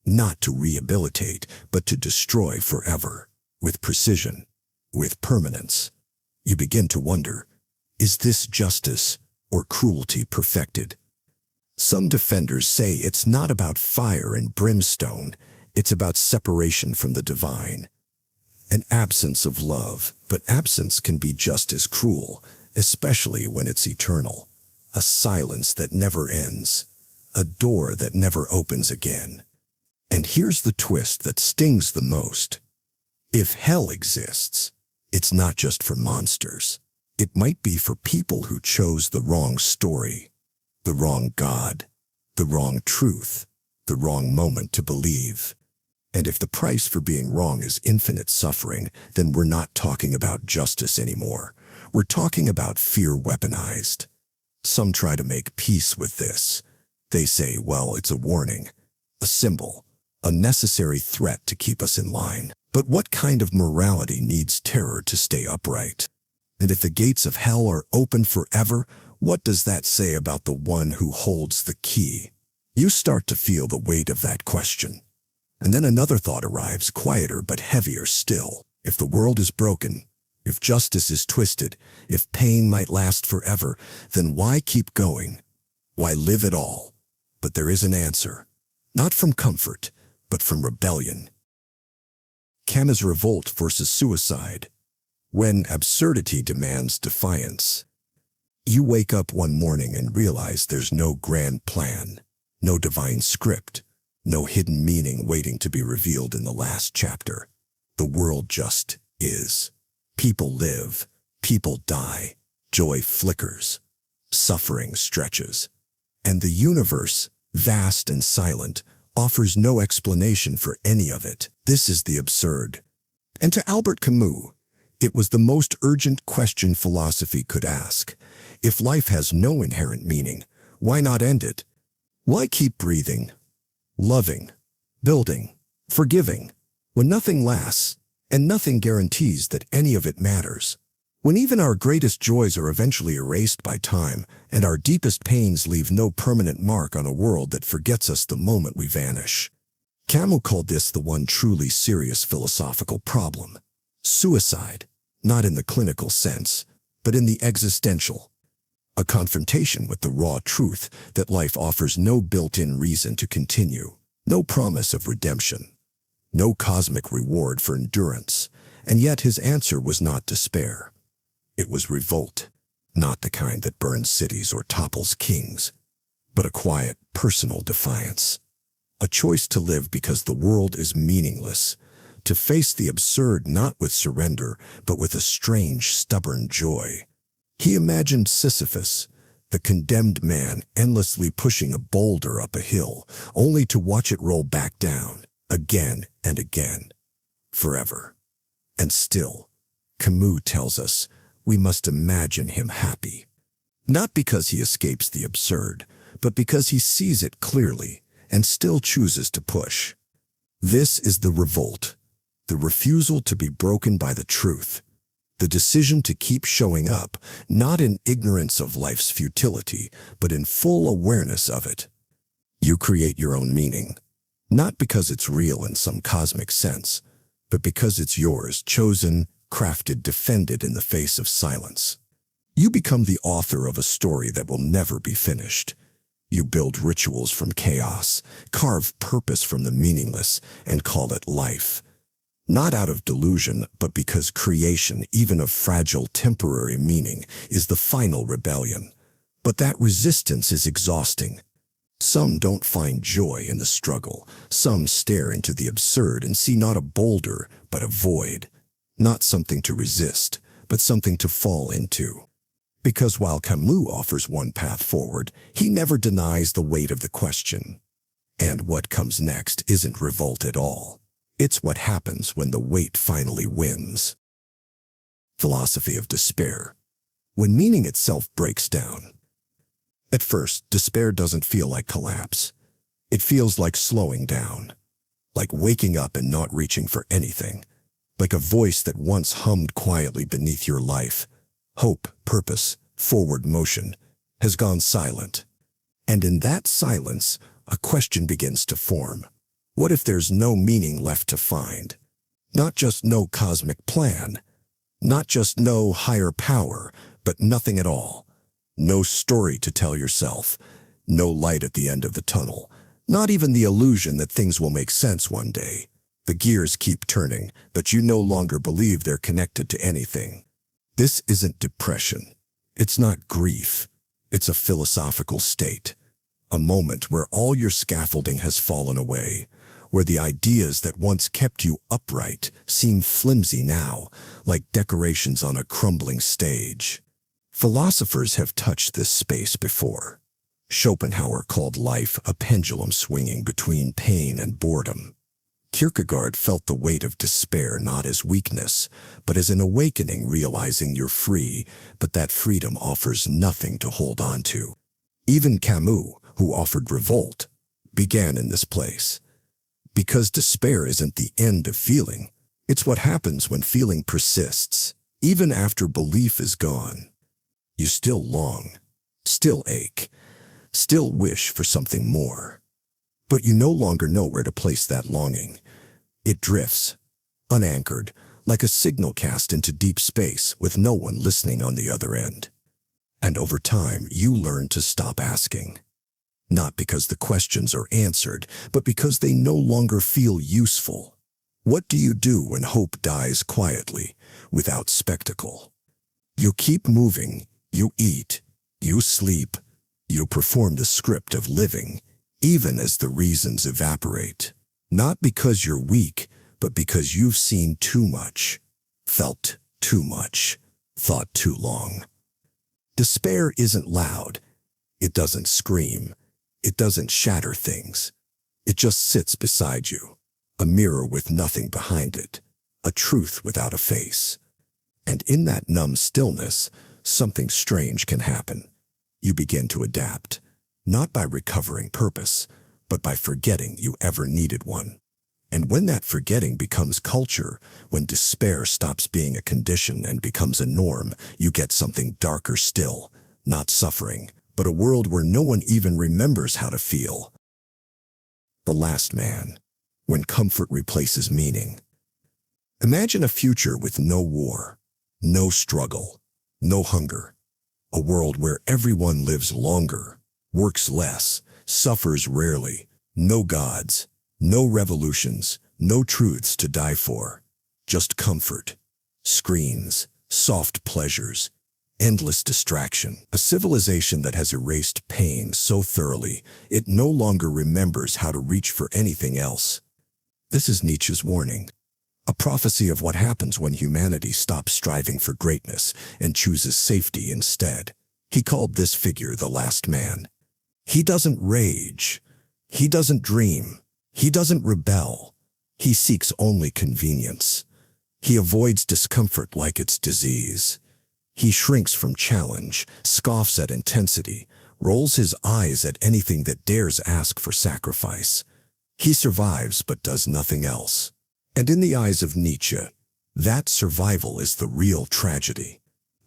Not to rehabilitate, but to destroy forever. With precision, with permanence. You begin to wonder, is this justice or cruelty perfected? Some defenders say it's not about fire and brimstone, it's about separation from the divine. An absence of love, but absence can be just as cruel, especially when it's eternal. A silence that never ends, a door that never opens again. And here's the twist that stings the most. If hell exists, it's not just for monsters. It might be for people who chose the wrong story, the wrong God, the wrong truth, the wrong moment to believe. And if the price for being wrong is infinite suffering, then we're not talking about justice anymore. We're talking about fear weaponized. Some try to make peace with this. They say, well, it's a warning, a symbol, a necessary threat to keep us in line. But what kind of morality needs terror to stay upright? And if the gates of hell are open forever, what does that say about the one who holds the key? You start to feel the weight of that question. And then another thought arrives, quieter but heavier still. If the world is broken, if justice is twisted, if pain might last forever, then why keep going? Why live at all? But there is an answer. Not from comfort, but from rebellion. Camus' revolt versus suicide. When absurdity demands defiance. You wake up one morning and realize there's no grand plan, no divine script, no hidden meaning waiting to be revealed in the last chapter. The world just is. People live, people die, joy flickers, suffering stretches. And the universe, vast and silent, offers no explanation for any of it. This is the absurd. And to Albert Camus, it was the most urgent question philosophy could ask. If life has no inherent meaning, why not end it? Why keep breathing, loving, building, forgiving, when nothing lasts and nothing guarantees that any of it matters? When even our greatest joys are eventually erased by time and our deepest pains leave no permanent mark on a world that forgets us the moment we vanish. Camus called this the one truly serious philosophical problem. Suicide, not in the clinical sense, but in the existential. A confrontation with the raw truth that life offers no built-in reason to continue, no promise of redemption, no cosmic reward for endurance, and yet his answer was not despair. It was revolt, not the kind that burns cities or topples kings, but a quiet, personal defiance. A choice to live because the world is meaningless, to face the absurd not with surrender, but with a strange, stubborn joy. He imagined Sisyphus, the condemned man endlessly pushing a boulder up a hill, only to watch it roll back down, again and again, forever. And still, Camus tells us, we must imagine him happy. Not because he escapes the absurd, but because he sees it clearly and still chooses to push. This is the revolt, the refusal to be broken by the truth, the decision to keep showing up, not in ignorance of life's futility, but in full awareness of it. You create your own meaning, not because it's real in some cosmic sense, but because it's yours, chosen, crafted, defended in the face of silence. You become the author of a story that will never be finished. You build rituals from chaos, carve purpose from the meaningless, and call it life. Not out of delusion, but because creation, even of fragile temporary meaning, is the final rebellion. But that resistance is exhausting. Some don't find joy in the struggle. Some stare into the absurd and see not a boulder, but a void. Not something to resist, but something to fall into. Because while Camus offers one path forward, he never denies the weight of the question. And what comes next isn't revolt at all. It's what happens when the weight finally wins. Philosophy of despair. When meaning itself breaks down. At first, despair doesn't feel like collapse. It feels like slowing down. Like waking up and not reaching for anything. Like a voice that once hummed quietly beneath your life. Hope, purpose, forward motion, has gone silent. And in that silence, a question begins to form. What if there's no meaning left to find? Not just no cosmic plan. Not just no higher power, but nothing at all. No story to tell yourself. No light at the end of the tunnel. Not even the illusion that things will make sense one day. The gears keep turning, but you no longer believe they're connected to anything. This isn't depression. It's not grief. It's a philosophical state. A moment where all your scaffolding has fallen away, where the ideas that once kept you upright seem flimsy now, like decorations on a crumbling stage. Philosophers have touched this space before. Schopenhauer called life a pendulum swinging between pain and boredom. Kierkegaard felt the weight of despair not as weakness, but as an awakening, realizing you're free, but that freedom offers nothing to hold on to. Even Camus, who offered revolt, began in this place. Because despair isn't the end of feeling, it's what happens when feeling persists, even after belief is gone. You still long, still ache, still wish for something more. But you no longer know where to place that longing. It drifts, unanchored, like a signal cast into deep space with no one listening on the other end. And over time, you learn to stop asking. Not because the questions are answered, but because they no longer feel useful. What do you do when hope dies quietly, without spectacle? You keep moving, you eat, you sleep, you perform the script of living, even as the reasons evaporate. Not because you're weak, but because you've seen too much, felt too much, thought too long. Despair isn't loud. It doesn't scream. It doesn't shatter things. It just sits beside you, a mirror with nothing behind it, a truth without a face. And in that numb stillness, something strange can happen. You begin to adapt, not by recovering purpose, but by forgetting you ever needed one. And when that forgetting becomes culture, when despair stops being a condition and becomes a norm, you get something darker still, not suffering, but a world where no one even remembers how to feel. The Last Man, when comfort replaces meaning. Imagine a future with no war, no struggle, no hunger. A world where everyone lives longer, works less, suffers rarely, no gods, no revolutions, no truths to die for. Just comfort, screens, soft pleasures, endless distraction. A civilization that has erased pain so thoroughly, it no longer remembers how to reach for anything else. This is Nietzsche's warning. A prophecy of what happens when humanity stops striving for greatness and chooses safety instead. He called this figure the Last Man. He doesn't rage. He doesn't dream. He doesn't rebel. He seeks only convenience. He avoids discomfort like it's disease. He shrinks from challenge, scoffs at intensity, rolls his eyes at anything that dares ask for sacrifice. He survives but does nothing else. And in the eyes of Nietzsche, that survival is the real tragedy.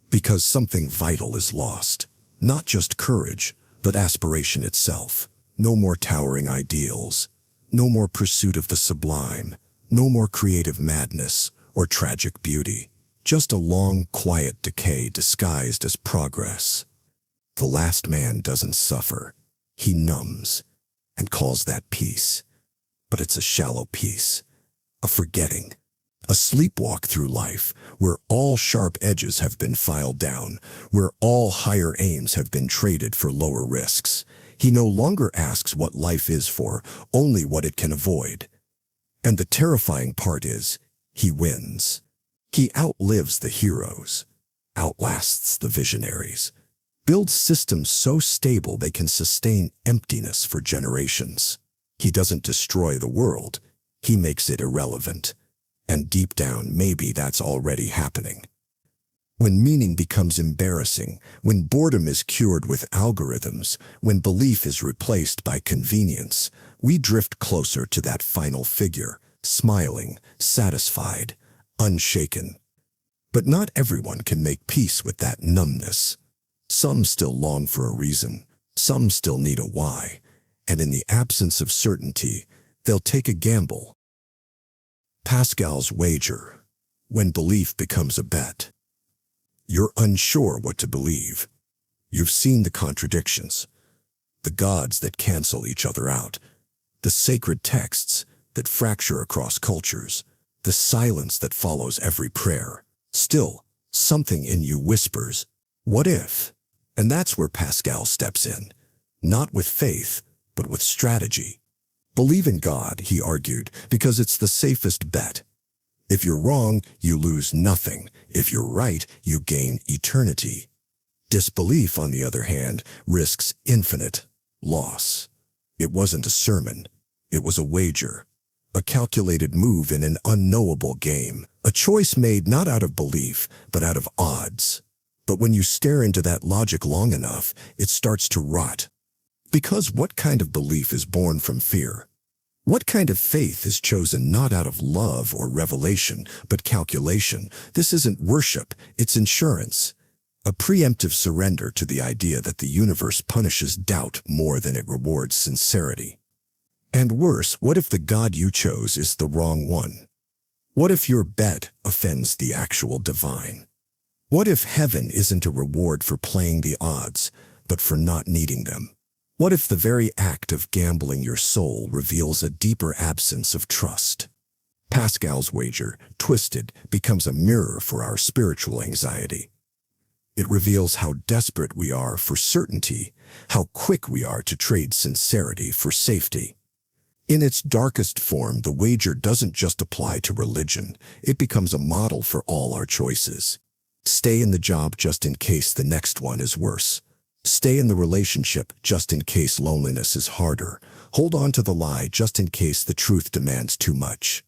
Because something vital is lost. Not just courage, but aspiration itself. No more towering ideals. No more pursuit of the sublime. No more creative madness or tragic beauty. Just a long, quiet decay disguised as progress. The Last Man doesn't suffer. He numbs and calls that peace. But it's a shallow peace. A forgetting, a sleepwalk through life, where all sharp edges have been filed down, where all higher aims have been traded for lower risks. He no longer asks what life is for, only what it can avoid. And the terrifying part is, he wins. He outlives the heroes, outlasts the visionaries, builds systems so stable they can sustain emptiness for generations. He doesn't destroy the world. He makes it irrelevant. And deep down, maybe that's already happening. When meaning becomes embarrassing, when boredom is cured with algorithms, when belief is replaced by convenience, we drift closer to that final figure, smiling, satisfied, unshaken. But not everyone can make peace with that numbness. Some still long for a reason. Some still need a why. And in the absence of certainty, they'll take a gamble. Pascal's wager, when belief becomes a bet. You're unsure what to believe. You've seen the contradictions, the gods that cancel each other out, the sacred texts that fracture across cultures, the silence that follows every prayer. Still, something in you whispers, what if? And that's where Pascal steps in, not with faith, but with strategy. Believe in God, he argued, because it's the safest bet. If you're wrong, you lose nothing. If you're right, you gain eternity. Disbelief, on the other hand, risks infinite, loss. It wasn't a sermon. It was a wager. A calculated move in an unknowable game. A choice made not out of belief, but out of odds. But when you stare into that logic long enough, it starts to rot. Because what kind of belief is born from fear? What kind of faith is chosen not out of love or revelation, but calculation? This isn't worship, it's insurance. A preemptive surrender to the idea that the universe punishes doubt more than it rewards sincerity. And worse, what if the God you chose is the wrong one? What if your bet offends the actual divine? What if heaven isn't a reward for playing the odds, but for not needing them? What if the very act of gambling your soul reveals a deeper absence of trust? Pascal's wager, twisted, becomes a mirror for our spiritual anxiety. It reveals how desperate we are for certainty, how quick we are to trade sincerity for safety. In its darkest form, the wager doesn't just apply to religion. It becomes a model for all our choices. Stay in the job just in case the next one is worse. Stay in the relationship just in case loneliness is harder. Hold on to the lie just in case the truth demands too much.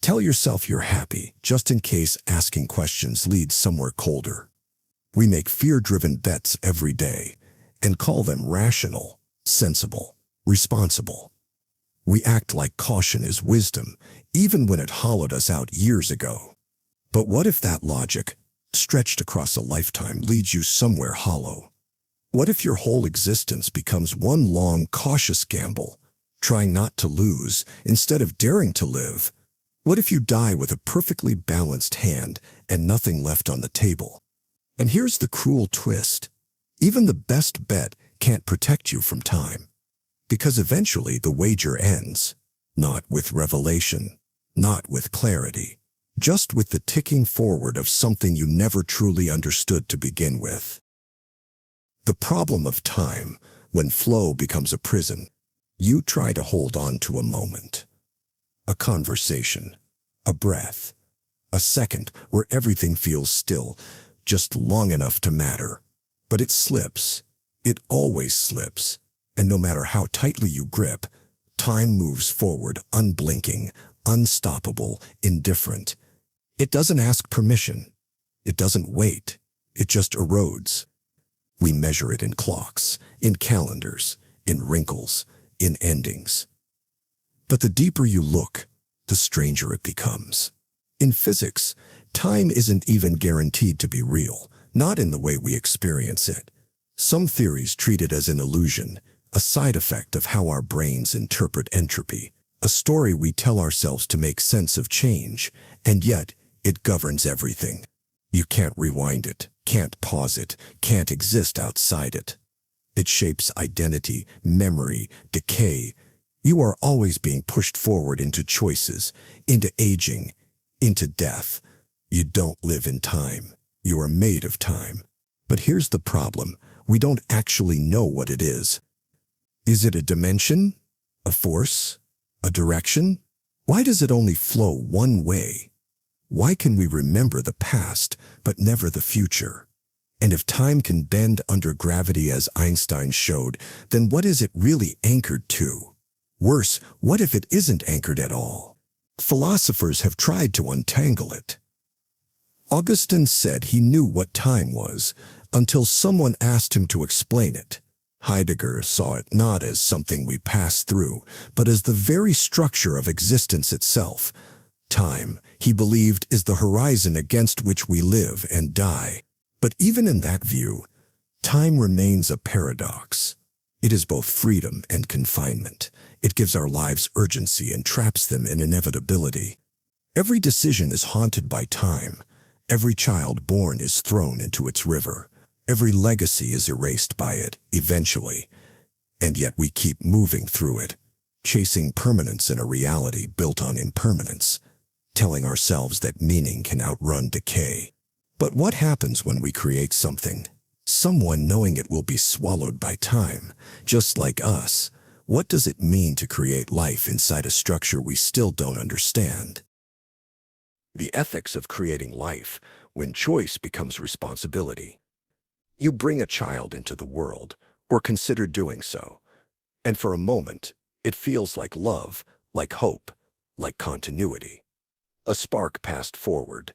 Tell yourself you're happy just in case asking questions leads somewhere colder. We make fear-driven bets every day and call them rational, sensible, responsible. We act like caution is wisdom, even when it hollowed us out years ago. But what if that logic, stretched across a lifetime, leads you somewhere hollow? What if your whole existence becomes one long, cautious gamble, trying not to lose instead of daring to live? What if you die with a perfectly balanced hand and nothing left on the table? And here's the cruel twist. Even the best bet can't protect you from time. Because eventually the wager ends, not with revelation, not with clarity, just with the ticking forward of something you never truly understood to begin with. The problem of time, when flow becomes a prison, you try to hold on to a moment, a conversation, a breath, a second where everything feels still, just long enough to matter. But it slips. It always slips. And no matter how tightly you grip, time moves forward, unblinking, unstoppable, indifferent. It doesn't ask permission. It doesn't wait. It just erodes. We measure it in clocks, in calendars, in wrinkles, in endings. But the deeper you look, the stranger it becomes. In physics, time isn't even guaranteed to be real, not in the way we experience it. Some theories treat it as an illusion, a side effect of how our brains interpret entropy, a story we tell ourselves to make sense of change, and yet it governs everything. You can't rewind it, can't pause it, can't exist outside it. It shapes identity, memory, decay. You are always being pushed forward into choices, into aging, into death. You don't live in time. You are made of time. But here's the problem. We don't actually know what it is. Is it a dimension? A force? A direction? Why does it only flow one way? Why can we remember the past, but never the future? And if time can bend under gravity as Einstein showed, then what is it really anchored to? Worse, what if it isn't anchored at all? Philosophers have tried to untangle it. Augustine said he knew what time was, until someone asked him to explain it. Heidegger saw it not as something we pass through, but as the very structure of existence itself. Time, he believed, is the horizon against which we live and die. But even in that view, time remains a paradox. It is both freedom and confinement. It gives our lives urgency and traps them in inevitability. Every decision is haunted by time. Every child born is thrown into its river. Every legacy is erased by it, eventually. And yet we keep moving through it, chasing permanence in a reality built on impermanence, telling ourselves that meaning can outrun decay. But what happens when we create something? Someone knowing it will be swallowed by time, just like us. What does it mean to create life inside a structure we still don't understand? The ethics of creating life, when choice becomes responsibility. You bring a child into the world, or consider doing so. And for a moment, it feels like love, like hope, like continuity. A spark passed forward,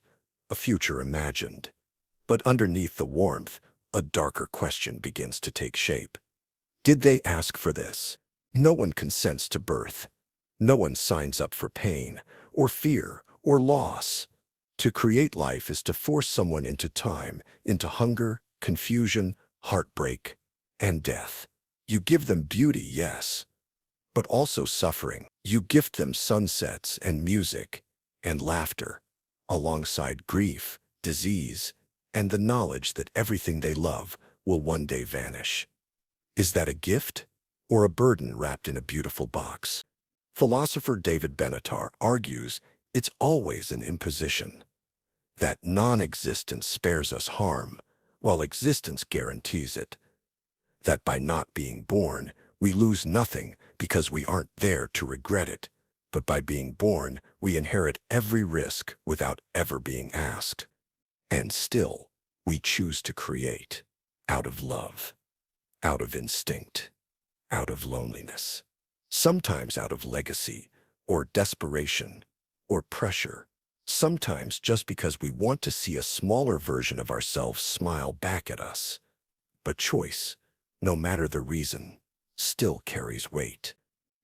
a future imagined. But underneath the warmth, a darker question begins to take shape. Did they ask for this? No one consents to birth. No one signs up for pain, or fear, or loss. To create life is to force someone into time, into hunger, confusion, heartbreak, and death. You give them beauty, yes, but also suffering. You gift them sunsets and music and laughter, alongside grief, disease, and the knowledge that everything they love will one day vanish. Is that a gift or a burden wrapped in a beautiful box? Philosopher David Benatar argues it's always an imposition, that non-existence spares us harm, while existence guarantees it. That by not being born, we lose nothing because we aren't there to regret it, but by being born, we inherit every risk without ever being asked. And still, we choose to create, out of love, out of instinct, out of loneliness, sometimes out of legacy, or desperation, or pressure, sometimes just because we want to see a smaller version of ourselves smile back at us. But choice, no matter the reason, still carries weight.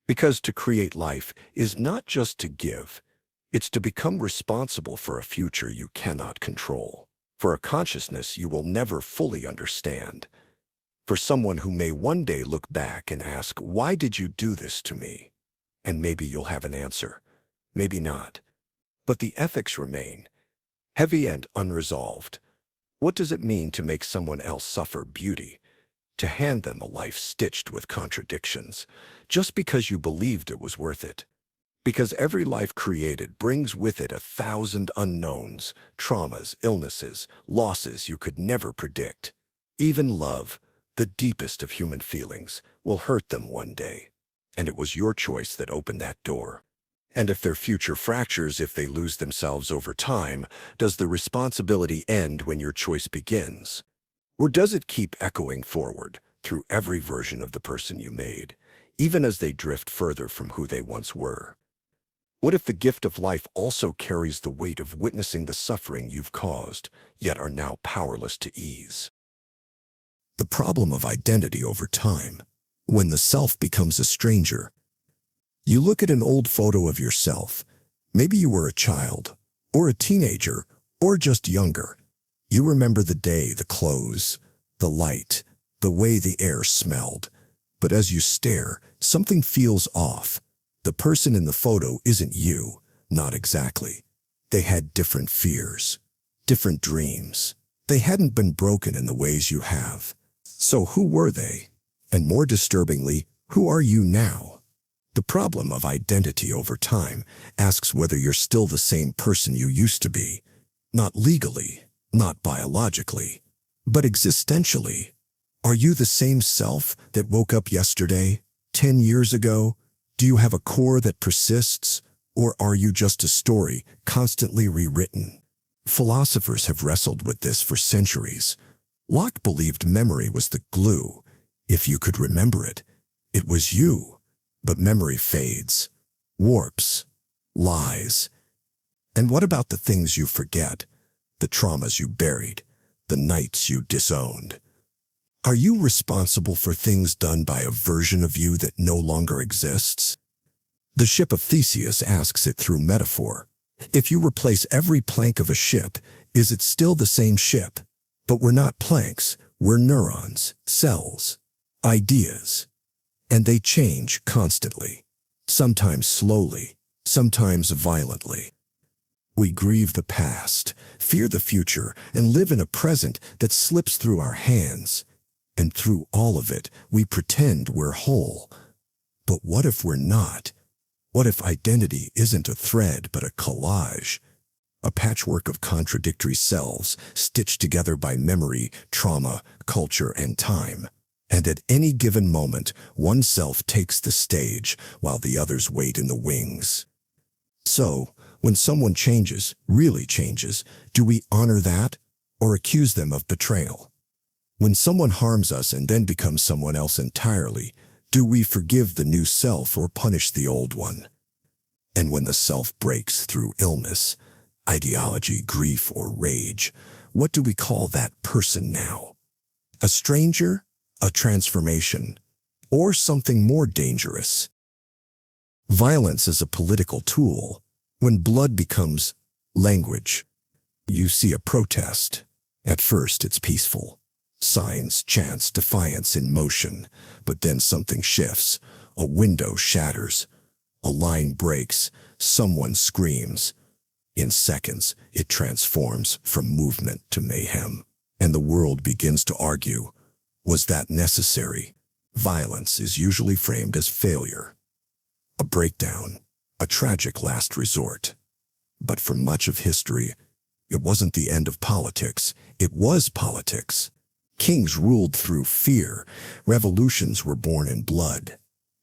Because to create life is not just to give, it's to become responsible for a future you cannot control, for a consciousness you will never fully understand, for someone who may one day look back and ask, "Why did you do this to me?" And maybe you'll have an answer, maybe not. But the ethics remain, heavy and unresolved. What does it mean to make someone else suffer beauty? To hand them a life stitched with contradictions, just because you believed it was worth it? Because every life created brings with it 1,000 unknowns, traumas, illnesses, losses you could never predict. Even love, the deepest of human feelings, will hurt them one day. And it was your choice that opened that door. And if their future fractures, if they lose themselves over time, does the responsibility end when your choice begins? Or does it keep echoing forward through every version of the person you made, even as they drift further from who they once were? What if the gift of life also carries the weight of witnessing the suffering you've caused, yet are now powerless to ease? The problem of identity over time, when the self becomes a stranger. You look at an old photo of yourself. Maybe you were a child, or a teenager, or just younger. You remember the day, the clothes, the light, the way the air smelled. But as you stare, something feels off. The person in the photo isn't you, not exactly. They had different fears, different dreams. They hadn't been broken in the ways you have. So who were they? And more disturbingly, who are you now? The problem of identity over time asks whether you're still the same person you used to be. Not legally, not biologically, but existentially. Are you the same self that woke up yesterday, 10 years ago? Do you have a core that persists, or are you just a story constantly rewritten? Philosophers have wrestled with this for centuries. Locke believed memory was the glue. If you could remember it, it was you. But memory fades, warps, lies. And what about the things you forget, the traumas you buried, the nights you disowned? Are you responsible for things done by a version of you that no longer exists? The ship of Theseus asks it through metaphor. If you replace every plank of a ship, is it still the same ship? But we're not planks, we're neurons, cells, ideas. And they change constantly, sometimes slowly, sometimes violently. We grieve the past, fear the future, and live in a present that slips through our hands. And through all of it, we pretend we're whole. But what if we're not? What if identity isn't a thread but a collage? A patchwork of contradictory selves stitched together by memory, trauma, culture, and time. And at any given moment, one self takes the stage while the others wait in the wings. So, when someone changes, really changes, do we honor that or accuse them of betrayal? When someone harms us and then becomes someone else entirely, Do we forgive the new self or punish the old one? And when the self breaks through illness, ideology, grief, or rage, what do we call that person now? A stranger, a transformation, or something more dangerous? Violence is a political tool. When blood becomes language, you see a protest. At first, it's peaceful. Signs, chants, defiance in motion. But then something shifts. A window shatters. A line breaks. Someone screams. In seconds, it transforms from movement to mayhem. And the world begins to argue, was that necessary? Violence is usually framed as failure, a breakdown, a tragic last resort. But for much of history, it wasn't the end of politics, it was politics. Kings ruled through fear, revolutions were born in blood.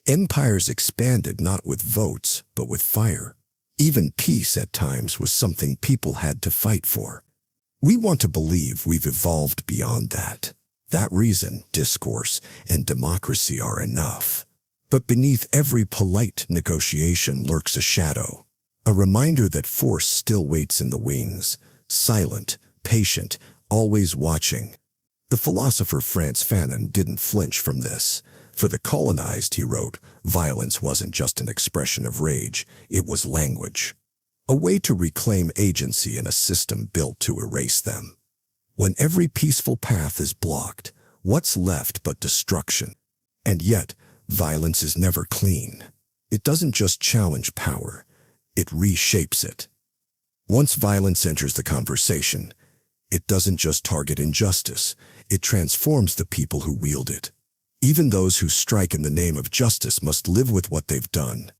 Empires expanded not with votes, but with fire. Even peace at times was something people had to fight for. We want to believe we've evolved beyond that. That reason, discourse, and democracy are enough. But beneath every polite negotiation lurks a shadow, a reminder that force still waits in the wings, silent, patient, always watching. The philosopher Frantz Fanon didn't flinch from this. For the colonized, he wrote, violence wasn't just an expression of rage, it was language. A way to reclaim agency in a system built to erase them. When every peaceful path is blocked, what's left but destruction? And yet, violence is never clean. It doesn't just challenge power, it reshapes it. Once violence enters the conversation, it doesn't just target injustice, it transforms the people who wield it. Even those who strike in the name of justice must live with what they've done.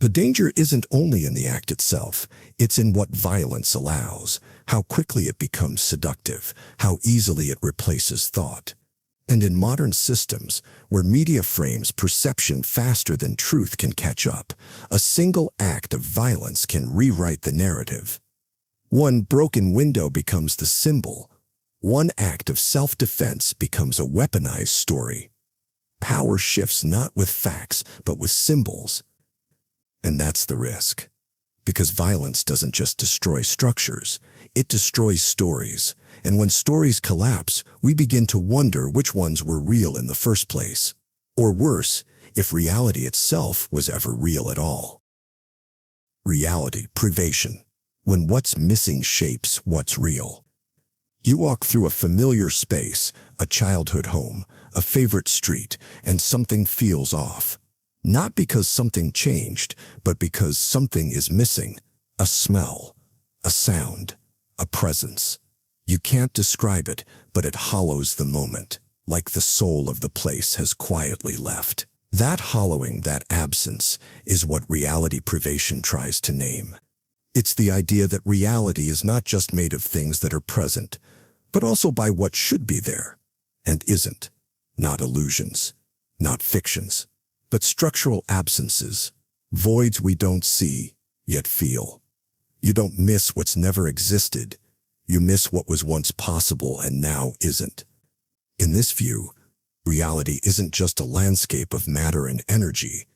The danger isn't only in the act itself, it's in what violence allows, how quickly it becomes seductive, how easily it replaces thought. And in modern systems, where media frames perception faster than truth can catch up, a single act of violence can rewrite the narrative. One broken window becomes the symbol. One act of self-defense becomes a weaponized story. Power shifts not with facts, but with symbols. And that's the risk. Because violence doesn't just destroy structures, it destroys stories. And when stories collapse, we begin to wonder which ones were real in the first place. Or worse, if reality itself was ever real at all. Reality, privation. When what's missing shapes what's real. You walk through a familiar space, a childhood home, a favorite street, and something feels off. Not because something changed, but because something is missing. A smell, a sound, a presence. You can't describe it, but it hollows the moment, like the soul of the place has quietly left. That hollowing, that absence, is what reality privation tries to name. It's the idea that reality is not just made of things that are present, but also by what should be there, and isn't. Not illusions, not fictions, but structural absences, voids we don't see, yet feel. You don't miss what's never existed. You miss what was once possible and now isn't. In this view, reality isn't just a landscape of matter and energy.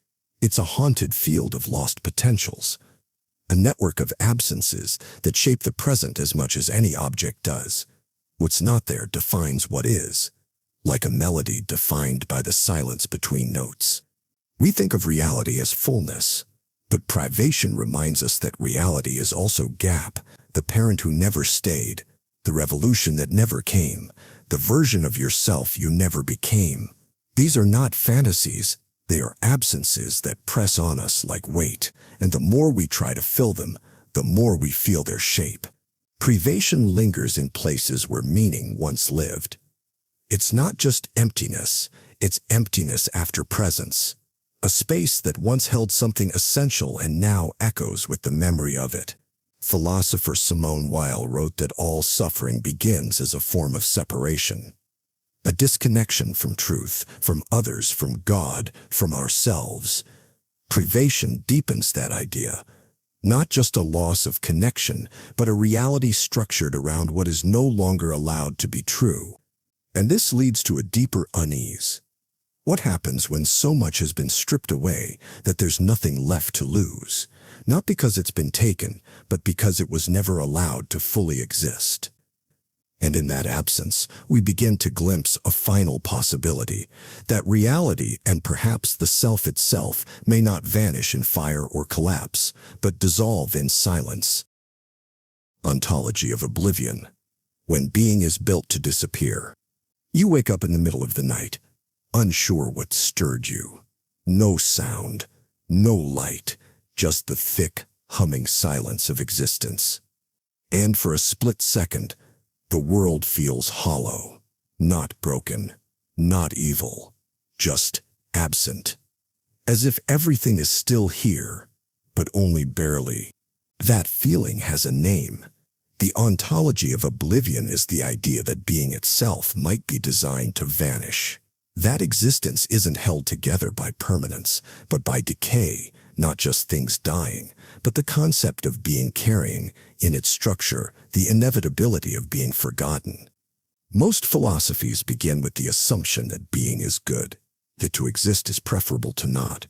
It's a haunted field of lost potentials, a network of absences that shape the present as much as any object does. What's not there defines what is, like a melody defined by the silence between notes. We think of reality as fullness, but privation reminds us that reality is also gap, the parent who never stayed, the revolution that never came, the version of yourself you never became. These are not fantasies, they are absences that press on us like weight, and the more we try to fill them, the more we feel their shape. Privation lingers in places where meaning once lived. It's not just emptiness, it's emptiness after presence. A space that once held something essential and now echoes with the memory of it. Philosopher Simone Weil wrote that all suffering begins as a form of separation. A disconnection from truth, from others, from God, from ourselves. Privation deepens that idea. Not just a loss of connection, but a reality structured around what is no longer allowed to be true. And this leads to a deeper unease. What happens when so much has been stripped away that there's nothing left to lose? Not because it's been taken, but because it was never allowed to fully exist. And in that absence, we begin to glimpse a final possibility, that reality and perhaps the self itself may not vanish in fire or collapse, but dissolve in silence. Ontology of Oblivion. When being is built to disappear. You wake up in the middle of the night, unsure what stirred you. No sound, no light, just the thick, humming silence of existence. And for a split second, the world feels hollow, not broken, not evil, just absent. As if everything is still here, but only barely. That feeling has a name. The ontology of oblivion is the idea that being itself might be designed to vanish. That existence isn't held together by permanence, but by decay, not just things dying, but the concept of being carrying, in its structure, the inevitability of being forgotten. Most philosophies begin with the assumption that being is good, that to exist is preferable to not,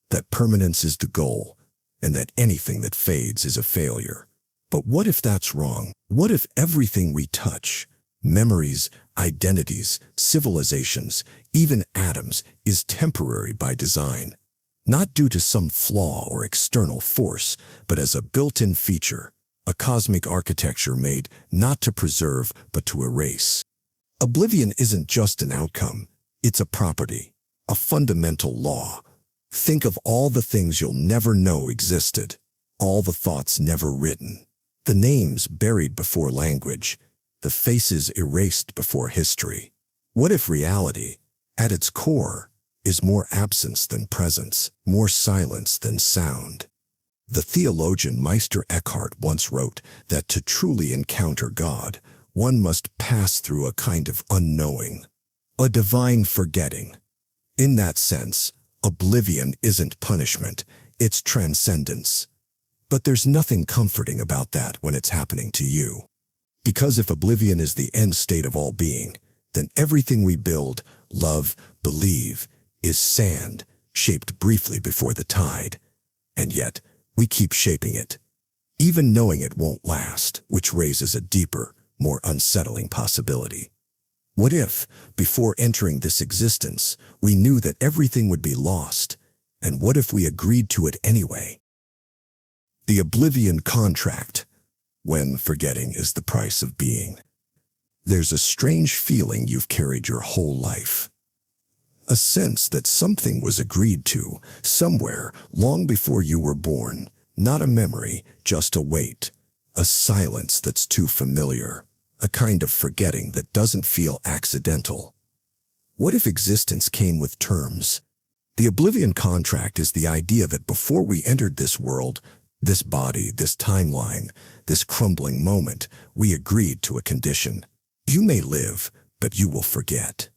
that permanence is the goal, and that anything that fades is a failure. But what if that's wrong? What if everything we touch, memories, identities, civilizations, even atoms, is temporary by design? Not due to some flaw or external force, but as a built-in feature, a cosmic architecture made not to preserve but to erase. Oblivion isn't just an outcome, it's a property, a fundamental law. Think of all the things you'll never know existed, all the thoughts never written, the names buried before language, the faces erased before history. What if reality, at its core, is more absence than presence, more silence than sound? The theologian Meister Eckhart once wrote that to truly encounter God, one must pass through a kind of unknowing, a divine forgetting. In that sense, oblivion isn't punishment, it's transcendence. But there's nothing comforting about that when it's happening to you. Because if oblivion is the end state of all being, then everything we build, love, believe, is sand, shaped briefly before the tide. And yet, we keep shaping it, even knowing it won't last, which raises a deeper, more unsettling possibility. What if, before entering this existence, we knew that everything would be lost? And what if we agreed to it anyway? The Oblivion Contract, when forgetting is the price of being. There's a strange feeling you've carried your whole life. A sense that something was agreed to, somewhere, long before you were born. Not a memory, just a weight. A silence that's too familiar. A kind of forgetting that doesn't feel accidental. What if existence came with terms? The Oblivion Contract is the idea that before we entered this world, this body, this timeline, this crumbling moment, we agreed to a condition. You may live, but you will forget.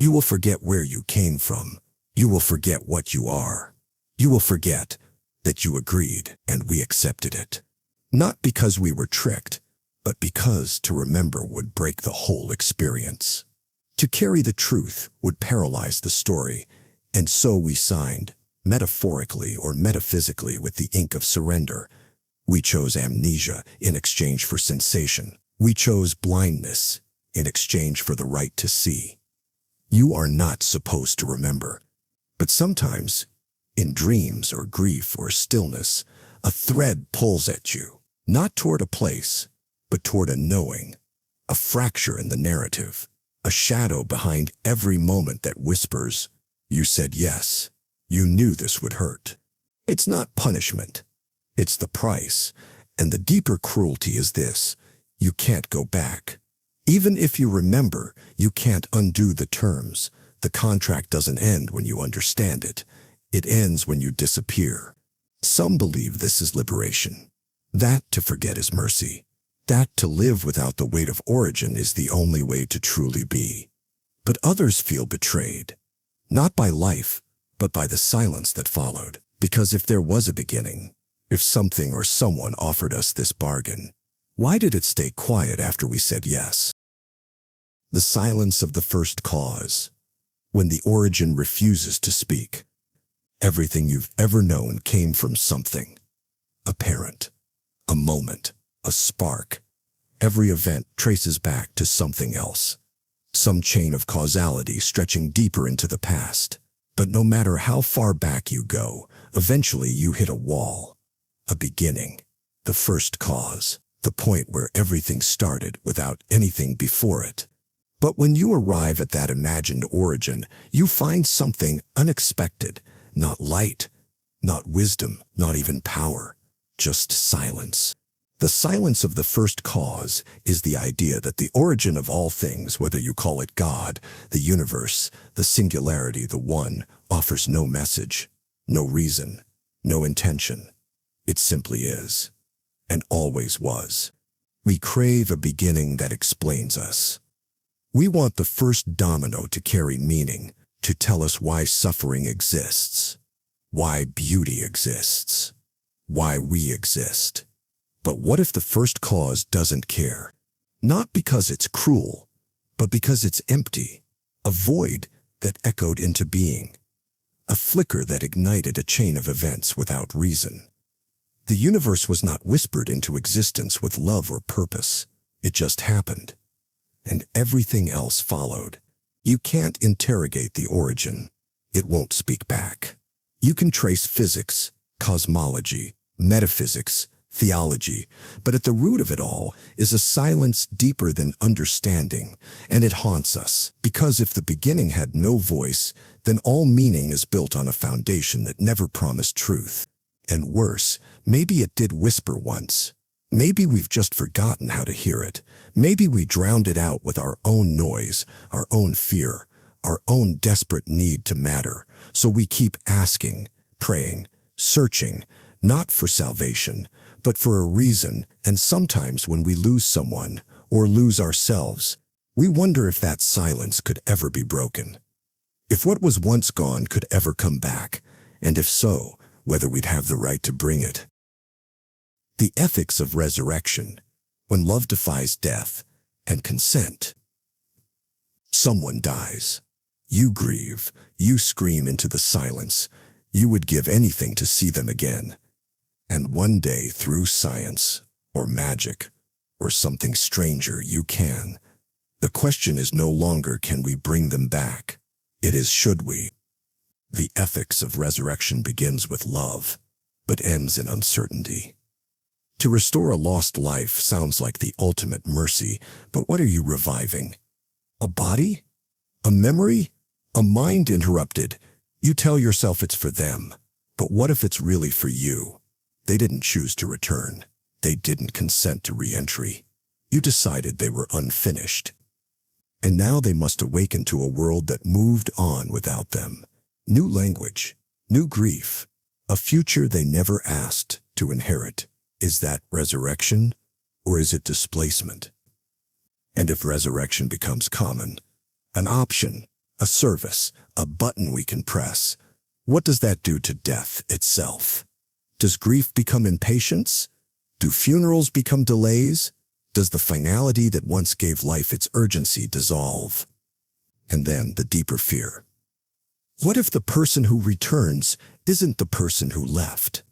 You will forget where you came from. You will forget what you are. You will forget that you agreed and we accepted it. Not because we were tricked, but because to remember would break the whole experience. To carry the truth would paralyze the story, and so we signed, metaphorically or metaphysically, with the ink of surrender. We chose amnesia in exchange for sensation. We chose blindness in exchange for the right to see. You are not supposed to remember, but sometimes, in dreams or grief or stillness, a thread pulls at you, not toward a place, but toward a knowing, a fracture in the narrative, a shadow behind every moment that whispers, "You said yes. You knew this would hurt." It's not punishment. It's the price. And the deeper cruelty is this: you can't go back. Even if you remember, you can't undo the terms. The contract doesn't end when you understand it. It ends when you disappear. Some believe this is liberation. That to forget is mercy. That to live without the weight of origin is the only way to truly be. But others feel betrayed. Not by life, but by the silence that followed. Because if there was a beginning, if something or someone offered us this bargain, why did it stay quiet after we said yes? The silence of the first cause. when the origin refuses to speak. Everything you've ever known came from something. A parent, a moment, a spark. Every event traces back to something else. Some chain of causality stretching deeper into the past. But no matter how far back you go, eventually you hit a wall. A beginning. The first cause. The point where everything started without anything before it. But when you arrive at that imagined origin, you find something unexpected. Not light, not wisdom, not even power. Just silence. The silence of the first cause is the idea that the origin of all things, whether you call it God, the universe, the singularity, the one, offers no message, no reason, no intention. It simply is, and always was. We crave a beginning that explains us. We want the first domino to carry meaning, to tell us why suffering exists, why beauty exists, why we exist. But what if the first cause doesn't care? Not because it's cruel, but because it's empty, a void that echoed into being, a flicker that ignited a chain of events without reason. The universe was not whispered into existence with love or purpose. It just happened, and everything else followed. You can't interrogate the origin. It won't speak back. You can trace physics, cosmology, metaphysics, theology, but at the root of it all is a silence deeper than understanding, and it haunts us, because if the beginning had no voice, then all meaning is built on a foundation that never promised truth. And worse, maybe it did whisper once. Maybe we've just forgotten how to hear it. Maybe we drowned it out with our own noise, our own fear, our own desperate need to matter. So we keep asking, praying, searching, not for salvation, but for a reason. And sometimes when we lose someone or lose ourselves, we wonder if that silence could ever be broken. If what was once gone could ever come back, and if so, whether we'd have the right to bring it. The ethics of resurrection, when love defies death and consent. Someone dies. You grieve, you scream into the silence. You would give anything to see them again. And one day, through science, or magic, or something stranger, you can. The question is no longer can we bring them back. It is should we. The ethics of resurrection begins with love, but ends in uncertainty. To restore a lost life sounds like the ultimate mercy, but what are you reviving? A body? A memory? A mind interrupted? You tell yourself it's for them, but what if it's really for you? They didn't choose to return. They didn't consent to re-entry. You decided they were unfinished. And now they must awaken to a world that moved on without them. New language, new grief, a future they never asked to inherit. Is that resurrection, or is it displacement? And if resurrection becomes common, an option, a service, a button we can press, what does that do to death itself? Does grief become impatience? Do funerals become delays? Does the finality that once gave life its urgency dissolve? And then the deeper fear. What if the person who returns isn't the person who left?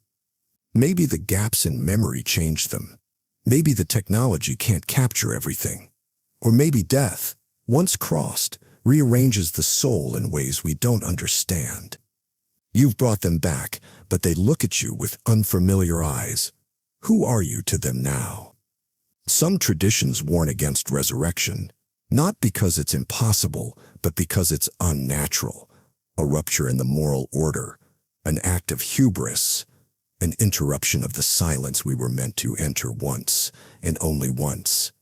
Maybe the gaps in memory changed them. Maybe the technology can't capture everything. Or maybe death, once crossed, rearranges the soul in ways we don't understand. You've brought them back, but they look at you with unfamiliar eyes. Who are you to them now? Some traditions warn against resurrection, not because it's impossible, but because it's unnatural. A rupture in the moral order, an act of hubris, an interruption of the silence we were meant to enter once, and only once.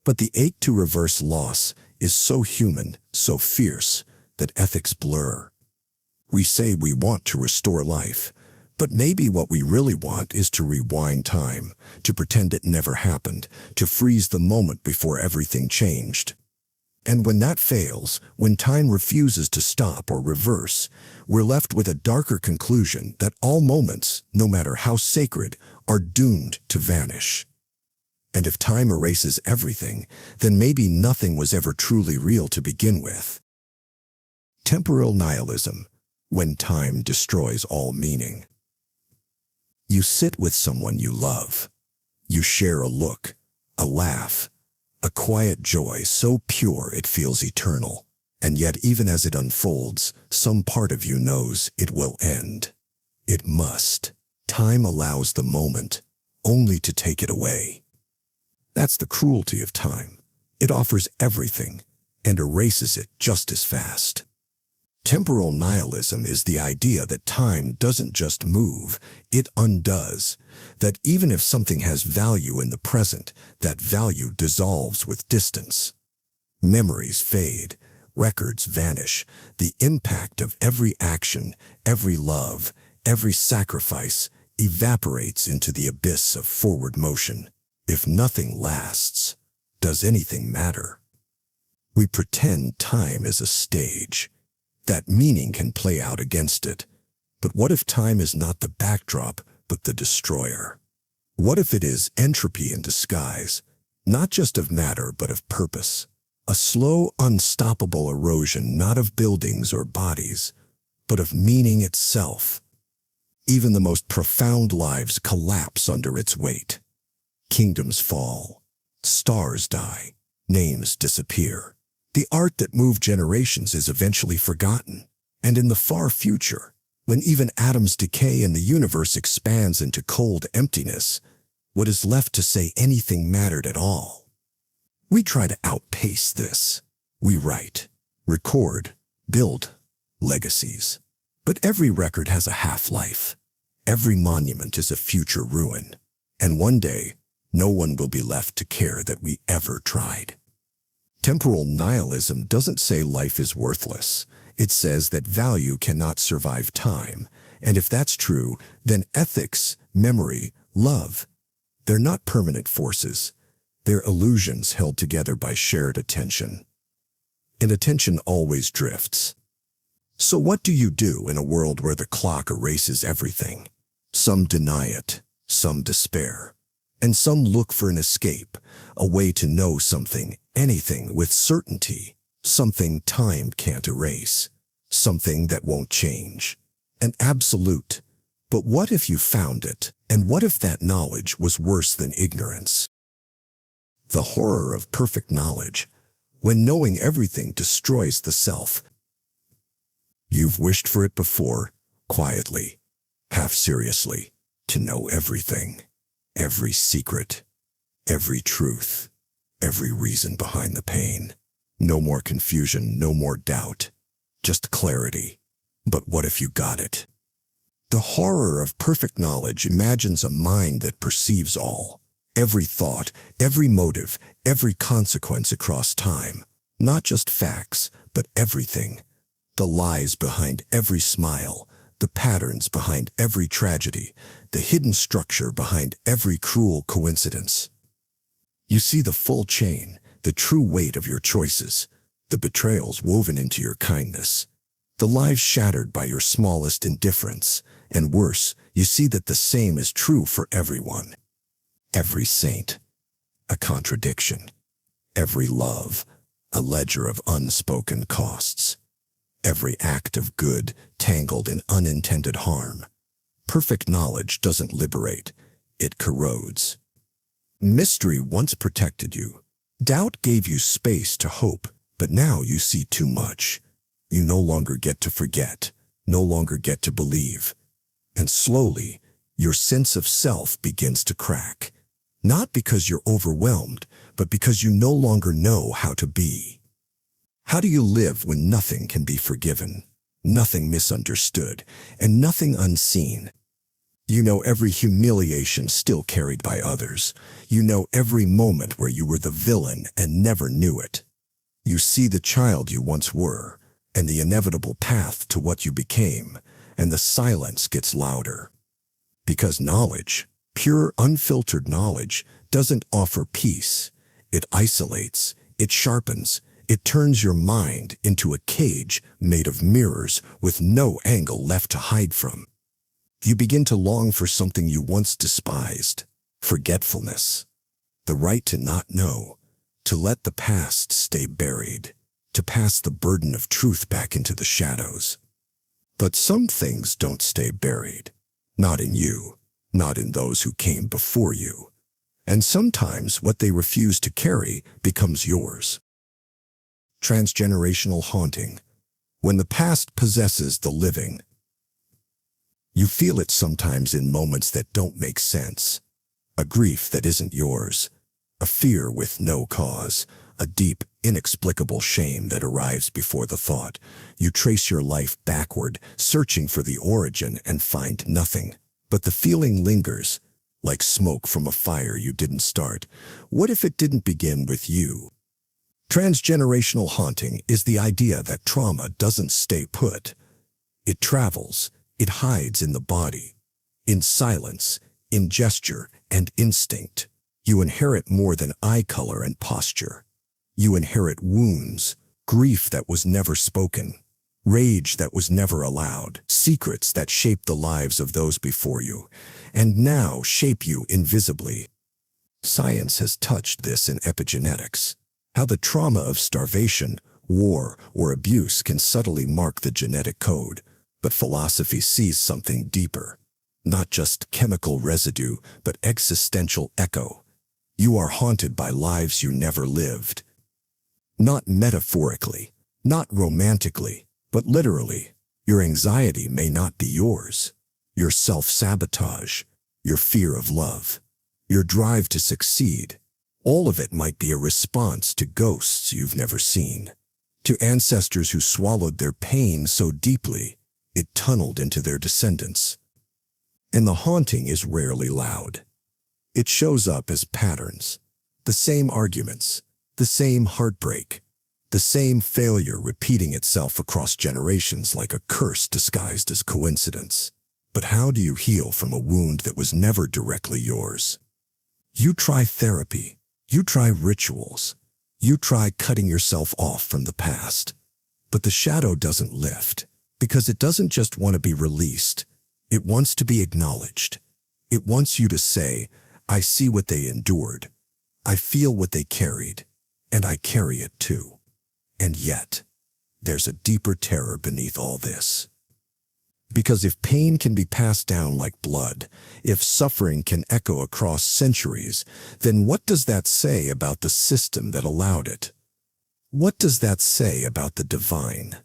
But the ache to reverse loss is so human, so fierce, that ethics blur. We say we want to restore life, but maybe what we really want is to rewind time, to pretend it never happened, to freeze the moment before everything changed. And when that fails, when time refuses to stop or reverse, we're left with a darker conclusion that all moments, no matter how sacred, are doomed to vanish. And if time erases everything, then maybe nothing was ever truly real to begin with. Temporal Nihilism, when time destroys all meaning. You sit with someone you love. You share a look, a laugh, a quiet joy so pure it feels eternal. And yet even as it unfolds, some part of you knows it will end. It must. Time allows the moment, only to take it away. That's the cruelty of time. It offers everything and erases it just as fast. Temporal nihilism is the idea that time doesn't just move, it undoes. That even if something has value in the present, that value dissolves with distance. Memories fade, records vanish, the impact of every action, every love, every sacrifice evaporates into the abyss of forward motion. If nothing lasts, does anything matter? We pretend time is a stage, that meaning can play out against it. But what if time is not the backdrop, but the destroyer? What if it is entropy in disguise, not just of matter, but of purpose? A slow, unstoppable erosion not of buildings or bodies, but of meaning itself. Even the most profound lives collapse under its weight. Kingdoms fall, stars die, names disappear. The art that moved generations is eventually forgotten. And in the far future, when even atoms decay and the universe expands into cold emptiness, what is left to say anything mattered at all? We try to outpace this. We write, record, build legacies. But every record has a half-life. Every monument is a future ruin. And one day, no one will be left to care that we ever tried. Temporal nihilism doesn't say life is worthless. It says that value cannot survive time. And if that's true, then ethics, memory, love, they're not permanent forces. They're illusions held together by shared attention. And attention always drifts. So what do you do in a world where the clock erases everything? Some deny it, some despair. And some look for an escape, a way to know something, anything with certainty, something time can't erase, something that won't change. An absolute. But what if you found it? And what if that knowledge was worse than ignorance? The horror of perfect knowledge, when knowing everything destroys the self. You've wished for it before, quietly, half seriously, to know everything. Every secret, every truth, every reason behind the pain. No more confusion, no more doubt, just clarity. But what if you got it? The horror of perfect knowledge imagines a mind that perceives all. Every thought, every motive, every consequence across time. Not just facts, but everything. The lies behind every smile, the patterns behind every tragedy, the hidden structure behind every cruel coincidence. You see the full chain, the true weight of your choices, the betrayals woven into your kindness, the lives shattered by your smallest indifference, and worse, you see that the same is true for everyone. Every saint, a contradiction. Every love, a ledger of unspoken costs. Every act of good tangled in unintended harm. Perfect knowledge doesn't liberate, it corrodes. Mystery once protected you. Doubt gave you space to hope, but now you see too much. You no longer get to forget, no longer get to believe. And slowly, your sense of self begins to crack. Not because you're overwhelmed, but because you no longer know how to be. How do you live when nothing can be forgiven, nothing misunderstood, and nothing unseen? You know every humiliation still carried by others. You know every moment where you were the villain and never knew it. You see the child you once were, and the inevitable path to what you became, and the silence gets louder. Because knowledge, pure unfiltered knowledge, doesn't offer peace. It isolates, it sharpens, it turns your mind into a cage made of mirrors with no angle left to hide from. You begin to long for something you once despised, forgetfulness, the right to not know, to let the past stay buried, to pass the burden of truth back into the shadows. But some things don't stay buried. Not in you, not in those who came before you. And sometimes what they refuse to carry becomes yours. Transgenerational haunting. When the past possesses the living, you feel it sometimes in moments that don't make sense. A grief that isn't yours. A fear with no cause. A deep, inexplicable shame that arrives before the thought. You trace your life backward, searching for the origin and find nothing. But the feeling lingers, like smoke from a fire you didn't start. What if it didn't begin with you? Transgenerational haunting is the idea that trauma doesn't stay put. It travels. It hides in the body, in silence, in gesture, and instinct. You inherit more than eye color and posture. You inherit wounds, grief that was never spoken, rage that was never allowed, secrets that shaped the lives of those before you, and now shape you invisibly. Science has touched this in epigenetics, how the trauma of starvation, war, or abuse can subtly mark the genetic code. But philosophy sees something deeper, not just chemical residue, but existential echo. You are haunted by lives you never lived. Not metaphorically, not romantically, but literally. Your anxiety may not be yours. Your self-sabotage, your fear of love, your drive to succeed, all of it might be a response to ghosts you've never seen, to ancestors who swallowed their pain so deeply it tunneled into their descendants. And the haunting is rarely loud. It shows up as patterns, the same arguments, the same heartbreak, the same failure repeating itself across generations like a curse disguised as coincidence. But how do you heal from a wound that was never directly yours? You try therapy, you try rituals, you try cutting yourself off from the past. But the shadow doesn't lift. Because it doesn't just want to be released, it wants to be acknowledged. It wants you to say, I see what they endured, I feel what they carried, and I carry it too. And yet, there's a deeper terror beneath all this. Because if pain can be passed down like blood, if suffering can echo across centuries, then what does that say about the system that allowed it? What does that say about the divine?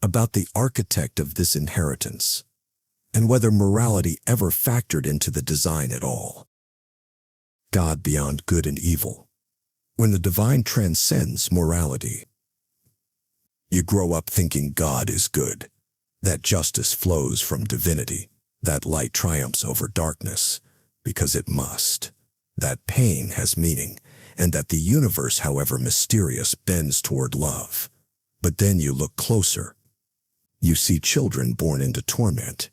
About the architect of this inheritance, and whether morality ever factored into the design at all. God beyond good and evil. When the divine transcends morality, you grow up thinking God is good, that justice flows from divinity, that light triumphs over darkness, because it must, that pain has meaning, and that the universe, however mysterious, bends toward love. But then you look closer. You see children born into torment,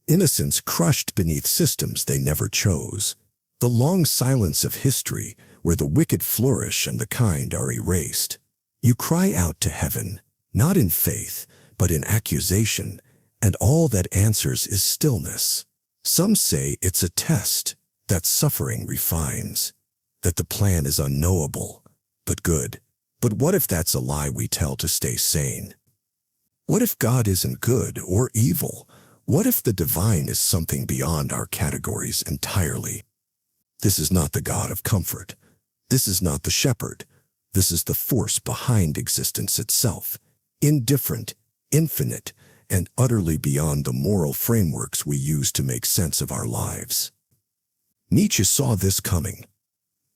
innocence crushed beneath systems they never chose, the long silence of history where the wicked flourish and the kind are erased. You cry out to heaven, not in faith, but in accusation, and all that answers is stillness. Some say it's a test, that suffering refines, that the plan is unknowable, but good. But what if that's a lie we tell to stay sane? What if God isn't good or evil? What if the divine is something beyond our categories entirely? This is not the God of comfort. This is not the shepherd. This is the force behind existence itself, indifferent, infinite, and utterly beyond the moral frameworks we use to make sense of our lives. Nietzsche saw this coming.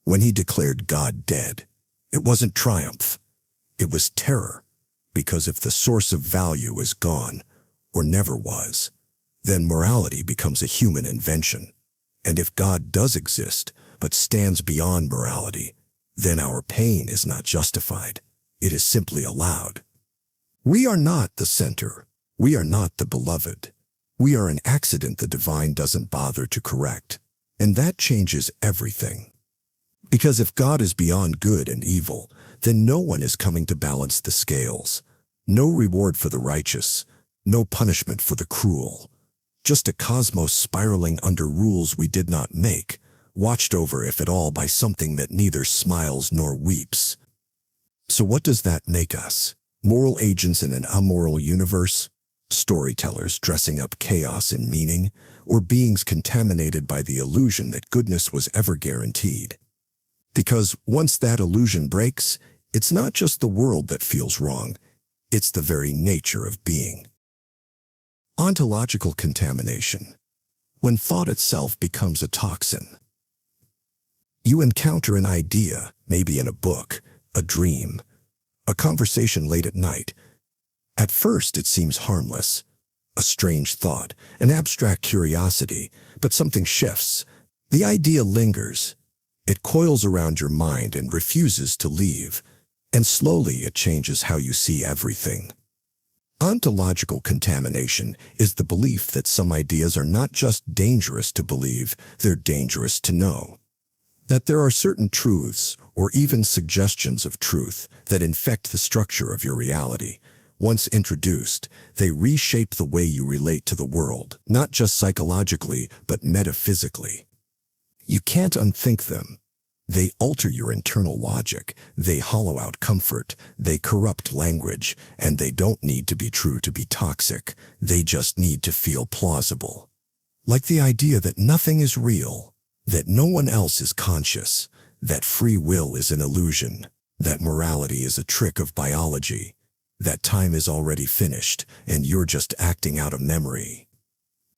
When he declared God dead, it wasn't triumph. It was terror. Because if the source of value is gone, or never was, then morality becomes a human invention. And if God does exist, but stands beyond morality, then our pain is not justified. It is simply allowed. We are not the center. We are not the beloved. We are an accident the divine doesn't bother to correct. And that changes everything. Because if God is beyond good and evil, then no one is coming to balance the scales. No reward for the righteous, no punishment for the cruel. Just a cosmos spiraling under rules we did not make, watched over if at all by something that neither smiles nor weeps. So what does that make us? Moral agents in an amoral universe? Storytellers dressing up chaos in meaning? Or beings contaminated by the illusion that goodness was ever guaranteed? Because once that illusion breaks, it's not just the world that feels wrong, it's the very nature of being. Ontological contamination. When thought itself becomes a toxin. You encounter an idea, maybe in a book, a dream, a conversation late at night. At first it seems harmless, a strange thought, an abstract curiosity, but something shifts. The idea lingers. It coils around your mind and refuses to leave, and slowly it changes how you see everything. Ontological contamination is the belief that some ideas are not just dangerous to believe, they're dangerous to know. That there are certain truths, or even suggestions of truth, that infect the structure of your reality. Once introduced, they reshape the way you relate to the world, not just psychologically, but metaphysically. You can't unthink them. They alter your internal logic, they hollow out comfort, they corrupt language, and they don't need to be true to be toxic, they just need to feel plausible. Like the idea that nothing is real, that no one else is conscious, that free will is an illusion, that morality is a trick of biology, that time is already finished and you're just acting out of memory.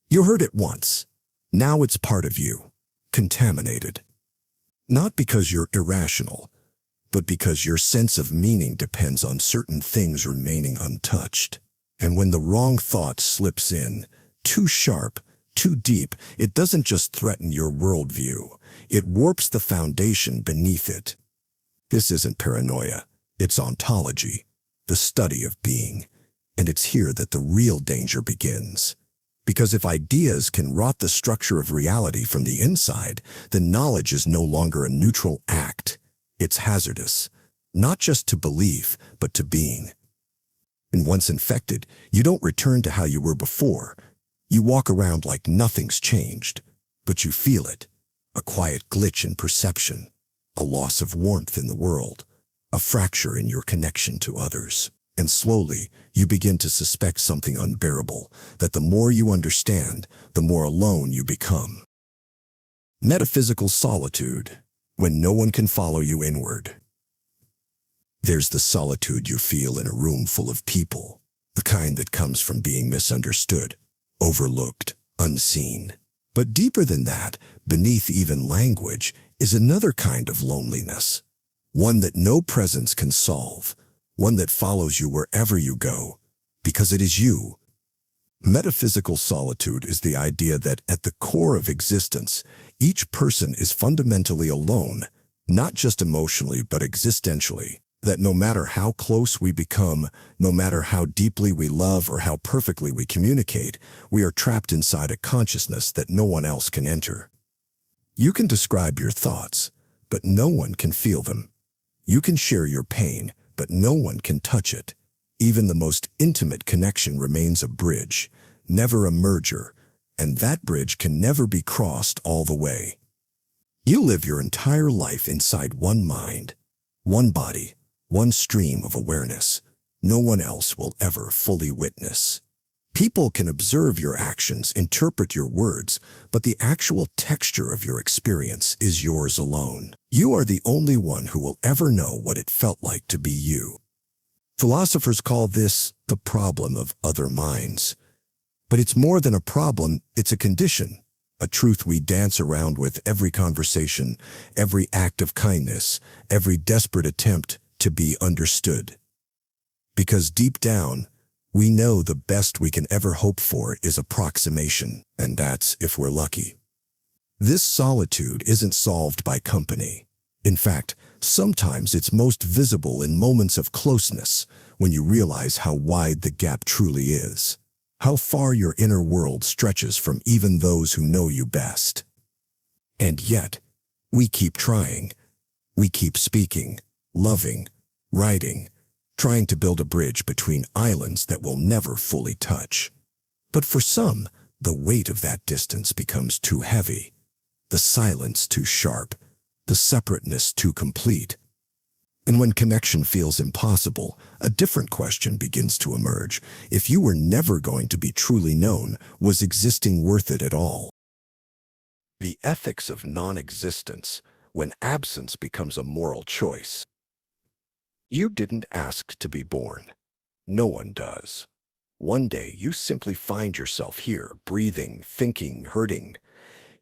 You heard it once. Now it's part of you, contaminated. Not because you're irrational, but because your sense of meaning depends on certain things remaining untouched. And when the wrong thought slips in, too sharp, too deep, it doesn't just threaten your worldview, it warps the foundation beneath it. This isn't paranoia, it's ontology, the study of being. And it's here that the real danger begins. Because if ideas can rot the structure of reality from the inside, then knowledge is no longer a neutral act. It's hazardous, not just to belief, but to being. And once infected, you don't return to how you were before. You walk around like nothing's changed, but you feel it. A quiet glitch in perception, a loss of warmth in the world, a fracture in your connection to others. And slowly, you begin to suspect something unbearable, that the more you understand, the more alone you become. Metaphysical solitude, when no one can follow you inward. There's the solitude you feel in a room full of people, the kind that comes from being misunderstood, overlooked, unseen. But deeper than that, beneath even language, is another kind of loneliness, one that no presence can solve, one that follows you wherever you go, because it is you. Metaphysical solitude is the idea that at the core of existence, each person is fundamentally alone, not just emotionally but existentially, that no matter how close we become, no matter how deeply we love or how perfectly we communicate, we are trapped inside a consciousness that no one else can enter. You can describe your thoughts, but no one can feel them. You can share your pain, but no one can touch it. Even the most intimate connection remains a bridge, never a merger, and that bridge can never be crossed all the way. You live your entire life inside one mind, one body, one stream of awareness. No one else will ever fully witness. People can observe your actions, interpret your words, but the actual texture of your experience is yours alone. You are the only one who will ever know what it felt like to be you. Philosophers call this the problem of other minds. But it's more than a problem, it's a condition, a truth we dance around with every conversation, every act of kindness, every desperate attempt to be understood. Because deep down, we know the best we can ever hope for is approximation, and that's if we're lucky. This solitude isn't solved by company. In fact, sometimes it's most visible in moments of closeness, when you realize how wide the gap truly is, how far your inner world stretches from even those who know you best. And yet, we keep trying. We keep speaking, loving, writing, trying to build a bridge between islands that will never fully touch. But for some, the weight of that distance becomes too heavy, the silence too sharp, the separateness too complete. And when connection feels impossible, a different question begins to emerge. If you were never going to be truly known, was existing worth it at all? The ethics of non-existence, when absence becomes a moral choice. You didn't ask to be born. No one does. One day you simply find yourself here, breathing, thinking, hurting.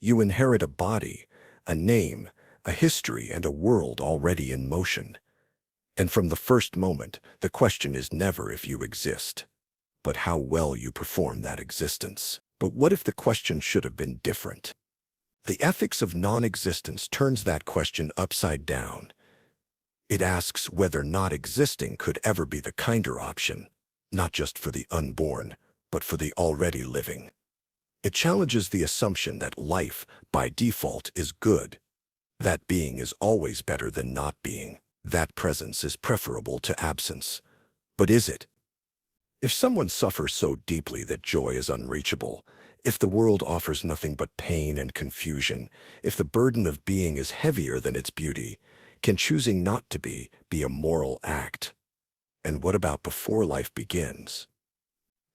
You inherit a body, a name, a history, and a world already in motion. And from the first moment, the question is never if you exist, but how well you perform that existence. But what if the question should have been different? The ethics of non-existence turns that question upside down. It asks whether not existing could ever be the kinder option, not just for the unborn, but for the already living. It challenges the assumption that life, by default, is good, that being is always better than not being, that presence is preferable to absence. But is it? If someone suffers so deeply that joy is unreachable, if the world offers nothing but pain and confusion, if the burden of being is heavier than its beauty, can choosing not to be a moral act? And what about before life begins?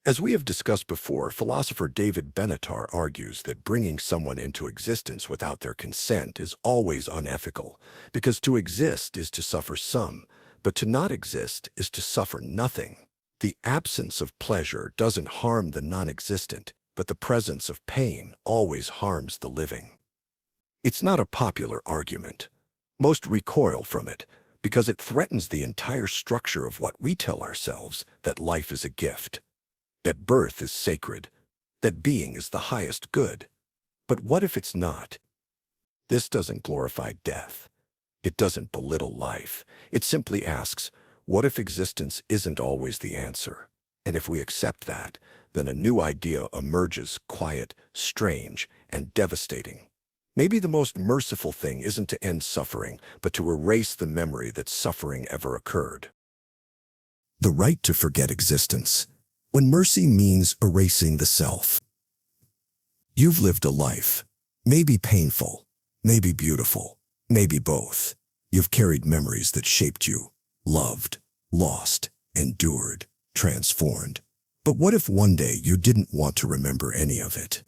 As we have discussed before, philosopher David Benatar argues that bringing someone into existence without their consent is always unethical, because to exist is to suffer some, but to not exist is to suffer nothing. The absence of pleasure doesn't harm the non-existent, but the presence of pain always harms the living. It's not a popular argument. Most recoil from it, because it threatens the entire structure of what we tell ourselves, that life is a gift, that birth is sacred, that being is the highest good. But what if it's not? This doesn't glorify death. It doesn't belittle life. It simply asks, what if existence isn't always the answer? And if we accept that, then a new idea emerges, quiet, strange, and devastating. Maybe the most merciful thing isn't to end suffering, but to erase the memory that suffering ever occurred. The right to forget existence, when mercy means erasing the self. You've lived a life, maybe painful, maybe beautiful, maybe both. You've carried memories that shaped you, loved, lost, endured, transformed. But what if one day you didn't want to remember any of it?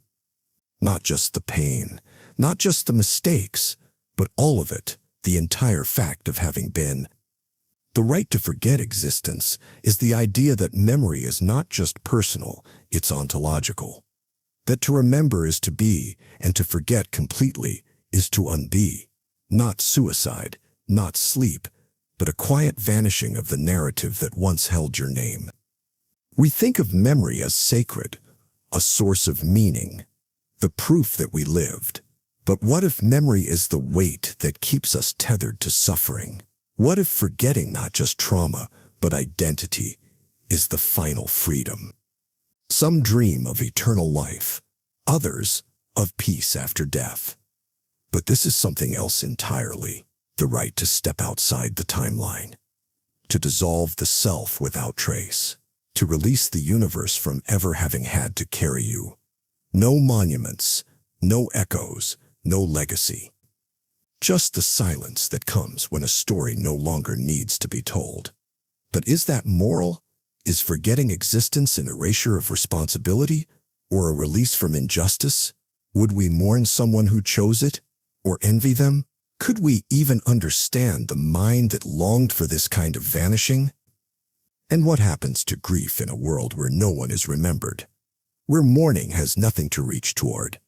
Not just the pain, not just the mistakes, but all of it, the entire fact of having been. The right to forget existence is the idea that memory is not just personal, it's ontological. That to remember is to be, and to forget completely is to unbe. Not suicide, not sleep, but a quiet vanishing of the narrative that once held your name. We think of memory as sacred, a source of meaning, the proof that we lived. But what if memory is the weight that keeps us tethered to suffering? What if forgetting not just trauma, but identity, is the final freedom? Some dream of eternal life, others of peace after death. But this is something else entirely, the right to step outside the timeline, to dissolve the self without trace, to release the universe from ever having had to carry you. No monuments, no echoes, no legacy. Just the silence that comes when a story no longer needs to be told. But is that moral? Is forgetting existence an erasure of responsibility, or a release from injustice? Would we mourn someone who chose it, or envy them? Could we even understand the mind that longed for this kind of vanishing? And what happens to grief in a world where no one is remembered, where mourning has nothing to reach toward?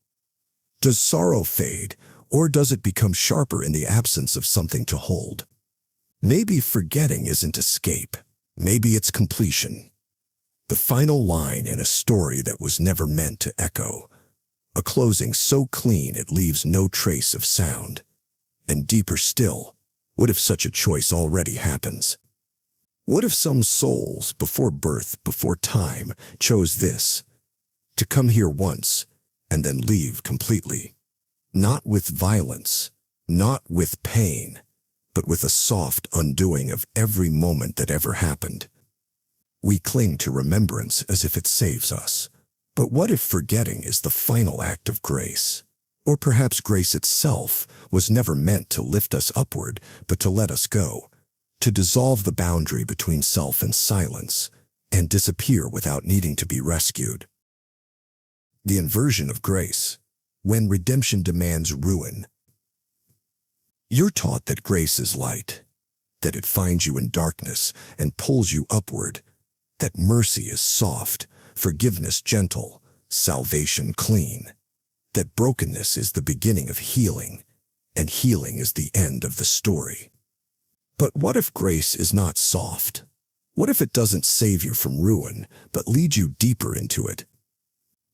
Does sorrow fade, or does it become sharper in the absence of something to hold? Maybe forgetting isn't escape. Maybe it's completion. The final line in a story that was never meant to echo. A closing so clean it leaves no trace of sound. And deeper still, what if such a choice already happens? What if some souls, before birth, before time, chose this, to come here once, and then leave completely? Not with violence, not with pain, but with a soft undoing of every moment that ever happened. We cling to remembrance as if it saves us. But what if forgetting is the final act of grace? Or perhaps grace itself was never meant to lift us upward, but to let us go, to dissolve the boundary between self and silence, and disappear without needing to be rescued. The inversion of grace, when redemption demands ruin. You're taught that grace is light, that it finds you in darkness and pulls you upward, that mercy is soft, forgiveness gentle, salvation clean, that brokenness is the beginning of healing, and healing is the end of the story. But what if grace is not soft? What if it doesn't save you from ruin, but leads you deeper into it?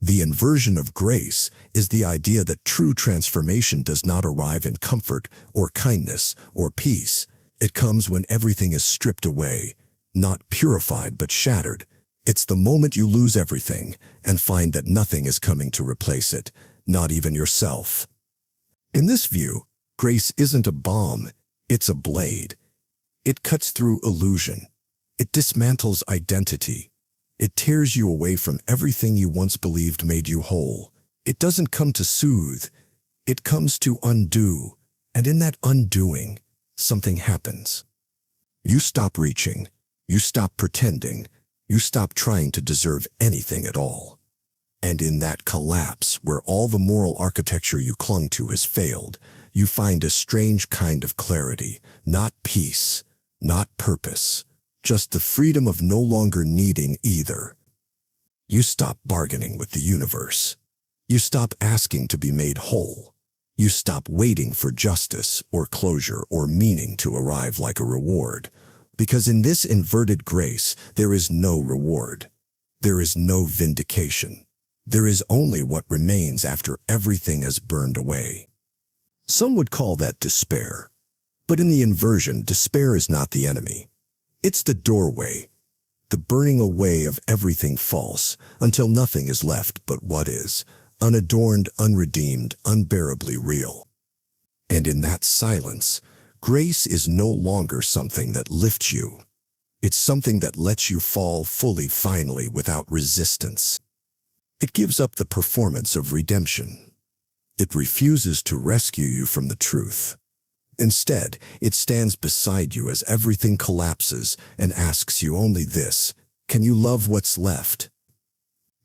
The inversion of grace is the idea that true transformation does not arrive in comfort or kindness or peace. It comes when everything is stripped away, not purified but shattered. It's the moment you lose everything and find that nothing is coming to replace it, not even yourself. In this view, grace isn't a bomb, it's a blade. It cuts through illusion. It dismantles identity. It tears you away from everything you once believed made you whole. It doesn't come to soothe. It comes to undo. And in that undoing, something happens. You stop reaching. You stop pretending. You stop trying to deserve anything at all. And in that collapse, where all the moral architecture you clung to has failed, you find a strange kind of clarity, not peace, not purpose, just the freedom of no longer needing either. You stop bargaining with the universe. You stop asking to be made whole. You stop waiting for justice or closure or meaning to arrive like a reward. Because in this inverted grace, there is no reward. There is no vindication. There is only what remains after everything has burned away. Some would call that despair. But in the inversion, despair is not the enemy. It's the doorway, the burning away of everything false until nothing is left but what is, unadorned, unredeemed, unbearably real. And in that silence, grace is no longer something that lifts you. It's something that lets you fall fully, finally, without resistance. It gives up the performance of redemption. It refuses to rescue you from the truth. Instead, it stands beside you as everything collapses and asks you only this: can you love what's left?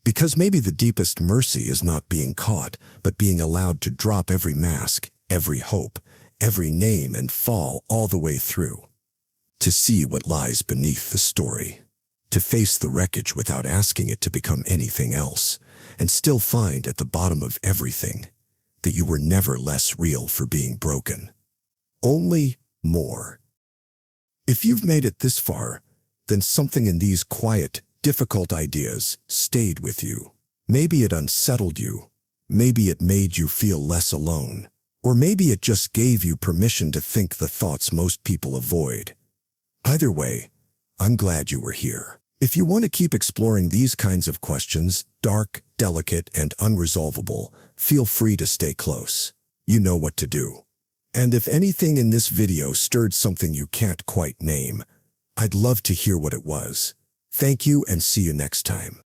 Because maybe the deepest mercy is not being caught, but being allowed to drop every mask, every hope, every name and fall all the way through. To see what lies beneath the story. To face the wreckage without asking it to become anything else, and still find at the bottom of everything that you were never less real for being broken. Only more. If you've made it this far, then something in these quiet, difficult ideas stayed with you. Maybe it unsettled you. Maybe it made you feel less alone. Or maybe it just gave you permission to think the thoughts most people avoid. Either way, I'm glad you were here. If you want to keep exploring these kinds of questions, dark, delicate, and unresolvable, feel free to stay close. You know what to do. And if anything in this video stirred something you can't quite name, I'd love to hear what it was. Thank you and see you next time.